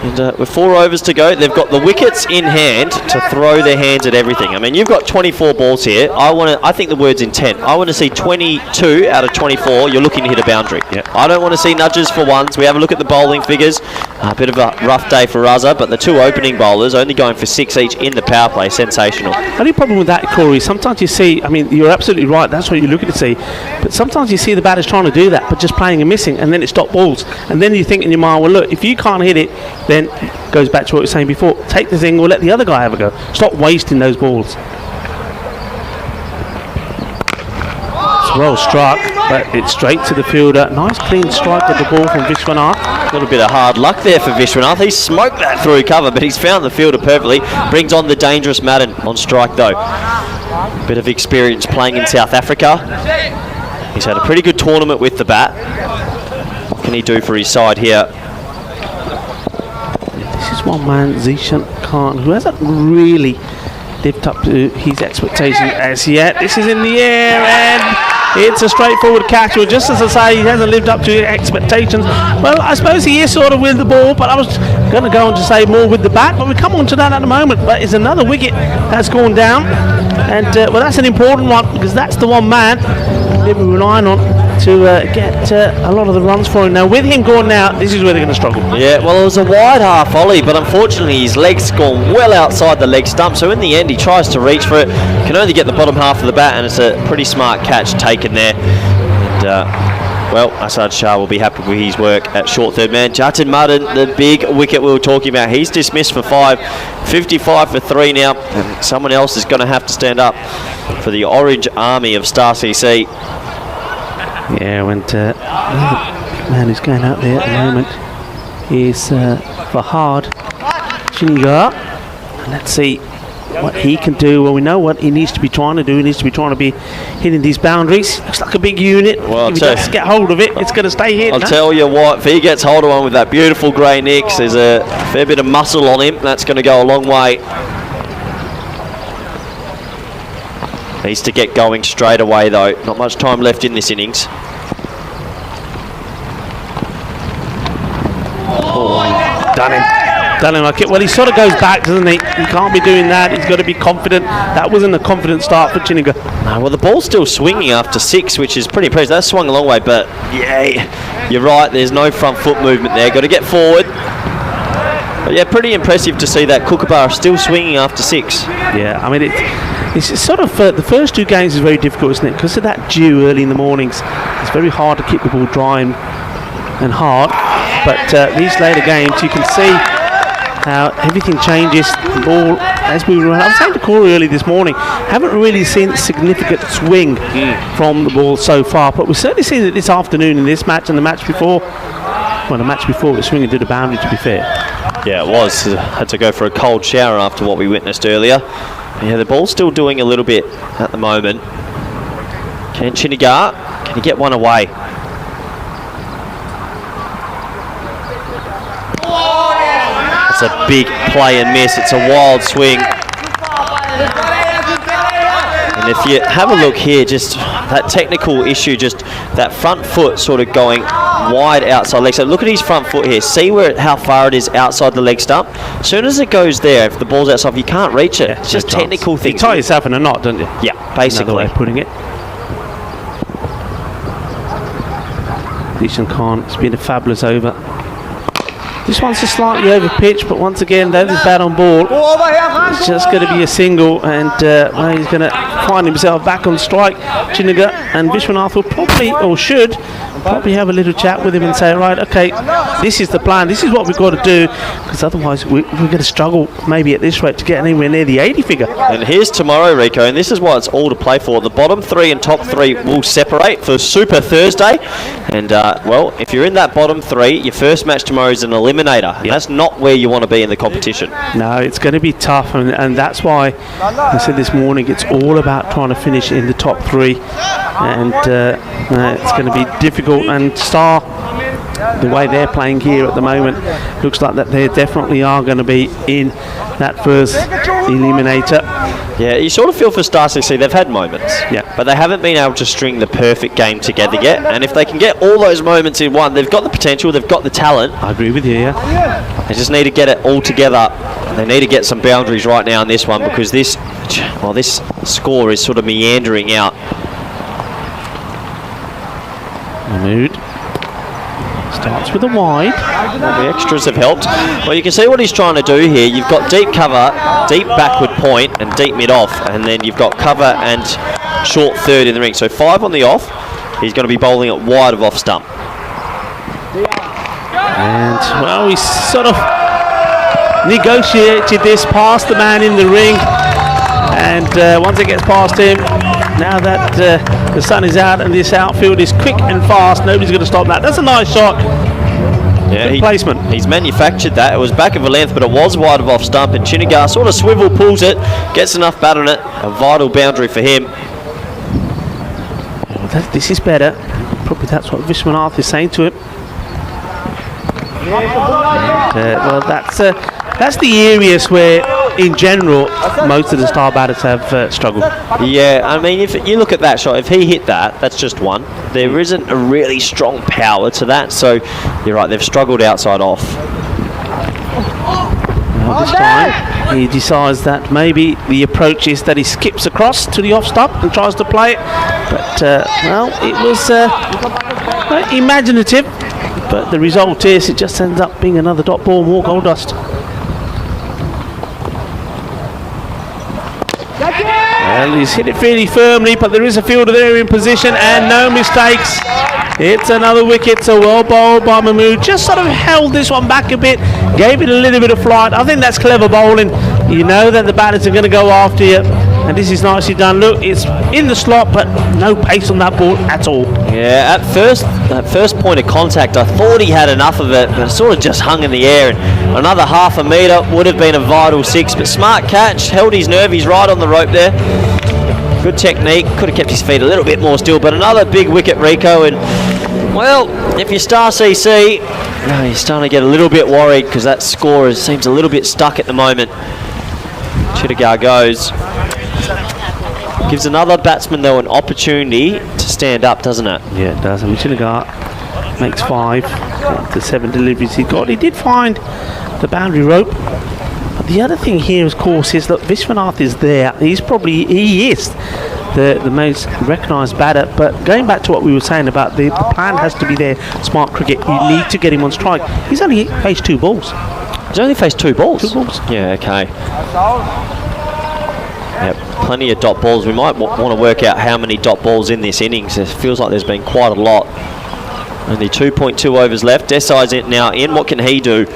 And with 4 overs to go, they've got the wickets in hand to throw their hands at everything. I mean, you've got 24 balls here. I think the word's intent. I want to see 22 out of 24. You're looking to hit a boundary. Yep. I don't want to see nudges for ones. We have a look at the bowling figures. A bit of a rough day for Raza, but the 2 opening bowlers only going for 6 each in the power play. Sensational. The only problem with that, Corey, sometimes you see, I mean, you're absolutely right, that's what you're looking to see, but sometimes you see the batters trying to do that, but just playing and missing, and then it stops balls. And then you think in your mind, well, look, if you can't hit it, then it goes back to what we were saying before. Take the thing or let the other guy have a go. Stop wasting those balls. It's well struck, but it's straight to the fielder. Nice clean strike of the ball from Vishwanath. A little bit of hard luck there for Vishwanath. He smoked that through cover, but he's found the fielder perfectly. Brings on the dangerous Madden on strike though. Bit of experience playing in South Africa. He's had a pretty good tournament with the bat. what can he do for his side here? This is one man, Zishan Khan, who hasn't really lived up to his expectations as yet. This is in the air and it's a straightforward catch. Well, just as I say, he hasn't lived up to his expectations. Well, I suppose he is sort of with the ball, but I was going to go on to say more with the bat, but we come on to that at the moment. But it's another wicket that's gone down, and well, that's an important one because that's the one man that we're relying on to get a lot of the runs for him. Now, with him going now, this is where they're going to struggle. Yeah, well, it was a wide half volley, but unfortunately his leg's gone well outside the leg stump, so in the end he tries to reach for it, can only get the bottom half of the bat, and it's a pretty smart catch taken there. And well, Asad Shah will be happy with his work at short third man. Jatin Madden, the big wicket we were talking about, he's dismissed for 5, 55 for 3 now, and someone else is going to have to stand up for the Orange Army of Star CC. Yeah, when the man who's going out there at the moment is Fahad Chinigar. And let's see what he can do. Well, we know what he needs to be trying to do. He needs to be trying to be hitting these boundaries. Looks like a big unit. Well, if he does get hold of it, it's going to stay here. I'll tell you what, if he gets hold of one with that beautiful grey nicks, there's a fair bit of muscle on him. That's going to go a long way. Needs to get going straight away though. Not much time left in this innings. Oh, done him like it. Well, he sort of goes back, doesn't he? He can't be doing that. He's got to be confident. That wasn't a confident start for Chiniga. No, well, the ball's still swinging after 6, which is pretty impressive. That swung a long way, but yeah, you're right. There's no front foot movement there. Got to get forward. But yeah, pretty impressive to see that Kookaburra still swinging after 6. Yeah, I mean, it's sort of the first 2 games is very difficult, isn't it? Because of that dew early in the mornings, it's very hard to keep the ball dry and hard. But these later games, you can see how everything changes. The ball, as we were, I was saying to Corey early this morning, haven't really seen a significant swing from the ball so far. But we've certainly seen it this afternoon in this match and the match before. Well, the match before, the swing into the boundary, to be fair. Yeah, it was. Had to go for a cold shower after what we witnessed earlier. Yeah, the ball's still doing a little bit at the moment. Can Chinigar, can he get one away? It's a big play and miss. It's a wild swing. And if you have a look here, just that technical issue, just that front foot sort of going wide outside leg. So look at his front foot here. See how far it is outside the leg stump. As soon as it goes there, if the ball's outside, you can't reach it. It's just technical things. You tie yourself in a knot, don't you? Yeah, basically. Another way of putting it. Dishan Khan, it's been a fabulous over. This one's just slightly over pitch, but once again, that is bat on ball. It's just going to be a single, and well, he's going to find himself back on strike. Chiniga and Vishwanath will probably, or should, probably have a little chat with him and say, right, okay, this is the plan, this is what we've got to do, because otherwise we're going to struggle maybe at this rate to get anywhere near the 80 figure. And here's tomorrow, Rico, and this is what it's all to play for. The bottom 3 and top 3 will separate for Super Thursday, and well, if you're in that bottom 3, your first match tomorrow is an eliminator. Yep. That's not where you want to be in the competition. No, it's going to be tough, and that's why I said this morning it's all about trying to finish in the top 3, and it's going to be difficult. And Star, the way they're playing here at the moment, looks like that they definitely are going to be in that first eliminator. Yeah, you sort of feel for Star CC, they've had moments, but they haven't been able to string the perfect game together yet, and if they can get all those moments in one, they've got the potential, they've got the talent. I agree with you, yeah. They just need to get it all together. They need to get some boundaries right now in this one, because this score is sort of meandering out. Mahmood starts with a wide. Well, the extras have helped. Well, you can see what he's trying to do here. You've got deep cover, deep backward point, and deep mid off, and then you've got cover and short third in the ring. So 5 on the off. He's going to be bowling it wide of off stump. And well, he sort of negotiated this past the man in the ring, and once it gets past him, now that the sun is out and this outfield is quick and fast, nobody's going to stop that. That's a nice shot. Yeah, placement. He's manufactured that. It was back of a length, but it was wide of off stump, and Chinigar sort of swivel pulls it, gets enough bat on it. A vital boundary for him. This is better. Probably that's what Vishwanath is saying to him. Well, that's the areas where, in general, most of the star batters have struggled. Yeah, I mean, if you look at that shot, if he hit that, that's just one. There isn't a really strong power to that, so you're right, they've struggled outside off. Well, this time, he decides that maybe the approach is that he skips across to the off stump and tries to play it. But, well, it was imaginative. But the result is it just ends up being another dot ball, more gold dust. Well, he's hit it fairly firmly, but there is a fielder there in position and no mistakes. It's another wicket, so well bowled by Mahmood. Just sort of held this one back a bit, gave it a little bit of flight. I think that's clever bowling. You know that the batters are going to go after you, and this is nicely done. Look, it's in the slot, but no pace on that ball at all. Yeah, that first point of contact, I thought he had enough of it, but it sort of just hung in the air. And another half a metre would have been a vital 6, but smart catch, held his nerve, he's right on the rope there. Good technique, could have kept his feet a little bit more still, but another big wicket, Rico. And well, if you're Star CC, you're starting to get a little bit worried because that score seems a little bit stuck at the moment. Chittagong goes. Gives another batsman, though, an opportunity to stand up, doesn't it? Yeah, it does. I mean, Chittagong makes 5 to 7 deliveries he got. He did find the boundary rope. But the other thing here, of course, is that Vishwanath is there. He is the most recognised batter. But going back to what we were saying about the plan has to be there, smart cricket. You need to get him on strike. He's only faced 2 balls. He's only faced 2 balls? 2 balls. Yeah, okay. Yep, plenty of dot balls. We might want to work out how many dot balls in this innings. It feels like there's been quite a lot. Only 2.2 overs left. Desai's now in. What can he do?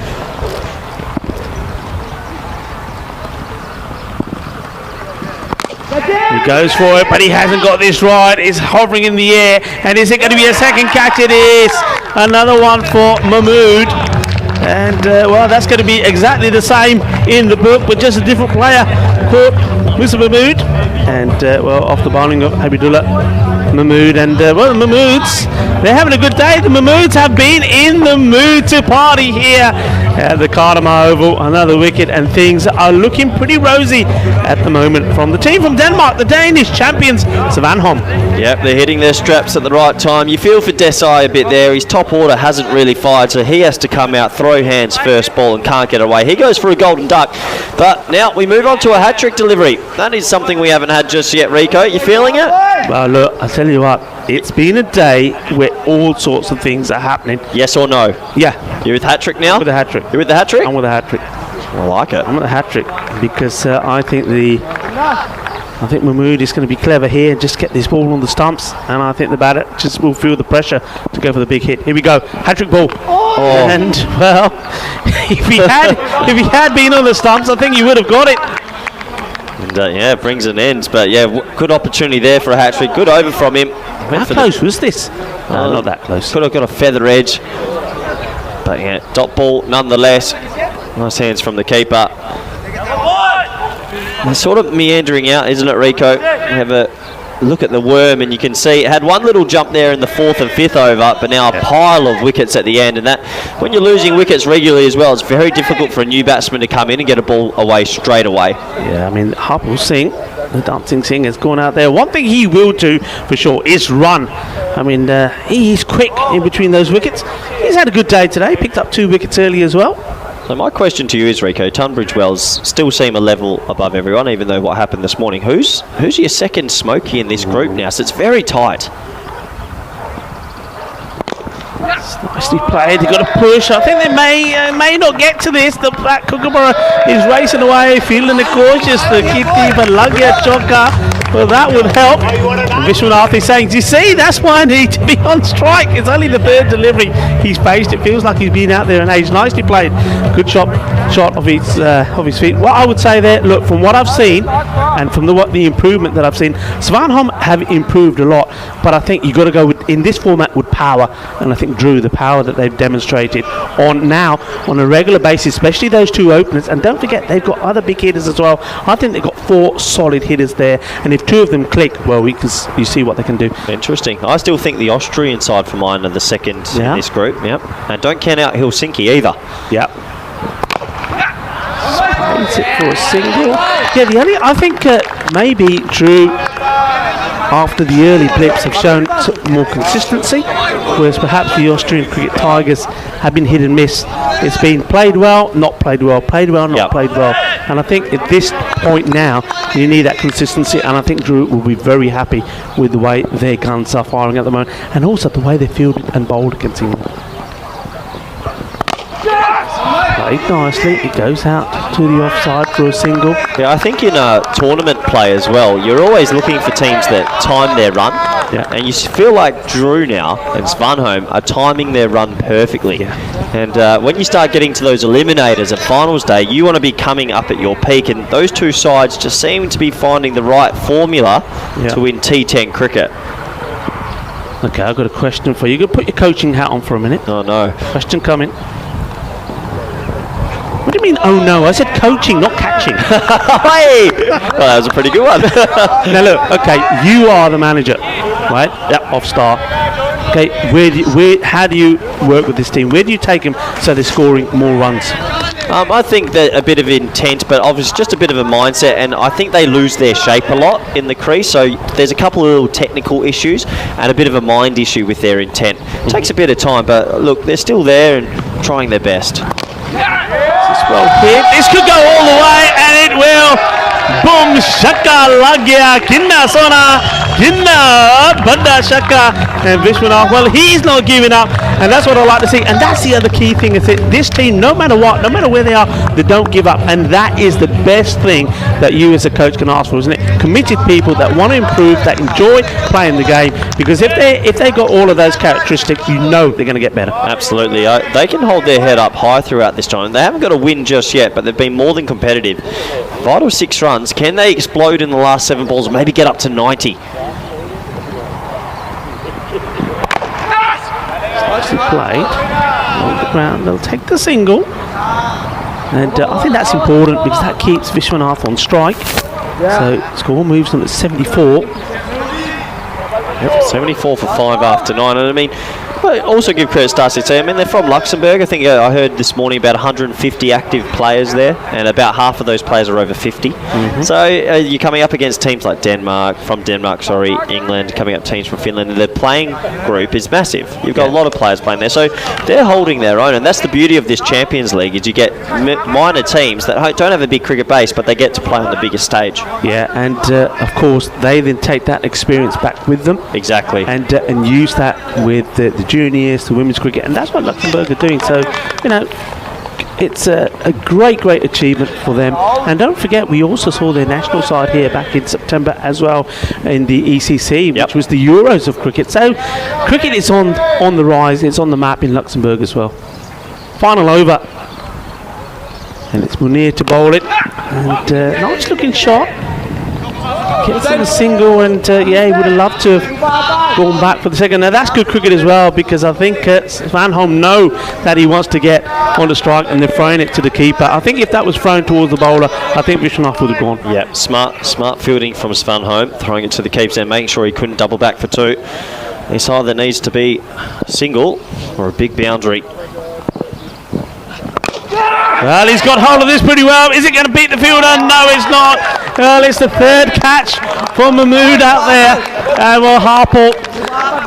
He goes for it, but he hasn't got this right. It's hovering in the air. And is it going to be a second catch? It is. Another one for Mahmood. And, well, that's going to be exactly the same in the book, but just a different player called Mr. Mahmood. And, well, off the bowling of Abidullah Mahmood. And, well, the Mahmoods, they're having a good day. The Mahmoods have been in the mood to party here at the Cardamar Oval. Another wicket, and things are looking pretty rosy at the moment from the team from Denmark, the Danish champions, Svanholm. Yep, they're hitting their straps at the right time. You feel for Desai a bit there. His top order hasn't really fired, so he has to come out, throw hands first ball, and can't get away. He goes for a golden duck. But now we move on to a hat-trick delivery. That is something we haven't had just yet, Rico. You feeling it? Well, look, I'll tell you what, it's been a day where all sorts of things are happening. Yes or no? Yeah. You with hat-trick now? With a hat-trick. You with the hat-trick? I'm with a hat-trick. I like it. I'm with a hat-trick because I think Mahmood is going to be clever here and just get this ball on the stumps, and I think the batter just will feel the pressure to go for the big hit. Here we go, hat-trick ball. Oh. And well, if he had been on the stumps, I think he would have got it. And yeah, brings an end. But yeah, good opportunity there for a hat-trick. Good over from him. How close was this? No, not that close. Could have got a feather edge. But yeah, dot ball nonetheless. Nice hands from the keeper. They're sort of meandering out, isn't it, Rico? We have a look at the worm, and you can see it had one little jump there in the 4th and 5th over, but now a pile of wickets at the end. And that, when you're losing wickets regularly as well, it's very difficult for a new batsman to come in and get a ball away straight away. Yeah, I mean, Harpal Singh, the Dancing Singh, has gone out there. One thing he will do for sure is run. I mean, he's quick in between those wickets. He's had a good day today. Picked up 2 wickets early as well. So my question to you is, Rico, Tunbridge Wells still seem a level above everyone, even though what happened this morning. Who's your second smoky in this group now? So it's very tight. It's nicely played. They've got to push. I think they may not get to this. The Black Kookaburra is racing away, feeling it cautious. The Kitty Balagya Choka. Well, that would help. And Vishwanath is saying, you see, that's why I need to be on strike. It's only the 3rd delivery he's faced. It feels like he's been out there and he's nicely played. Good shot of his feet. What I would say there, look, from what I've seen, And from the improvement that I've seen, Svanholm have improved a lot, but I think you've got to go in this format with power. And I think Dreux, the power that they've demonstrated on a regular basis, especially those two openers. And don't forget, they've got other big hitters as well. I think they've got 4 solid hitters there. And if 2 of them click, well, you see what they can do. Interesting. I still think the Austrian side for mine are the second in this group. Yep. And don't count out Helsinki either. Yep. Space it for a single. Yeah, I think maybe Dreux, after the early blips, have shown more consistency, whereas perhaps the Austrian Cricket Tigers have been hit and miss. It's been played well, not played well, played well, not played well. And I think at this point now, you need that consistency, and I think Dreux will be very happy with the way their guns are firing at the moment, and also the way they fielded and bowled against England. Played nicely, it goes out to the offside for a single. Yeah, I think in a tournament play as well, you're always looking for teams that time their run. Yeah. And you feel like Dreux now and Svanholm are timing their run perfectly. Yeah. And when you start getting to those eliminators at finals day, you want to be coming up at your peak. And those two sides just seem to be finding the right formula to win T10 cricket. Okay, I've got a question for you. You can put your coaching hat on for a minute. Oh no. Question coming. What do you mean, oh no? I said coaching, not catching. Hey! Well, that was a pretty good one. Now look, okay, you are the manager, right? Yep, off start. Okay, how do you work with this team? Where do you take them so they're scoring more runs? I think that a bit of intent, but obviously just a bit of a mindset, and I think they lose their shape a lot in the crease, so there's a couple of little technical issues and a bit of a mind issue with their intent. It takes a bit of time, but look, they're still there and trying their best. Well hit. This could go all the way, and it will. Boom, shaka lag gaya, kinna sona, kinna bada shaka. And Vishwanath, well, he's not giving up, and that's what I like to see. And that's the other key thing, is that this team, no matter what, no matter where they are, they don't give up. And that is the best thing that you as a coach can ask for, isn't it? Committed people that want to improve, that enjoy playing the game. Because if they got all of those characteristics, you know they're going to get better. Absolutely. They can hold their head up high throughout this time. They haven't got a win just yet, but they've been more than competitive. Vital 6 runs. Can they explode in the last 7 balls, maybe get up to 90? Played on the ground, they'll take the single, and I think that's important because that keeps Vishwanath on strike. So score moves them at 74. Yep, 74 for 5 after 9, and I mean, I also give credit to Darcy. I mean, they're from Luxembourg. I think I heard this morning about 150 active players there, and about half of those players are over 50. So you're coming up against teams like England, coming up teams from Finland, and the playing group is massive. You've got a lot of players playing there, so they're holding their own, and that's the beauty of this Champions League, is you get minor teams that don't have a big cricket base, but they get to play on the biggest stage. Yeah, and of course they then take that experience back with them. Exactly. And use that with the juniors, the women's cricket, and that's what Luxembourg are doing. So, you know, it's a great achievement for them. And don't forget, we also saw their national side here back in September as well in the ECC, which was the Euros of cricket. So cricket is on the rise, it's on the map in Luxembourg as well. Final over, and it's Munir to bowl it, and nice looking shot. Gets in a single, and he would have loved to have gone back for the second. Now that's good cricket as well, because I think Svanholm know that he wants to get on the strike, and they're throwing it to the keeper. I think if that was thrown towards the bowler, I think Vishwanath would have gone. Yeah, smart fielding from Svanholm, throwing it to the keeper and making sure he couldn't double back for 2. This either needs to be a single or a big boundary. Well, he's got hold of this pretty well. Is it going to beat the fielder? No, it's not. Well, it's the 3rd catch for Mahmood out there. And well, Harpal,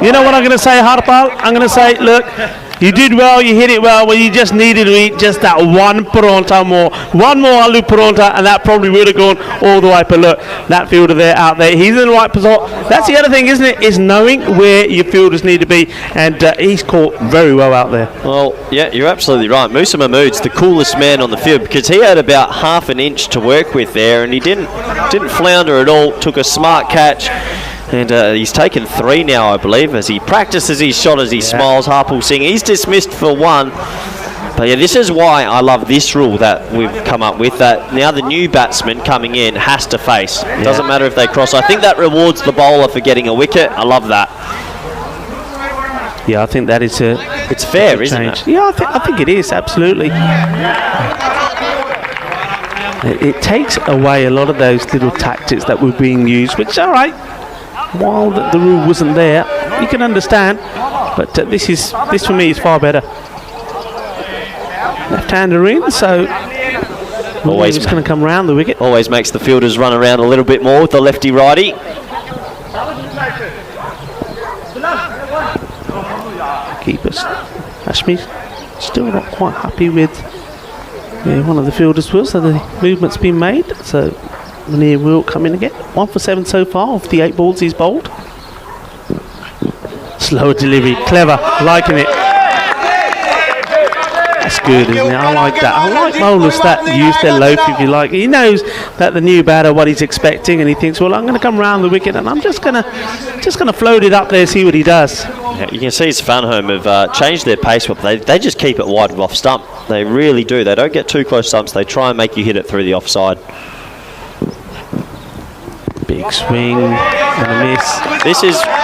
you know what I'm going to say, Harpal? I'm going to say, look, you did well, you hit it well, but you just needed to eat just that one paronta more. One more aloo paronta, and that probably would have gone all the way. But look, that fielder there, out there, he's in the right position. That's the other thing, isn't it? Is knowing where your fielders need to be, and he's caught very well out there. Well, yeah, you're absolutely right. Musa Mahmood's the coolest man on the field, because he had about half an inch to work with there, and he didn't flounder at all. Took a smart catch. And he's taken 3 now, I believe, as he practices his shot, as he smiles. Harpal Singh, he's dismissed for 1. But yeah, this is why I love this rule that we've come up with, that now the new batsman coming in has to face. It doesn't matter if they cross. I think that rewards the bowler for getting a wicket. I love that. Yeah, I think that is it's fair, isn't it? Yeah, I think it is, absolutely. It takes away a lot of those little tactics that were being used, which, all right, while the rule wasn't there, you can understand. But this for me is far better. Left-hander in, so always just going to come round the wicket. Always makes the fielders run around a little bit more with the lefty-righty. Keepers. Ashme's still not quite happy with where one of the fielders was, so the movement's been made. So Munir will come in again. 1 for 7 so far of the 8 balls he's bowled. Slower delivery, clever, liking it. That's good, isn't it? I like that. I like bowlers that use their loaf, if you like. He knows that the new batter what he's expecting, and he thinks, well, I'm going to come round the wicket and I'm just gonna float it up there, see what he does. Yeah, you can see Svanholm have changed their pace, but they just keep it wide of off stump. They really do. They don't get too close stumps. They try and make you hit it through the offside. Big swing and a miss.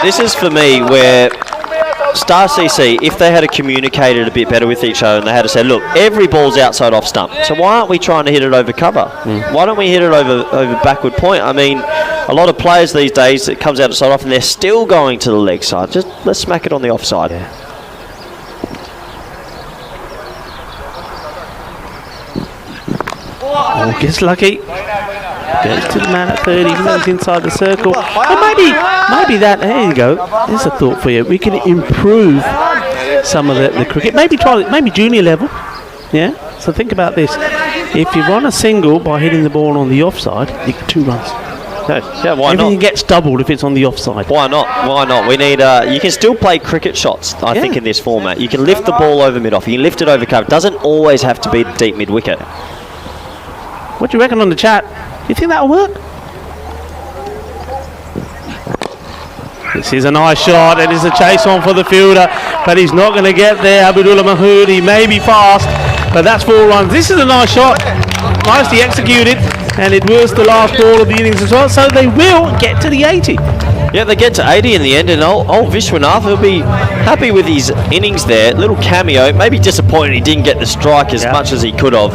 This is for me where Star CC, if they had communicated a bit better with each other and they had to say, look, every ball's outside off stump, so why aren't we trying to hit it over cover? Why don't we hit it over backward point? I mean, a lot of players these days, it comes outside off and they're still going to the leg side. Just let's smack it on the offside. Yeah. Oh, gets lucky. Goes to the man at 30, he's inside the circle. And maybe that, there you go. There's a thought for you. We can improve some of the cricket. Maybe try it, maybe junior level. Yeah? So think about this. If you run a single by hitting the ball on the offside, you get 2 runs. Yeah, why Everything not? gets doubled if it's on the offside. Why not? Why not? We need. You can still play cricket shots, I think, in this format. You can lift the ball over mid-off. You can lift it over cover. It doesn't always have to be deep mid-wicket. What do you reckon on the chat? You think that'll work? This is a nice shot. It is a chase on for the fielder, but he's not going to get there. Abdullah Mahood, he may be fast, but that's 4 runs. This is a nice shot. Nicely executed, and it was the last ball of the innings as well, so they will get to the 80. Yeah, they get to 80 in the end, and old Vishwanath will be happy with his innings there. Little cameo, maybe disappointed he didn't get the strike as much as he could have.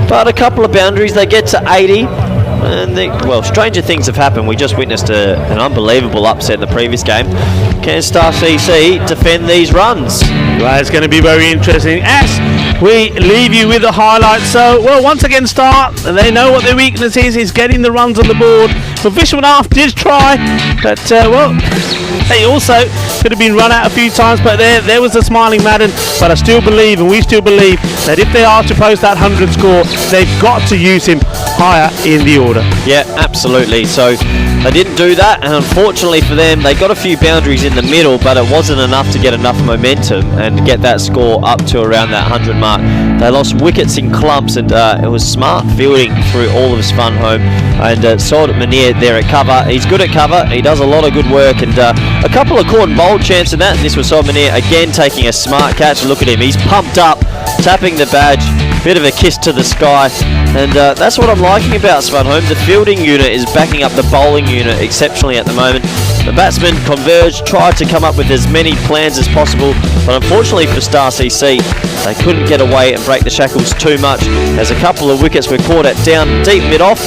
But a couple of boundaries, they get to 80. And stranger things have happened. We just witnessed an unbelievable upset in the previous game. Can Star CC defend these runs? Well, it's going to be very interesting as we leave you with the highlights. So, once again, Star, they know what their weakness is getting the runs on the board. But Vishwanath did try, but, they also could have been run out a few times, but there was a smiling Madden. But I still believe, and we still believe, that if they are to post that 100 score, they've got to use him higher in the order. Yeah, absolutely. So they didn't do that, and unfortunately for them, they got a few boundaries in the middle, but it wasn't enough to get enough momentum and get that score up to around that 100 mark. They lost wickets in clumps, and it was smart fielding through all of Svanholm, and saw Munir there at cover. He's good at cover. He does a lot of good work, and a couple of caught and bowled chance in that. And this was Munir again taking a smart catch. Look at him. He's pumped up, tapping the badge. Bit of a kiss to the sky, and that's what I'm liking about Svanholm. The fielding unit is backing up the bowling unit exceptionally at the moment. The batsmen converged, tried to come up with as many plans as possible, but unfortunately for Star CC, they couldn't get away and break the shackles too much, as a couple of wickets were caught at down deep mid-off.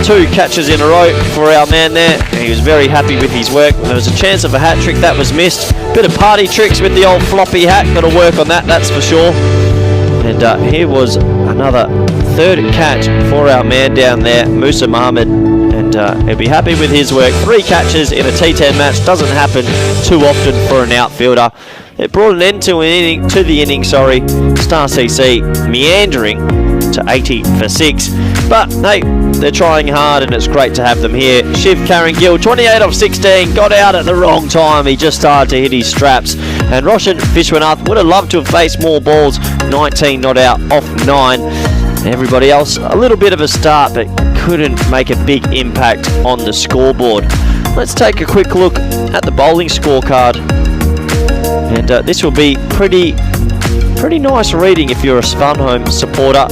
2 catches in a row for our man there, and he was very happy with his work. There was a chance of a hat-trick that was missed. Bit of party tricks with the old floppy hat, got to work on that, that's for sure. And here was another 3rd catch for our man down there, Musa Mohammed, and he'll be happy with his work. 3 catches in a T10 match doesn't happen too often for an outfielder. It brought an end to the inning. Star CC meandering to 80 for 6, but hey, they're trying hard, and it's great to have them here. Shiv Karangil, 28 of 16, got out at the wrong time. He just started to hit his straps, and Roshan Vishwanath would have loved to have faced more balls. 19 not out off 9. Everybody else a little bit of a start, but couldn't make a big impact on the scoreboard. Let's take a quick look at the bowling scorecard, and this will be pretty pretty nice reading if you're a Svanholm supporter.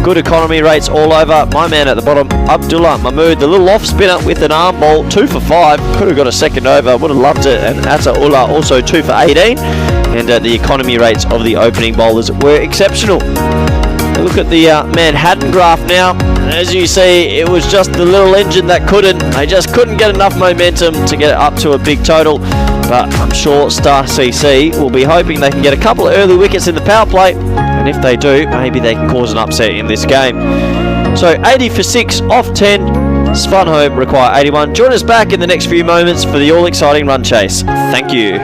Good economy rates all over. My man at the bottom, Abdullah Mahmood, the little off spinner with an arm ball, 2 for 5. Could have got a second over, would have loved it. And Ataullah also 2 for 18. And the economy rates of the opening bowlers were exceptional. Look at the Manhattan graph now. As you see, it was just the little engine that couldn't. They just couldn't get enough momentum to get it up to a big total. But I'm sure Star CC will be hoping they can get a couple of early wickets in the power play. And if they do, maybe they can cause an upset in this game. So 80 for 6 off 10. Svanholm require 81. Join us back in the next few moments for the all-exciting run chase. Thank you.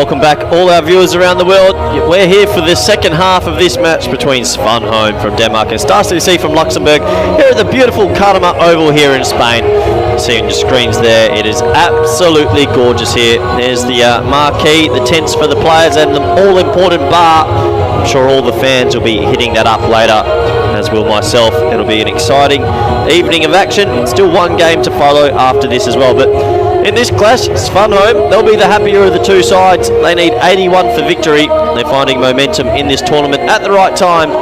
welcome back all our viewers around the world. We're here for the second half of this match between Svanholm from Denmark and Star CC from Luxembourg here at the beautiful Cartama Oval here in Spain. You see on your screens there, it is absolutely gorgeous here. There's the marquee, the tents for the players and the all-important bar. I'm sure all the fans will be hitting that up later, as will myself. It'll be an exciting evening of action. Still one game to follow after this as well, but in this clash, Svanholm, they'll be the happier of the two sides. They need 81 for victory. They're finding momentum in this tournament at the right time.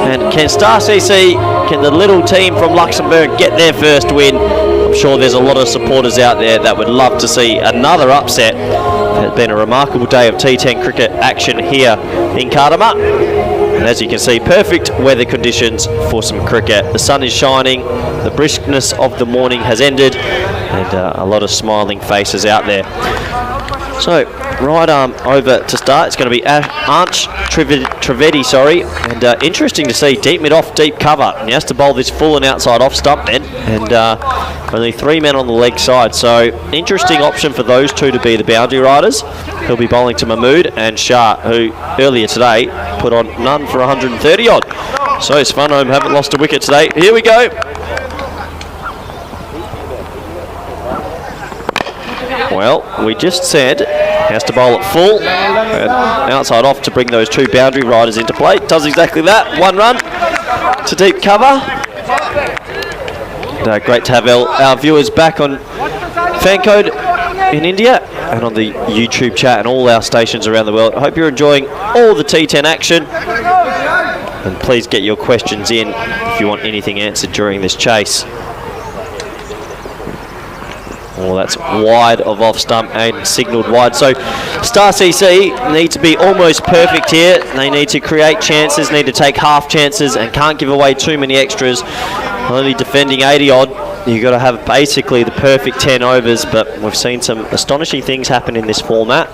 And can Star CC, can the little team from Luxembourg get their first win? I'm sure there's a lot of supporters out there that would love to see another upset. It's been a remarkable day of T10 cricket action here in Cartama. And as you can see, perfect weather conditions for some cricket. The sun is shining, the briskness of the morning has ended, and a lot of smiling faces out there. So, right arm over to start. It's going to be Arch Trivedi, and interesting to see deep mid off, deep cover. And he has to bowl this full and outside off stump then, and only 3 men on the leg side. So, interesting option for those two to be the boundary riders. He'll be bowling to Mahmood and Shah, who earlier today put on none for 130 odd. So, Svanholm haven't lost a wicket today. Here we go. Well, we just said has to bowl at full and outside off to bring those two boundary riders into play. Does exactly that. 1 run to deep cover. And, great to have our viewers back on fan code in India and on the YouTube chat and all our stations around the world. I hope you're enjoying all the T10 action. And please get your questions in if you want anything answered during this chase. Oh, that's wide of off stump and signalled wide. So Star CC need to be almost perfect here. They need to create chances, need to take half chances and can't give away too many extras. Only defending 80 odd. You've got to have basically the perfect 10 overs, but we've seen some astonishing things happen in this format.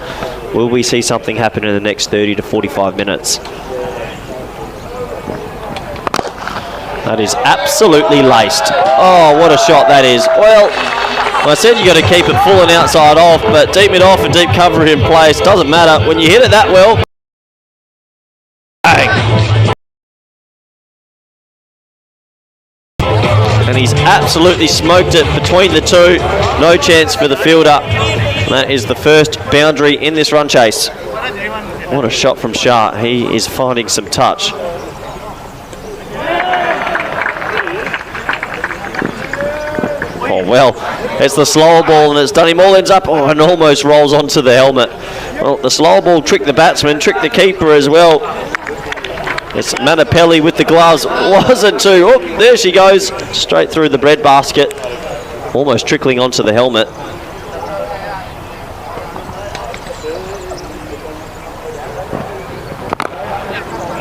Will we see something happen in the next 30 to 45 minutes? That is absolutely laced. Oh, what a shot that is. Well, I said you got to keep it full and outside off, but deep mid off and deep cover in place, doesn't matter. When you hit it that well, bang. And he's absolutely smoked it between the two. No chance for the fielder. That is the first boundary in this run chase. What a shot from Shah. He is finding some touch. Oh, well, it's the slower ball and it's done him all ends up. Oh, and almost rolls onto the helmet. Well, the slower ball tricked the batsman, tricked the keeper as well. It's Manapelli with the gloves. Wasn't too. Oh, there she goes. Straight through the bread basket. Almost trickling onto the helmet.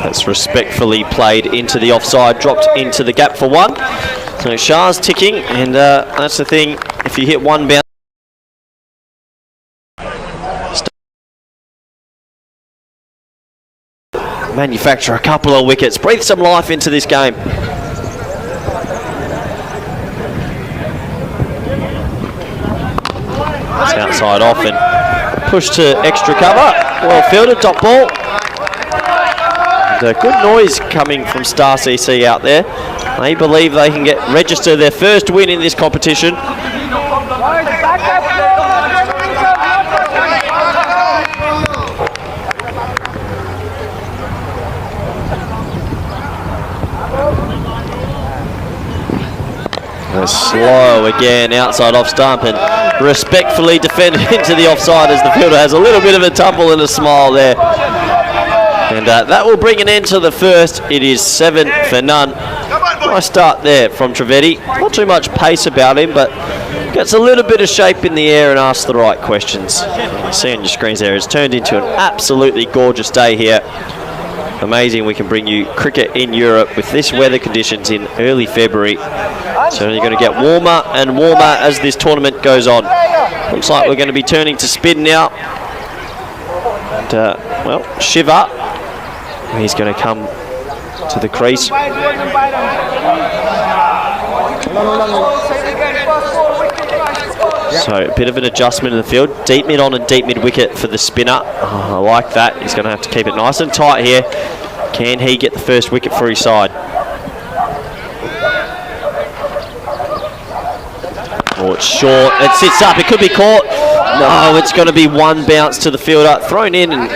That's respectfully played into the offside, dropped into the gap for 1. So Shah's ticking, and that's the thing. If you hit 1 bounce, manufacture a couple of wickets, breathe some life into this game. It's outside off and push to extra cover. Well fielded, top ball. And, good noise coming from Star CC out there. They believe they can register their first win in this competition. They're slow again, outside off stump, and respectfully defended into the offside as the fielder has a little bit of a tumble and a smile there. And that will bring an end to the first. It is 7 for none. Nice start there from Trivedi. Not too much pace about him, but gets a little bit of shape in the air and asks the right questions. You see on your screens there, it's turned into an absolutely gorgeous day here. Amazing we can bring you cricket in Europe with this weather conditions in early February. So you're going to get warmer and warmer as this tournament goes on. Looks like we're going to be turning to spin now. And, well, Shiva, he's going to come to the crease. So a bit of an adjustment in the field. Deep mid on and deep mid wicket for the spinner. Oh, I like that. He's going to have to keep it nice and tight here. Can he get the first wicket for his side? Oh, it's short. It sits up. It could be caught. No, it's going to be one bounce to the fielder. Thrown in and...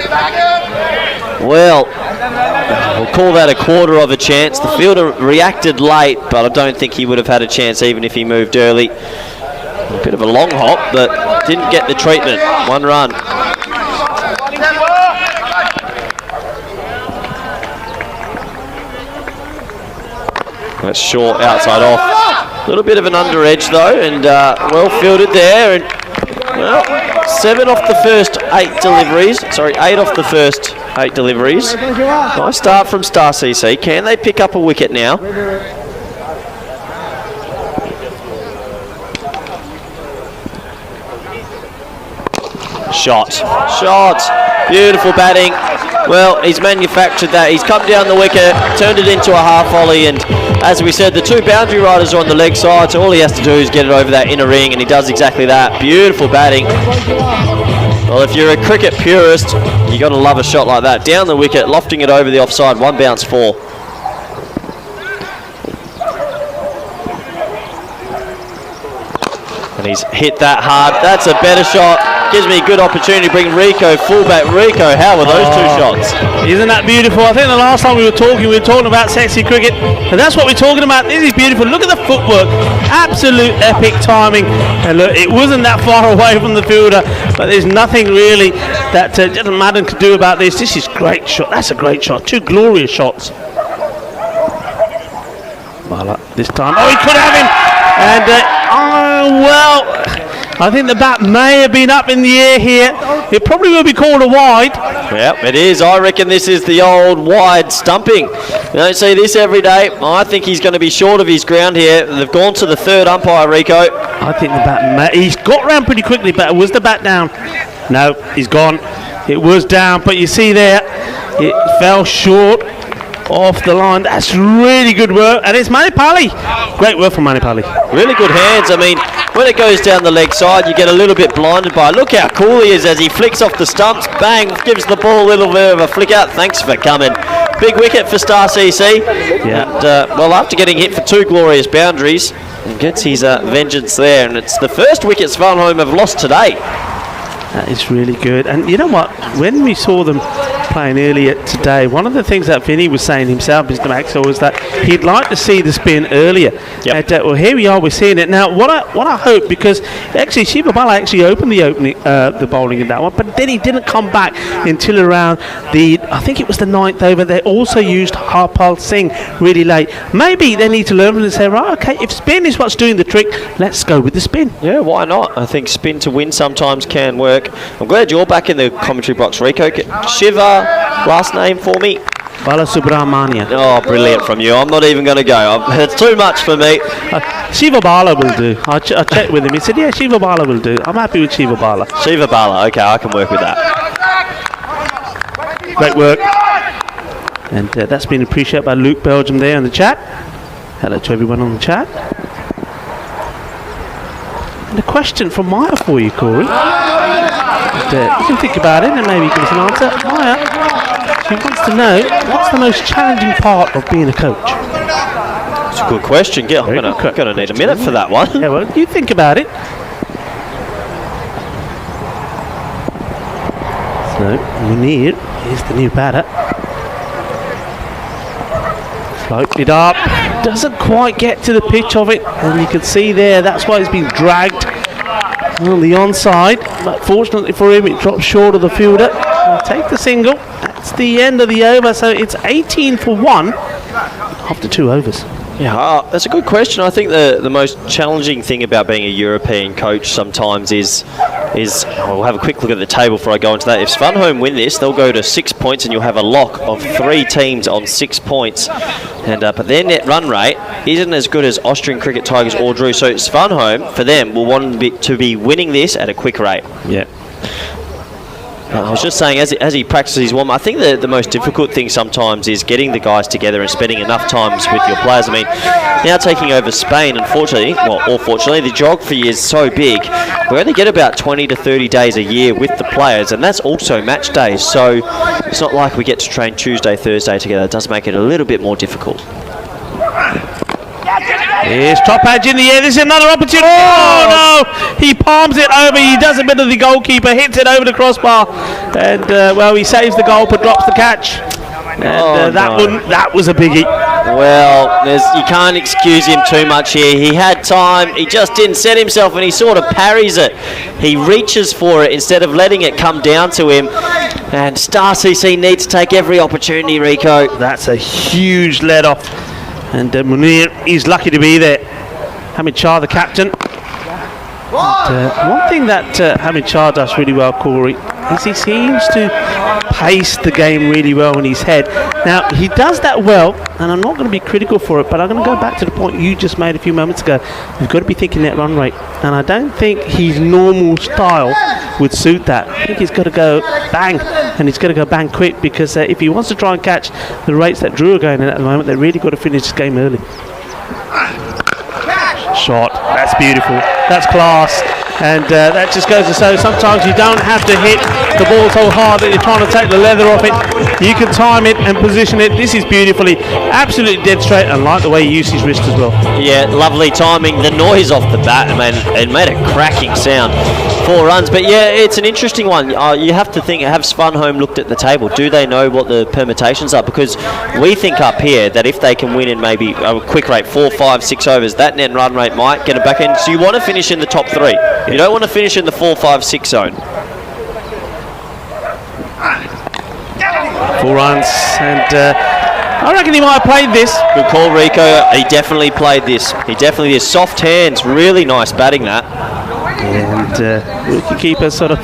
Well, we'll call that a quarter of a chance. The fielder reacted late, but I don't think he would have had a chance even if he moved early. A bit of a long hop, but didn't get the treatment. 1 run. That's short, outside off. A little bit of an under edge though, and well fielded there. And well, 7 off the first 8 deliveries. Sorry, 8 off the first 8 deliveries. Nice start from Star CC. Can they pick up a wicket now? Shot. Beautiful batting. Well, he's manufactured that. He's come down the wicket, turned it into a half volley, and as we said, the 2 boundary riders are on the leg side, so all he has to do is get it over that inner ring, and he does exactly that. Beautiful batting. Well, if you're a cricket purist, you got to love a shot like that. Down the wicket, lofting it over the offside, 1 bounce 4. And he's hit that hard. That's a better shot. Gives me a good opportunity to bring Rico, fullback Rico. How were those 2 shots? Isn't that beautiful? I think the last time we were talking about sexy cricket, and that's what we're talking about. This is beautiful. Look at the footwork. Absolute epic timing. And look, it wasn't that far away from the fielder, but there's nothing really that Madden could do about this. This is a great shot. That's a great shot. 2 glorious shots. Well, this time, oh, he could have him. And, well, I think the bat may have been up in the air here. It probably will be called a wide. Yep, it is. I reckon this is the old wide stumping. You don't see this every day. I think he's going to be short of his ground here. They've gone to the 3rd umpire, Rico. I think the bat he's got round pretty quickly, but was the bat down? No, he's gone. It was down, but you see there, it fell short off the line. That's really good work, and it's Manipali. Great work from Manipali. Really good hands. I mean, when it goes down the leg side, you get a little bit blinded by it. Look how cool he is as he flicks off the stumps. Bang, gives the ball a little bit of a flick out. Thanks for coming. Big wicket for Star CC. Yeah. And, well, after getting hit for 2 glorious boundaries, he gets his vengeance there, and it's the first wicket Svanholm have lost today. That is really good. And you know what? When we saw them playing earlier today, one of the things that Vinny was saying himself, Mr. Maxwell, was that he'd like to see the spin earlier. Yep. Well, here we are, we're seeing it now. What I hope, because actually Shiva Bala actually opened the bowling in that one, but then he didn't come back until around I think it was the 9th over. They also used Harpal Singh really late. Maybe they need to learn from it and say, right, okay, if spin is what's doing the trick, let's go with the spin. Yeah, why not? I think spin to win sometimes can work. I'm glad you're back in the commentary box, Rico. Shiva, last name for me? Balasubramanian. Oh, brilliant from you. I'm not even going to go. It's too much for me. Shiva Bala will do. I checked with him. He said, yeah, Shiva Bala will do. I'm happy with Shiva Bala. Shiva Bala. Okay, I can work with that. Great work. And that's been appreciated by Luke Belgium there in the chat. Hello to everyone on the chat. And a question from Maya for you, Corey. You can think about it and maybe give us an answer. Maya, she wants to know, what's the most challenging part of being a coach? It's a good question. I'm going to need a minute for that one. Yeah, well, you think about it. So, Munir is the new batter. Floated up. Doesn't quite get to the pitch of it. And you can see there, that's why it's been dragged on the onside, but fortunately for him, it drops short of the fielder. He'll take the single. That's the end of the over, so it's 18 for 1 after 2 overs. Yeah, that's a good question. I think the most challenging thing about being a European coach sometimes is we'll have a quick look at the table before I go into that. If Svanholm win this, they'll go to 6 points, and you'll have a lock of 3 teams on 6 points. And but their net run rate isn't as good as Austrian Cricket Tigers or Dreux. So Svanholm, for them, will want to be winning this at a quick rate. Yeah. I was just saying, as he practices his warm, I think the most difficult thing sometimes is getting the guys together and spending enough times with your players. I mean, now taking over Spain, unfortunately, or fortunately, the geography is so big, we only get about 20 to 30 days a year with the players, and that's also match days, so it's not like we get to train Tuesday, Thursday together. It does make it a little bit more difficult. Here's top edge in the air. This is another opportunity. Oh no! He palms it over. He does a bit of the goalkeeper, hits it over the crossbar, and well, he saves the goal but drops the catch. And that was a biggie. Well, you can't excuse him too much here. He had time. He just didn't set himself, and he sort of parries it. He reaches for it instead of letting it come down to him. And Star CC needs to take every opportunity, Rico. That's a huge let off. And Munir is lucky to be there. Hamid Shah, the captain. And, one thing that Hamid Shah does really well, Corey, is he seems to pace the game really well in his head. Now, he does that well, and I'm not going to be critical for it, but I'm going to go back to the point you just made a few moments ago. You've got to be thinking net run rate, and I don't think his normal style would suit that. I think he's got to go bang, and he's got to go bang quick, because if he wants to try and catch the rates that Dreux are going at the moment, they've really got to finish this game early. Shot, that's beautiful, that's class. And that just goes to show sometimes you don't have to hit the ball so hard that you're trying to take the leather off it. You can time it and position it. This is beautifully, absolutely dead straight, and like the way he used his wrist as well. Yeah, lovely timing. The noise off the bat, it made a cracking sound. 4 runs, but yeah, it's an interesting one. You have to think, have Svanholm looked at the table? Do they know what the permutations are? Because we think up here that if they can win in maybe a quick rate, 4, 5, 6 overs, that net run rate might get it back in. So you want to finish in the top 3. You don't want to finish in the 4, 5, 6 zone. 4 runs, and I reckon he might have played this. Good call, Rico. He definitely played this. He definitely is. Soft hands, really nice batting that. And wicketkeeper sort of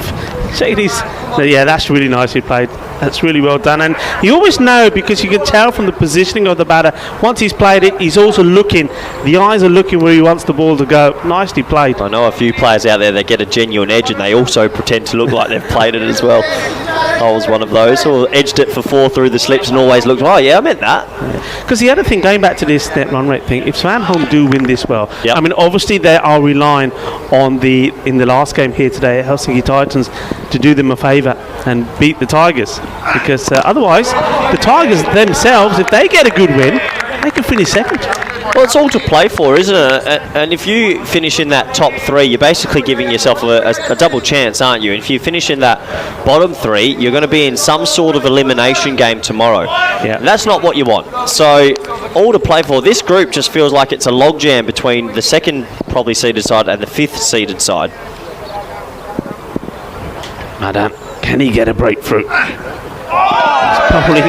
shaking his. Yeah, that's really nicely played. That's really well done, and you always know, because you can tell from the positioning of the batter. Once he's played it, he's also looking. The eyes are looking where he wants the ball to go. Nicely played. I know a few players out there that get a genuine edge, and they also pretend to look like they've played it as well. I was one of those who edged it for 4 through the slips and always looked, oh yeah, I meant that. Because the other thing, going back to this net run rate thing, if Svanholm do win this well, yep. I mean, obviously they are relying on in the last game here today, Helsinki Titans, to do them a favour and beat the Tigers, because otherwise the Tigers themselves, if they get a good win, they can finish second. Well, it's all to play for, isn't it? And if you finish in that top 3, you're basically giving yourself a double chance, aren't you? And if you finish in that bottom 3, you're going to be in some sort of elimination game tomorrow. Yeah. That's not what you want. So, all to play for. This group just feels like it's a logjam between the second probably seeded side and the 5th seeded side. Madan, can he get a breakthrough? He's probably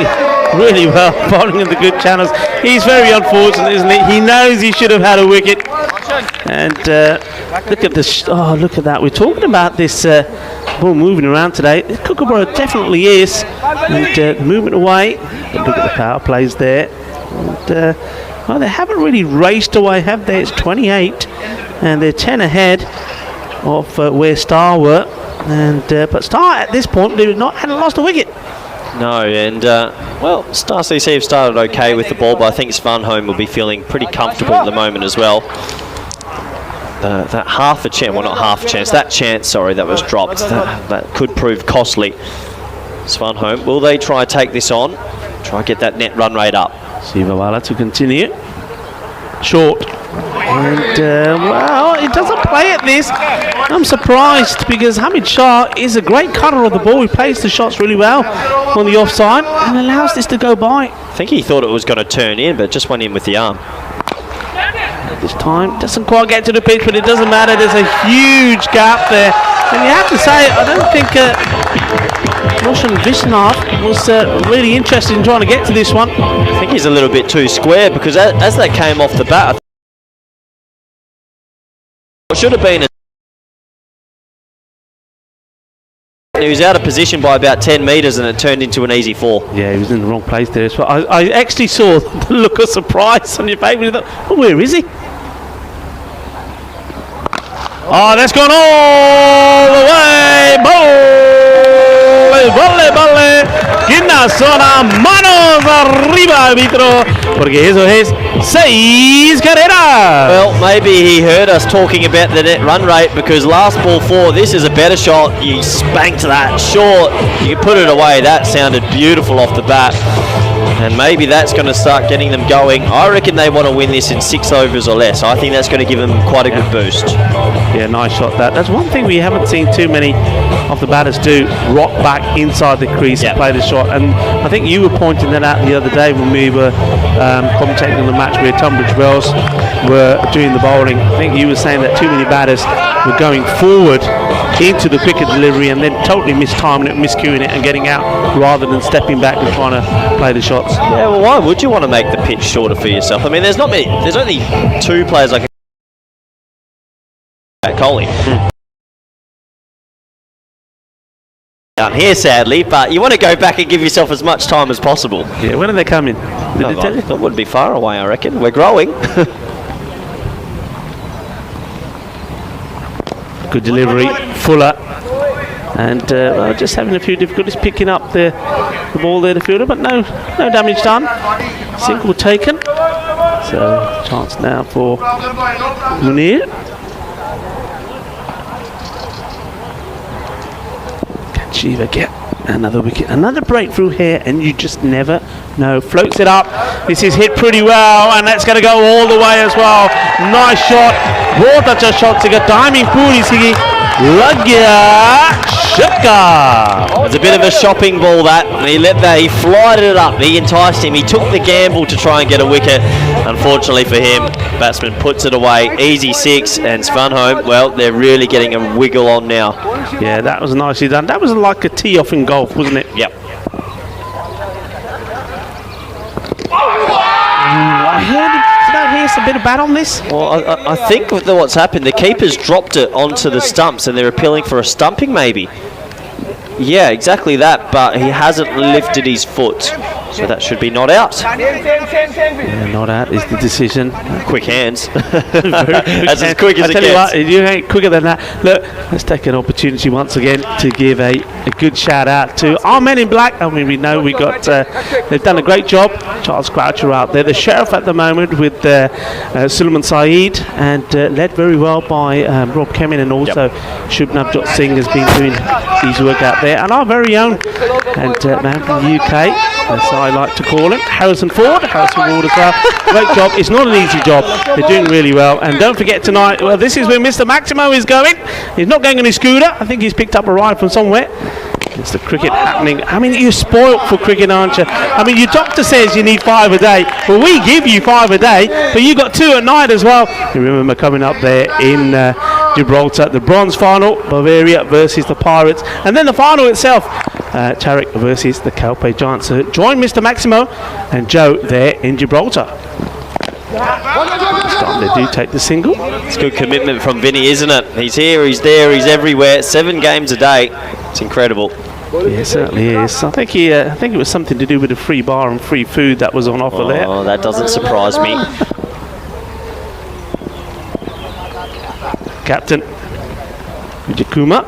really well bowling in the good channels. He's very unfortunate, isn't he? He knows he should have had a wicket. And look at this. Oh, look at that. We're talking about this ball moving around today. Kookaburra definitely is. And movement away. But look at the power plays there. And, well, they haven't really raced away, have they? It's 28. And they're 10 ahead of where Star were. And but Star at this point, they hadn't lost a wicket. No, and well, Star CC have started okay with the ball, but I think Svanholm will be feeling pretty comfortable at the moment as well. That half a chance, well, not half a chance, that chance, sorry, that was dropped. That could prove costly. Svanholm, will they try to take this on? Try to get that net run rate up. Sivawala to continue. Short. And, well, it doesn't play at this. I'm surprised, because Hamid Shah is a great cutter of the ball. He plays the shots really well on the offside and allows this to go by. I think he thought it was going to turn in, but just went in with the arm. This time, doesn't quite get to the pitch, but it doesn't matter. There's a huge gap there. And you have to say, I don't think Roshan Vishnath was really interested in trying to get to this one. I think he's a little bit too square, because as that came off the bat, it should have been he was out of position by about 10 metres and it turned into an easy 4. Yeah, he was in the wrong place there. So I actually saw the look of surprise on your face. I thought, oh, where is he? Oh, that's gone all the way. Volle. Guinness zona, manos arriba, árbitro, porque eso es 6 carreras. Well, maybe he heard us talking about the net run rate, because last ball 4, this is a better shot. You spanked that short. You put it away. That sounded beautiful off the bat. And maybe that's going to start getting them going. I reckon they want to win this in 6 overs or less. I think that's going to give them quite a good boost. Yeah, nice shot that. That's one thing we haven't seen too many of the batters do, rock back inside the crease and play the shot. And I think you were pointing that out the other day when we were commentating on the match where Tunbridge Wells were doing the bowling. I think you were saying that too many batters were going forward into the quicker delivery and then totally mistiming it, miscuing it and getting out rather than stepping back and trying to play the shots. Yeah, well, why would you want to make the pitch shorter for yourself? I mean, there's only 2 players like Coley. Down here, sadly, but you want to go back and give yourself as much time as possible. Yeah, when are they coming? Did they tell you? That wouldn't be far away, I reckon. We're growing. Good delivery, Fuller, and just having a few difficulties picking up the ball there, the fielder, but no damage done. Single taken, so chance now for Munir. Can Shiva get another wicket, another breakthrough here, and you just never know. Floats it up. This is hit pretty well, and that's going to go all the way as well. Nice shot. बहुत अच्छा shot से timing पूरी सी लग गया छक्का. It's a bit of a shopping ball that. He flied it up. He enticed him. He took the gamble to try and get a wicket. Unfortunately for him, batsman puts it away. Easy 6, and Svanholm, well, they're really getting a wiggle on now. Yeah, that was nicely done. That was like a tee off in golf, wasn't it? Yep. Did I hear a bit of bat on this? Well, I think with what's happened, the keeper's dropped it onto the stumps and they're appealing for a stumping maybe. Yeah, exactly that, but he hasn't lifted his foot, so that should be not out. Yeah, not out is the decision. Quick hands. That's as quick as it gets. I tell you what, you ain't quicker than that. Look, let's take an opportunity once again to give a good shout out to our men in black. I mean, we know we got, they've done a great job. Charles Croucher out there, the sheriff at the moment with Suleiman Saeed, and led very well by Rob Kemin, and also Shubnavjot Singh has been doing his work out there. And our very own and man from the UK, as I like to call him, Harrison Ford as well. Great job. It's not an easy job. They're doing really well. And don't forget tonight, well, this is where Mr. Maximo is going. He's not going on his scooter. I think he's picked up a ride from somewhere. It's the cricket happening. I mean, you're spoilt for cricket, aren't you? I mean, your doctor says you need 5 a day. Well, we give you 5 a day, but you got 2 at night as well. You remember coming up there in Gibraltar, the bronze final, Bavaria versus the Pirates, and then the final itself, Tarek versus the Calpe Giants. So join Mr. Maximo and Joe there in Gibraltar. This time they do take the single. It's good commitment from Vinny, isn't it? He's here, he's there, he's everywhere. 7 games a day. It's incredible. Yeah, it certainly is. I think it was something to do with the free bar and free food that was on offer there. Oh, that doesn't surprise me. Captain Vijakuma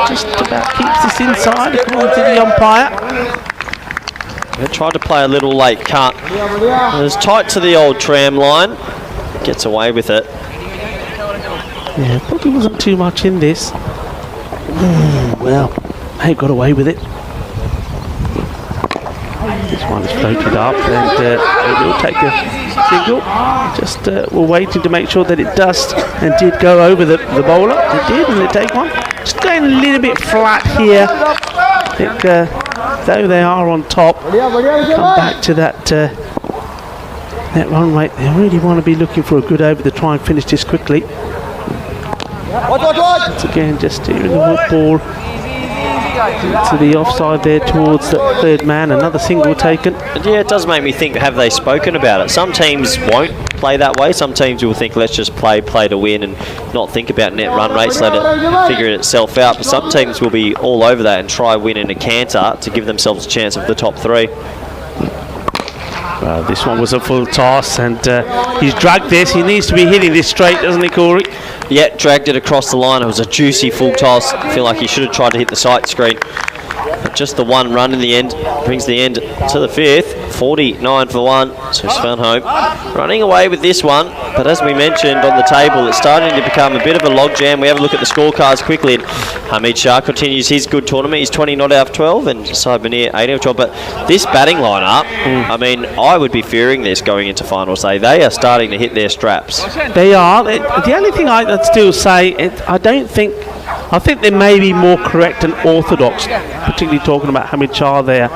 just about keeps this inside according to the umpire. They tried to play a little late cut. It was tight to the old tram line. Gets away with it. Yeah, probably wasn't too much in this. Well, they got away with it. This one is floated up, and we'll take the single. Just we're waiting to make sure that it does and did go over the bowler. It did, and they take one. Just going a little bit flat here. I think though they are on top, come back to that run rate. They really want to be looking for a good over to try and finish this quickly. Once again, just steering the wood ball to the offside there towards the third man. Another single taken. Yeah, it does make me think, have they spoken about it? Some teams won't play that way. Some teams will think, let's just play to win and not think about net run rates, let it figure itself out. But some teams will be all over that and try win in a canter to give themselves a chance of the top 3. Well, this one was a full toss, and he's dragged this. He needs to be hitting this straight, doesn't he, Corey? Yeah, dragged it across the line. It was a juicy full toss. I feel like he should have tried to hit the sight screen. But just the one run in the end brings the end to the fifth. 49 for 1. So Svanholm running away with this one. But as we mentioned on the table, it's starting to become a bit of a logjam. We have a look at the scorecards quickly. And Hamid Shah continues his good tournament. He's 20 not out of 12, and Saib Munir 18 out of 12. But this batting lineup, I mean, I would be fearing this going into finals day. They are starting to hit their straps. They are. The only thing I'd still say, I think they may be more correct and orthodox, particularly talking about Hamid Shah there,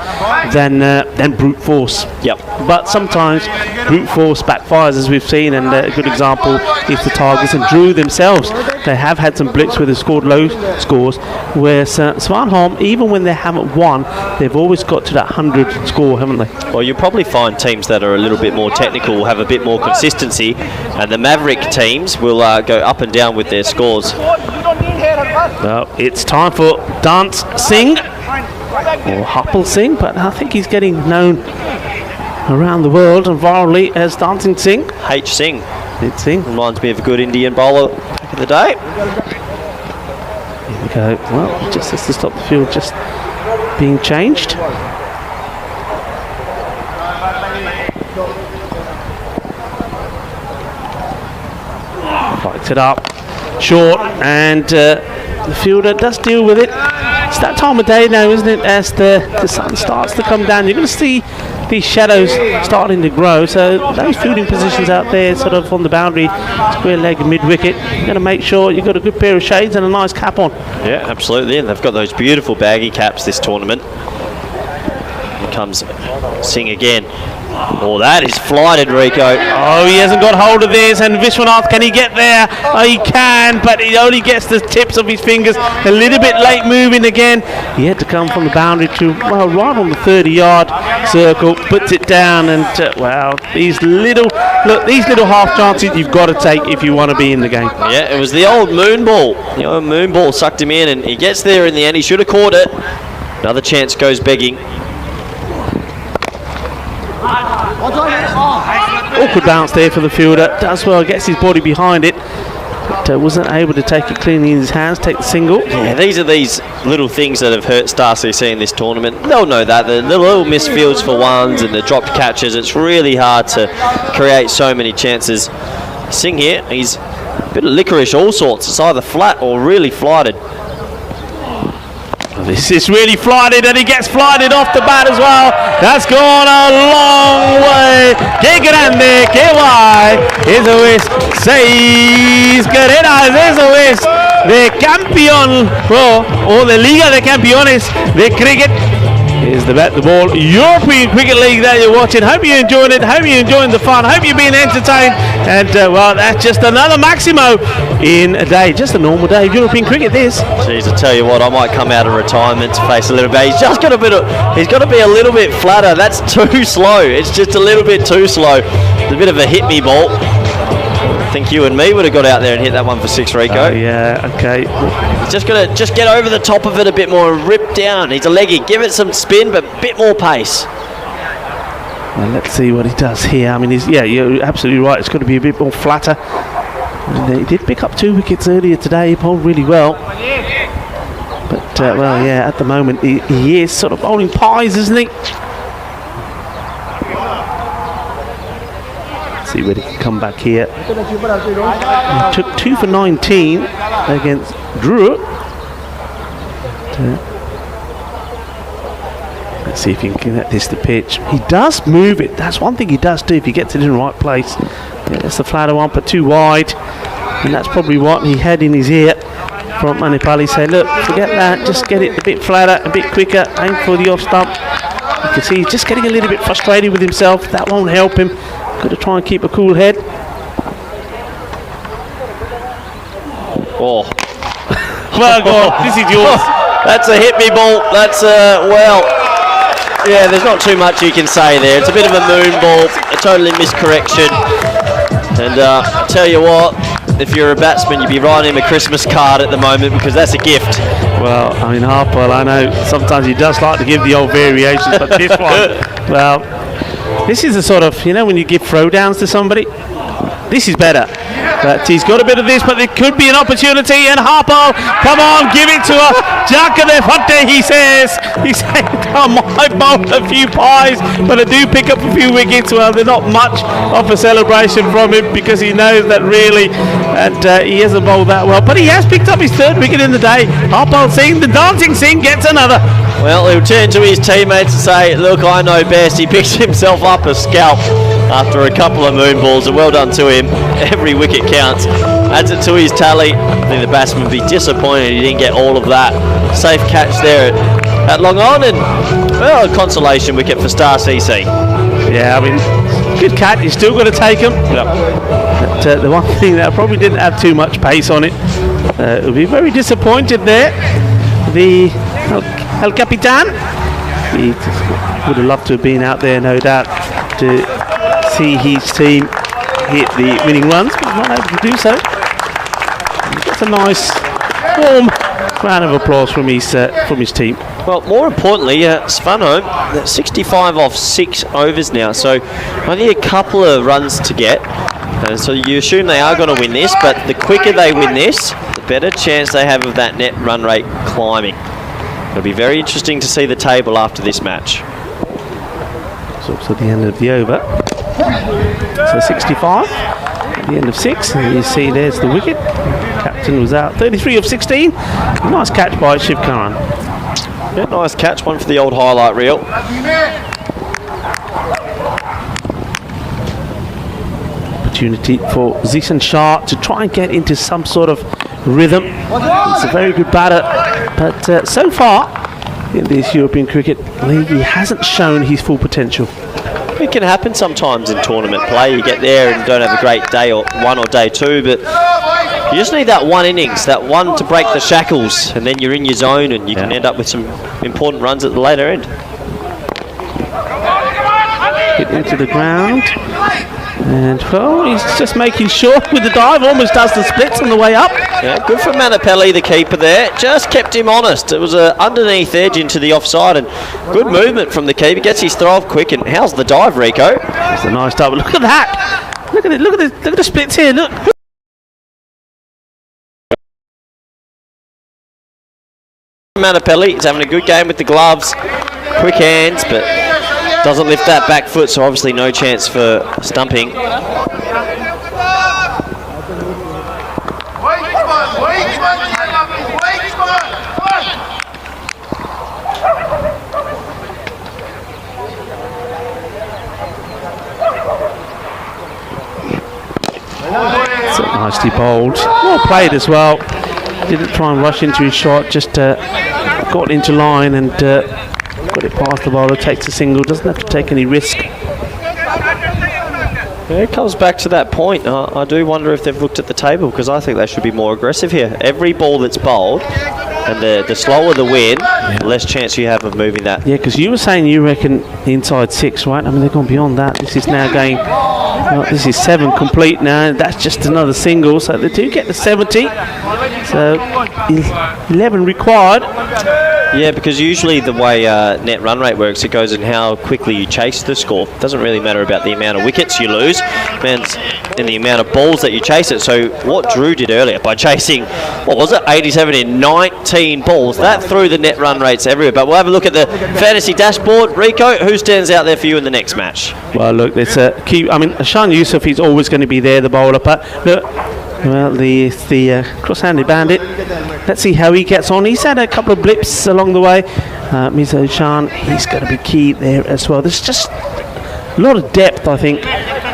than brute force. Yep. But sometimes brute force backfires, as we've seen, and a good example is the Tigers and Dreux themselves. They have had some blips where they've scored low scores, where Svanholm, even when they haven't won, they've always got to that 100 score, haven't they? Well, you'll probably find teams that are a little bit more technical will have a bit more consistency, and the Maverick teams will go up and down with their scores. Well, it's time for Dance Singh, or Hapal Singh, but I think he's getting known around the world and virally as Dancing Singh. H. Singh. H. Singh. Reminds me of a good Indian bowler back in the day. Here we go. Well, just has to stop the field just being changed. Fights it up. Short, and the fielder does deal with it. It's that time of day now, isn't it, as the sun starts to come down. You're going to see these shadows starting to grow, so those fielding positions out there sort of on the boundary, square leg and mid-wicket, you're going to make sure you've got a good pair of shades and a nice cap on. Yeah, absolutely, and they've got those beautiful baggy caps this tournament. Here comes Singh again. Oh, that is flighted, Rico. Oh, he hasn't got hold of this, and Vishwanath, can he get there? Oh, he can, but he only gets the tips of his fingers. A little bit late moving again. He had to come from the boundary to, well, right on the 30-yard circle, puts it down, and, well, these little half chances you've got to take if you want to be in the game. Yeah, it was the old moon ball. The old moon ball sucked him in, and he gets there in the end. He should have caught it. Another chance goes begging. Awkward bounce there for the fielder. Does well, gets his body behind it, but wasn't able to take it cleanly in his hands, take the single. Yeah, these are these little things that have hurt Star CC in this tournament. They'll know that. The little missed fields for ones and the dropped catches. It's really hard to create so many chances. Singh here, he's a bit of licorice, all sorts. It's either flat or really flighted. This is really flighted, and he gets flighted off the bat as well. That's gone a long way. Que grande, que guay. Eso es 6 carreras. Eso es de campeón o de Liga de Campeones de Cricket. Here's the bat, the ball. European Cricket League that you're watching. Hope you're enjoying it. Hope you're enjoying the fun. Hope you're being entertained. And, well, that's just another Maximo in a day. Just a normal day of European cricket, this. Jeez, I tell you what, I might come out of retirement to face a little bit. He's just got a bit of, he's got to be a little bit flatter. That's too slow. It's just a little bit too slow. It's a bit of a hit me ball. I think you and me would have got out there and hit that one for 6, Rico. Yeah, okay. He's just got to get over the top of it a bit more and rip down. He's a leggy. Give it some spin, but a bit more pace. Well, let's see what he does here. I mean, you're absolutely right. It's got to be a bit more flatter. And he did pick up 2 wickets earlier today. He bowled really well. But, well, yeah, at the moment, he is sort of bowling pies, isn't he? See whether he can come back here. He took 2 for 19 against Dreux. Let's see if he can get this to pitch. He does move it. That's one thing he does do if he gets it in the right place. Yeah, that's the flatter one, but too wide. And that's probably what he had in his ear from Manipali. Say, look, forget that. Just get it a bit flatter, a bit quicker. Aim for the off stump. You can see he's just getting a little bit frustrated with himself. That won't help him. Got to try and keep a cool head. Oh. Well, go on. This is yours. That's a hit me ball. That's well. Yeah, there's not too much you can say there. It's a bit of a moon ball, a totally miscorrection. And I tell you what, if you're a batsman, you'd be writing him a Christmas card at the moment because that's a gift. Well, I mean, Harper, I know sometimes he does like to give the old variations, but this one, well, This is the sort of, when you give throwdowns to somebody, this is better. But he's got a bit of this, but there could be an opportunity. And Harpo, come on, give it to her. Jacka de Fonte, he says. He said, I might bowl a few pies, but I do pick up a few wickets. Well, they're not much of a celebration from him because he knows that really, and he hasn't bowled that well. But he has picked up his 3rd wicket in the day. Harpo Singh, the dancing Singh, gets another. Well, he'll turn to his teammates and say, look, I know best. He picks himself up a scalp after a couple of moon balls, and well done to him. Every wicket counts. Adds it to his tally. I think the batsman would be disappointed he didn't get all of that. Safe catch there at long on, and well, a consolation wicket for Star CC. Yeah, I mean, good catch. You still got to take him. But the one thing that probably didn't have too much pace on it, will be very disappointed there. The El Capitan, he would have loved to have been out there, no doubt, to see his team hit the winning runs, but he's not able to do so. That's a nice, warm round of applause from his team. Well, more importantly, Svanholm, 65 off 6 overs now, so only a couple of runs to get. So you assume they are going to win this, but the quicker they win this, the better chance they have of that net run rate climbing. It'll be very interesting to see the table after this match. It's also the end of the over. So 65 at the end of 6, and you see there's the wicket. Captain was out 33 of 16. Nice catch by Shiv Karan. Yeah, nice catch, one for the old highlight reel. Opportunity for Zishan Shah to try and get into some sort of rhythm. It's a very good batter, but so far in this European Cricket League he hasn't shown his full potential. It can happen sometimes in tournament play. You get there and don't have a great day or day 2, but you just need that one innings, that one to break the shackles, and then you're in your zone and you can end up with some important runs at the later end. Hit into the ground. And well, he's just making sure with the dive, almost does the splits on the way up. Yeah, good for Manapelli, the keeper there. Just kept him honest. It was an underneath edge into the offside, and good movement from the keeper. Gets his throw off quick, and how's the dive, Rico? It's a nice dive. Look at that! Look at the splits here. Look. Manapelli is having a good game with the gloves, quick hands, but doesn't lift that back foot, so obviously no chance for stumping. So nicely bowled. Well played as well. Didn't try and rush into his shot, just got into line and got it past the bowler, takes a single, doesn't have to take any risk. Yeah, it comes back to that point. I do wonder if they've looked at the table, because I think they should be more aggressive here. Every ball that's bowled, and the slower the wind, the less chance you have of moving that. Yeah, because you were saying you reckon inside 6, right? I mean, they've gone beyond that. This is now going, this is 7 complete now. That's just another single, so they do get the 70. So 11 required. Yeah, because usually the way net run rate works, it goes in how quickly you chase the score. It doesn't really matter about the amount of wickets you lose, it in the amount of balls that you chase it. So what Dreux did earlier by chasing, what was it, 87 in 19 balls, that threw the net run rates everywhere. But we'll have a look at the fantasy dashboard. Rico, who stands out there for you in the next match? Well, look, there's a key. I mean, Ashan Yusuf is always going to be there, the bowler, but look, well, the cross-handed bandit. Let's see how he gets on. He's had a couple of blips along the way. Mizo Shan, he's going to be key there as well. There's just a lot of depth, I think,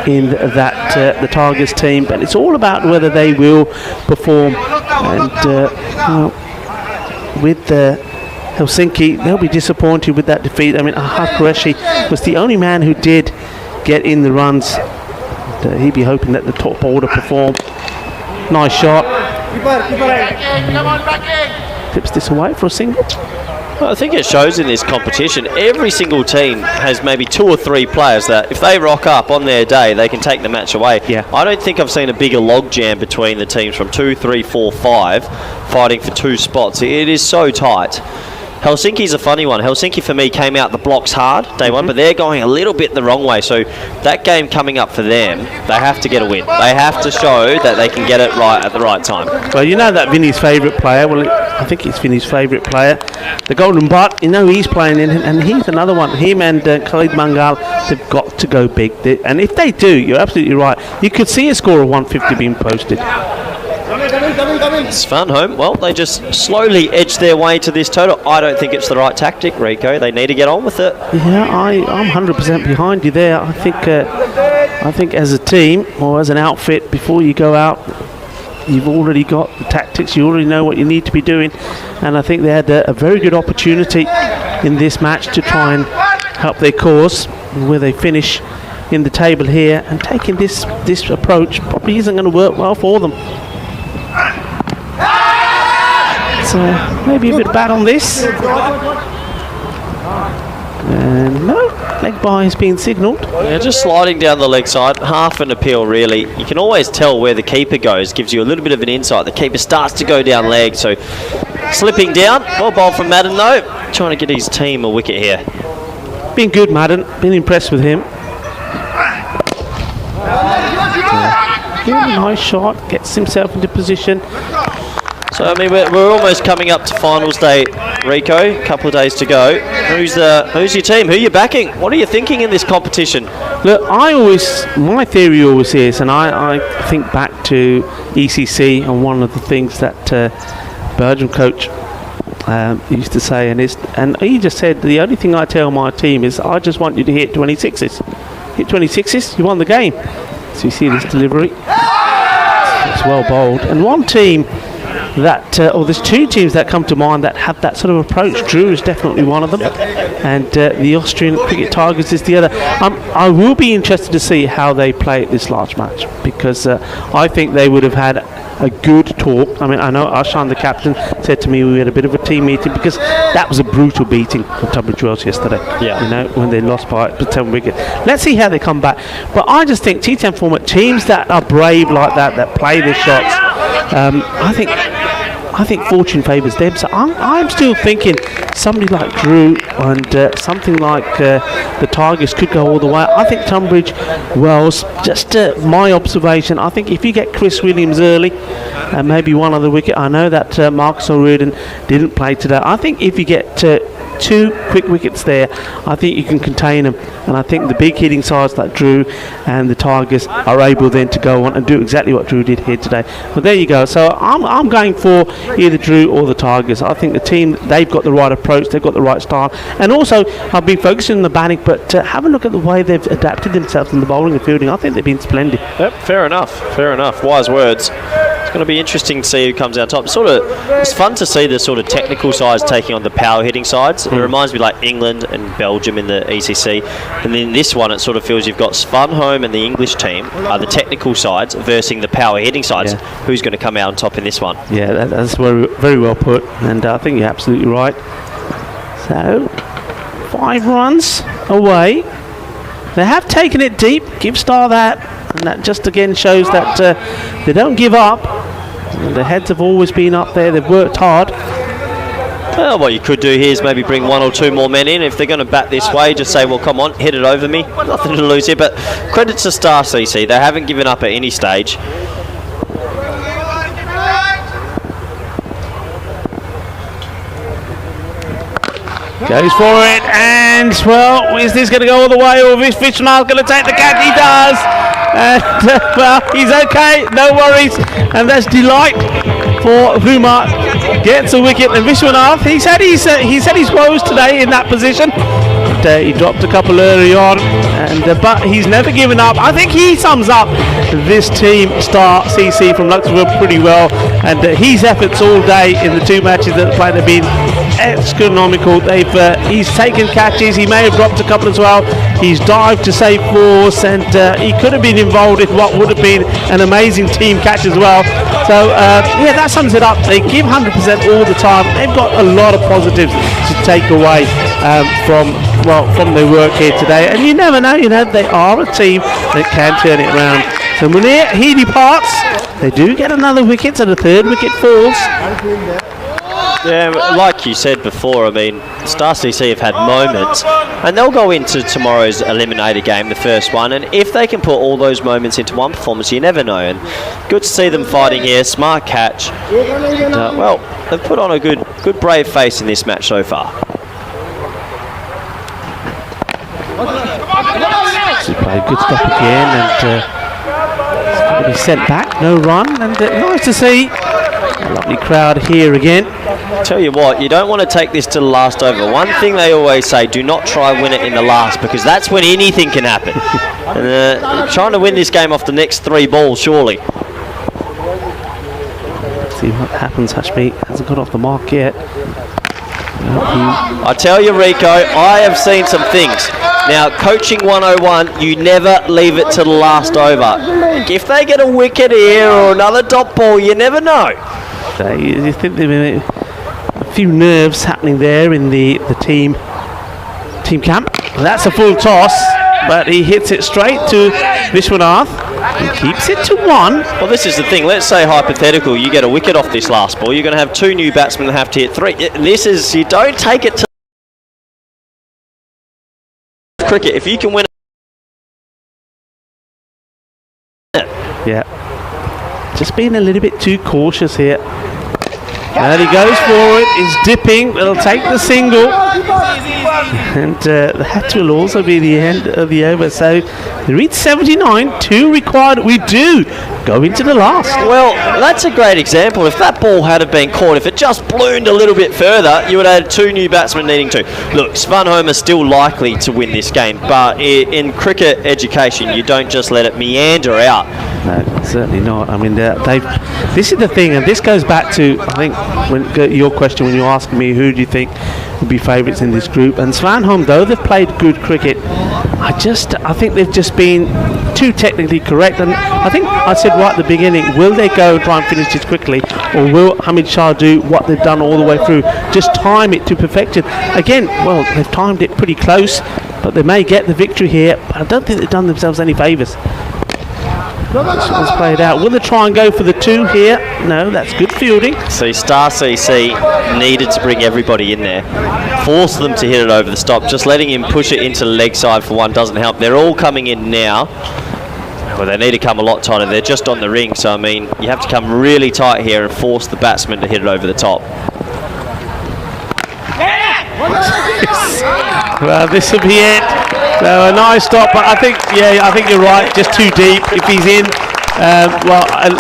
in the Tigers team, but it's all about whether they will perform. And with Helsinki, they'll be disappointed with that defeat. I mean, Ahad Qureshi was the only man who did get in the runs. And, he'd be hoping that the top order perform. Nice shot. Tips this away for a single. Well, I think it shows in this competition, every single team has maybe 2 or 3 players that if they rock up on their day, they can take the match away. Yeah. I don't think I've seen a bigger logjam between the teams from 2, 3, 4, 5 fighting for 2 spots. It is so tight. Helsinki's a funny one. Helsinki for me came out the blocks hard day one, but they're going a little bit the wrong way. So that game coming up for them, they have to get a win. They have to show that they can get it right at the right time. Well, you know that Vinny's favourite player. Well, I think it's Vinny's favourite player, the Golden Butt. You know he's playing in, and he's another one. Him and Khalid Mangal, they've got to go big. And if they do, you're absolutely right. You could see a score of 150 being posted. Svanholm, well, they just slowly edge their way to this total. I don't think it's the right tactic, Rico. They need to get on with it. Yeah, I'm 100% behind you there. I think as a team or as an outfit, before you go out, you've already got the tactics. You already know what you need to be doing, and I think they had a very good opportunity in this match to try and help their cause where they finish in the table here. And taking this approach probably isn't going to work well for them. So maybe a bit bad on this. And no, leg by has been signalled. Yeah, just sliding down the leg side, half an appeal really. You can always tell where the keeper goes, gives you a little bit of an insight. The keeper starts to go down leg, so slipping down. Well bowled from Madden though, trying to get his team a wicket here. Been good, Madden. Been impressed with him. Nice shot, gets himself into position. So I mean, we're almost coming up to finals day, Rico. A couple of days to go. Who's your team? Who are you backing? What are you thinking in this competition? Look, my theory always is, and I think back to ECC and one of the things that Belgium coach used to say, and he just said, the only thing I tell my team is, I just want you to hit 26s. Hit 26s, you won the game. So you see this delivery. It's well bowled. And one team or there's two teams that come to mind that have that sort of approach. Dreux is definitely one of them, and the Austrian Cricket Tigers is the other. I will be interested to see how they play this last match, because I think they would have had a good talk. I mean, I know Ashan, the captain, said to me we had a bit of a team meeting, because that was a brutal beating for Tunbridge yesterday. Yeah. You know, when they lost by 10 wickets. Let's see how they come back. But I just think T10 format, teams that are brave like that play their shots, I think fortune favours them. So I'm still thinking somebody like Dreux and something like the Tigers could go all the way. I think Tunbridge, Wells, just my observation, I think if you get Chris Williams early and maybe one other wicket, I know that Marcus O'Riordan didn't play today. I think if you get two quick wickets there, I think you can contain them, and I think the big hitting sides like Dreux and the Tigers are able then to go on and do exactly what Dreux did here today. But there you go. So I'm going for either Dreux or the Tigers. I think the team, they've got the right approach, they've got the right style, and also I've been focusing on the batting, but have a look at the way they've adapted themselves in the bowling and fielding. I think they've been splendid. Yep, fair enough. Wise words. It's going to be interesting to see who comes out top. It's fun to see the sort of technical sides taking on the power hitting sides. It reminds me like England and Belgium in the ECC, and then this one it sort of feels you've got Svanholm and the English team are the technical sides versus the power hitting sides. Yeah. Who's going to come out on top in this one? Yeah, that's very, very well put, and I think you're absolutely right. So 5 runs away. They have taken it deep. Give Star that, and that just again shows that they don't give up. Their heads have always been up there. They've worked hard. Well, what you could do here is maybe bring 1 or 2 more men in. If they're going to bat this way, just say, well, come on, hit it over me. Nothing to lose here, but credit to Star CC. They haven't given up at any stage. Goes for it, and well, is this going to go all the way, or is Vishmal going to take the catch? He does, and well, he's okay, no worries, and that's delight for Huma. Gets a wicket, and Vishwanath, he's had his woes today in that position. But, he dropped a couple early on, and but he's never given up. I think he sums up this team, Star CC from Luxembourg, pretty well, and his efforts all day in the 2 matches that played have been astronomical. He's taken catches, he may have dropped a couple as well. He's dived to save force, and he could have been involved in what would have been an amazing team catch as well. So yeah, that sums it up. They give 100% all the time. They've got a lot of positives to take away from their work here today, and you never know, they are a team that can turn it around. So Munir, he departs. They do get another wicket, so the 3rd wicket falls. Yeah, like you said before, I mean, Star CC have had moments, and they'll go into tomorrow's eliminator game, the first one, and if they can put all those moments into one performance, you never know. And good to see them fighting here, smart catch. And, well, they've put on a good brave face in this match so far. Good stop again, and it's going to be sent back, no run, and nice to see a lovely crowd here again. Tell you what, you don't want to take this to the last over. One thing they always say, do not try and win it in the last, because that's when anything can happen. And trying to win this game off the next 3 balls, surely. See what happens. Hashmi hasn't got off the mark yet. I tell you, Rico, I have seen some things. Now, coaching 101, you never leave it to the last over. If they get a wicket here or another dot ball, you never know. You think there are a few nerves happening there in the team camp. That's a full toss, but he hits it straight to Vishwanath. He keeps it to 1. Well, this is the thing. Let's say, hypothetical, you get a wicket off this last ball. You're going to have 2 new batsmen that have to hit 3. This is, you don't take it to cricket. If you can win it. Yeah. Just being a little bit too cautious here. And he goes for it. He's dipping. It'll take the single. And that will also be the end of the over. So they reach 79. 2 required. We do go into the last. Well, that's a great example. If that ball had been caught, if it just ballooned a little bit further, you would have had 2 new batsmen needing to. Look, Svanholm is still likely to win this game, but in cricket education, you don't just let it meander out. No, certainly not. I mean, this is the thing, and this goes back to, I think, your question when you asked me who do you think would be favourites in this group. And Svanholm, though they've played good cricket, I think they've just been too technically correct. And I think I said right at the beginning, will they go try and finish this quickly, or will Hamid Shah do what they've done all the way through, just time it to perfection? Again, well, they've timed it pretty close, but they may get the victory here. But I don't think they've done themselves any favours. This one's played out. Will they try and go for the 2 here? No, that's good fielding. See, Star CC needed to bring everybody in there. Force them to hit it over the stop. Just letting him push it into the leg side for one doesn't help. They're all coming in now. Well, they need to come a lot tighter. They're just on the ring, so I mean, you have to come really tight here and force the batsman to hit it over the top. Well, this will be it. So a nice stop, but I think you're right. Just too deep. If he's in,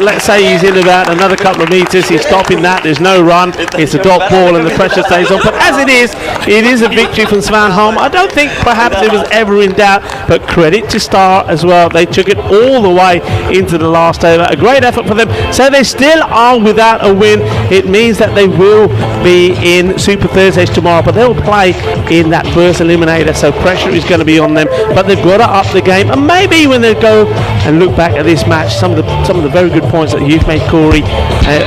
let's say he's in about another couple of metres. He's stopping that. There's no run. It's a dot ball, and the pressure stays on. But as it is a victory from Svanholm. I don't think perhaps it was ever in doubt. But credit to Star as well. They took it all the way into the last over. A great effort for them. So they still are without a win. It means that they will be in Super Thursdays tomorrow, but they'll play in that first eliminator. So pressure is going to be on them. But they've got to up the game, and maybe when they go and look back at this match, some of the very good points that you've made, Corey,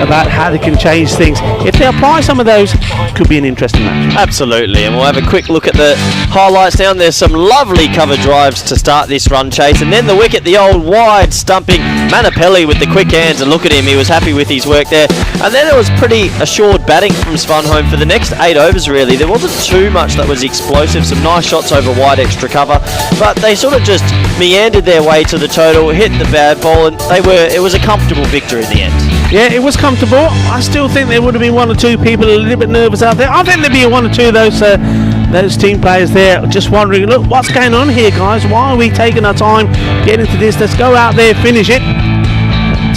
about how they can change things. If they apply some of those, it could be an interesting match. Absolutely, and we'll have a quick look at the highlights now. There's some lovely cover drives to start this run chase, and then the wicket, the old wide stumping Manapelli with the quick hands, and look at him, he was happy with his work there. And then it was pretty assured batting from Svanholm for the next 8 overs really. There wasn't too much that was explosive, some nice shots over wide extra cover, but they sort of just meandered their way to the total, hit the bad ball, and it was a comfortable victory in the end. Yeah, it was comfortable. I still think there would have been 1 or 2 people a little bit nervous out there. I think there'd be 1 or 2 of those team players there just wondering, look, what's going on here, guys? Why are we taking our time getting into this? Let's go out there, finish it.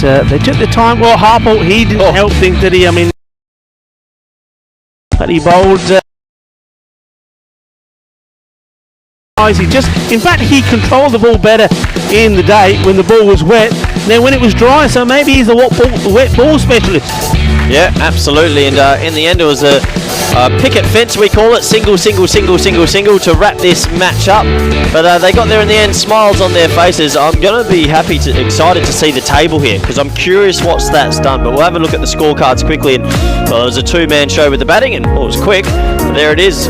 But they took the time. Well, Harple, he didn't help things, did he? I mean, but he bowled. In fact, he controlled the ball better in the day when the ball was wet than when it was dry. So maybe he's a wet ball specialist. Yeah, absolutely. And in the end, it was a picket fence, we call it, single to wrap this match up. But they got there in the end, smiles on their faces. I'm going to be excited to see the table here, because I'm curious what that's done. But we'll have a look at the scorecards quickly. And well, it was a 2-man show with the batting, and it was quick. But there it is.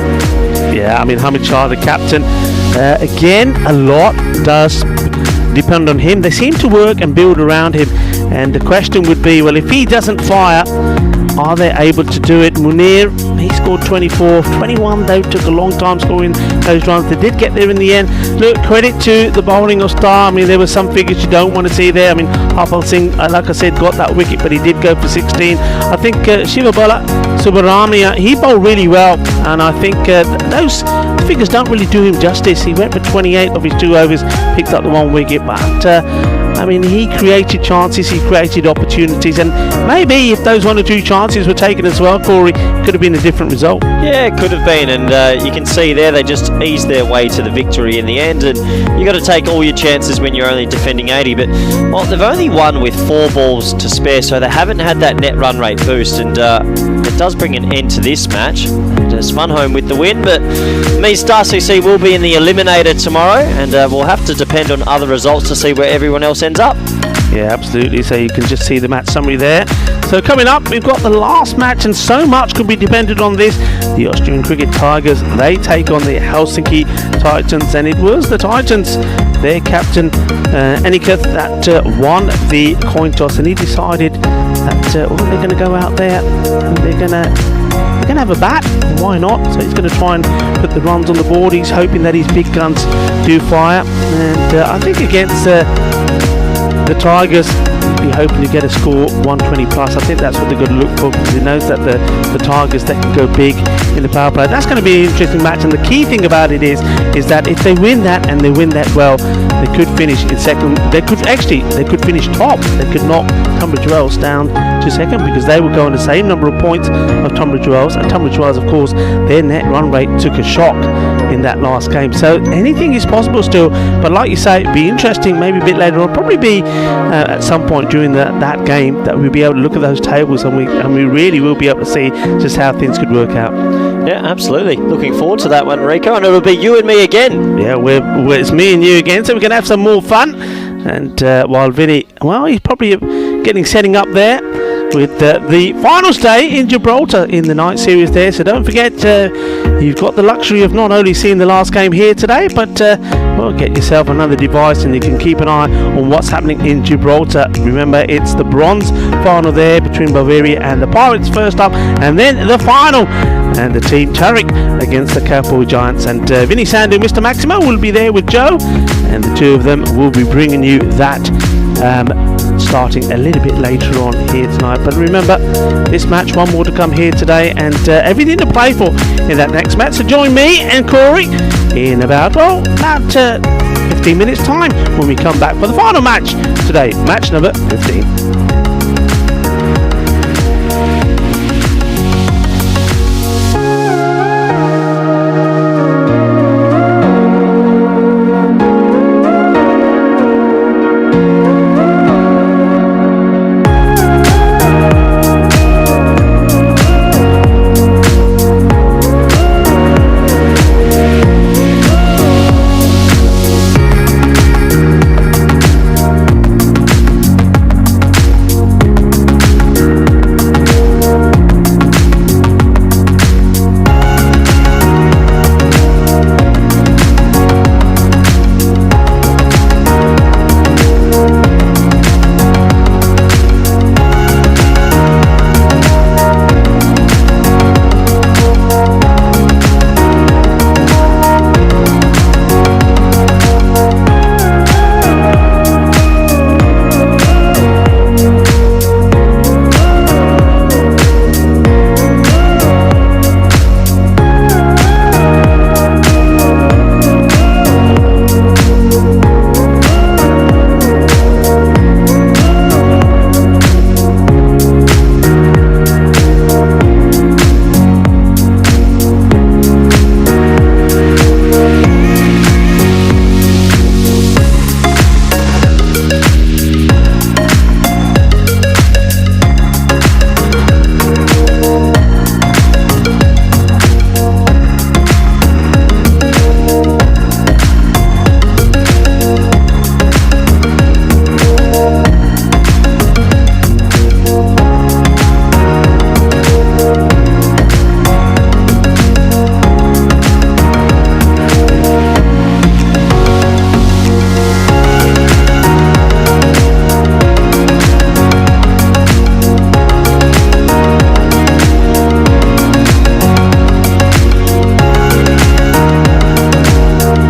Yeah, I mean, Hamid Shah, the captain, again, a lot does depend on him. They seem to work and build around him, and the question would be, well, if he doesn't fire, are they able to do it? Munir, he scored 24. 21 though, took a long time scoring those runs. They did get there in the end. Look, credit to the bowling of Star. I mean, there were some figures you don't want to see there. I mean, Harpal Singh, like I said, got that wicket, but he did go for 16. I think Shivabala Subramania, he bowled really well, and I think those figures don't really do him justice. He went for 28 of his 2 overs, picked up the 1 wicket, but I mean, he created chances, he created opportunities, and maybe if those 1 or 2 chances were taken as well, Corey, could have been a different result. Yeah, it could have been, and you can see there they just eased their way to the victory in the end, and you got to take all your chances when you're only defending 80, but well, they've only won with 4 balls to spare, so they haven't had that net run rate boost, and it does bring an end to this match. Svanholm with the win, but means Star CC will be in the eliminator tomorrow, and we'll have to depend on other results to see where everyone else ends up. Yeah, absolutely. So you can just see the match summary there. So coming up, we've got the last match, and so much could be dependent on this. The Austrian Cricket Tigers, they take on the Helsinki Titans, and it was the Titans, their captain Enikath, that won the coin toss, and he decided that they're going to go out there and they're going to have a bat. Why not? So he's going to try and put the runs on the board. He's hoping that his big guns do fire, and I think against the Tigers, be hoping to get a score 120 plus. I think that's what they're going to look for, because he knows that the Tigers, they can go big in the power play. That's going to be an interesting match, and the key thing about it is that if they win that, and they win that well, they could finish in second. They could finish top. They could knock Tunbridge Wells down to second, because they will go on the same number of points of Tunbridge Wells, and Tunbridge Wells, of course, their net run rate took a shock in that last game. So anything is possible still, but like you say, it'd be interesting maybe a bit later on, probably be at some point during that game, that we'll be able to look at those tables, and we really will be able to see just how things could work out. Yeah, absolutely. Looking forward to that one, Rico, and it'll be you and me again. Yeah, it's me and you again, so we can have some more fun. And while Vinny, well, he's probably setting up there with the finals day in Gibraltar in the night series there. So don't forget, you've got the luxury of not only seeing the last game here today, but well, get yourself another device and you can keep an eye on what's happening in Gibraltar. Remember, it's the bronze final there between Bavaria and the Pirates first up, and then the final, and the team Tariq against the Cowboy Giants. And Vinny Sandu and Mr. Maximo will be there with Joe, and the two of them will be bringing you that starting a little bit later on here tonight. But remember, this match, one more to come here today, and everything to play for in that next match. So join me and Corey in about 15 minutes time when we come back for the final match today, match number 15.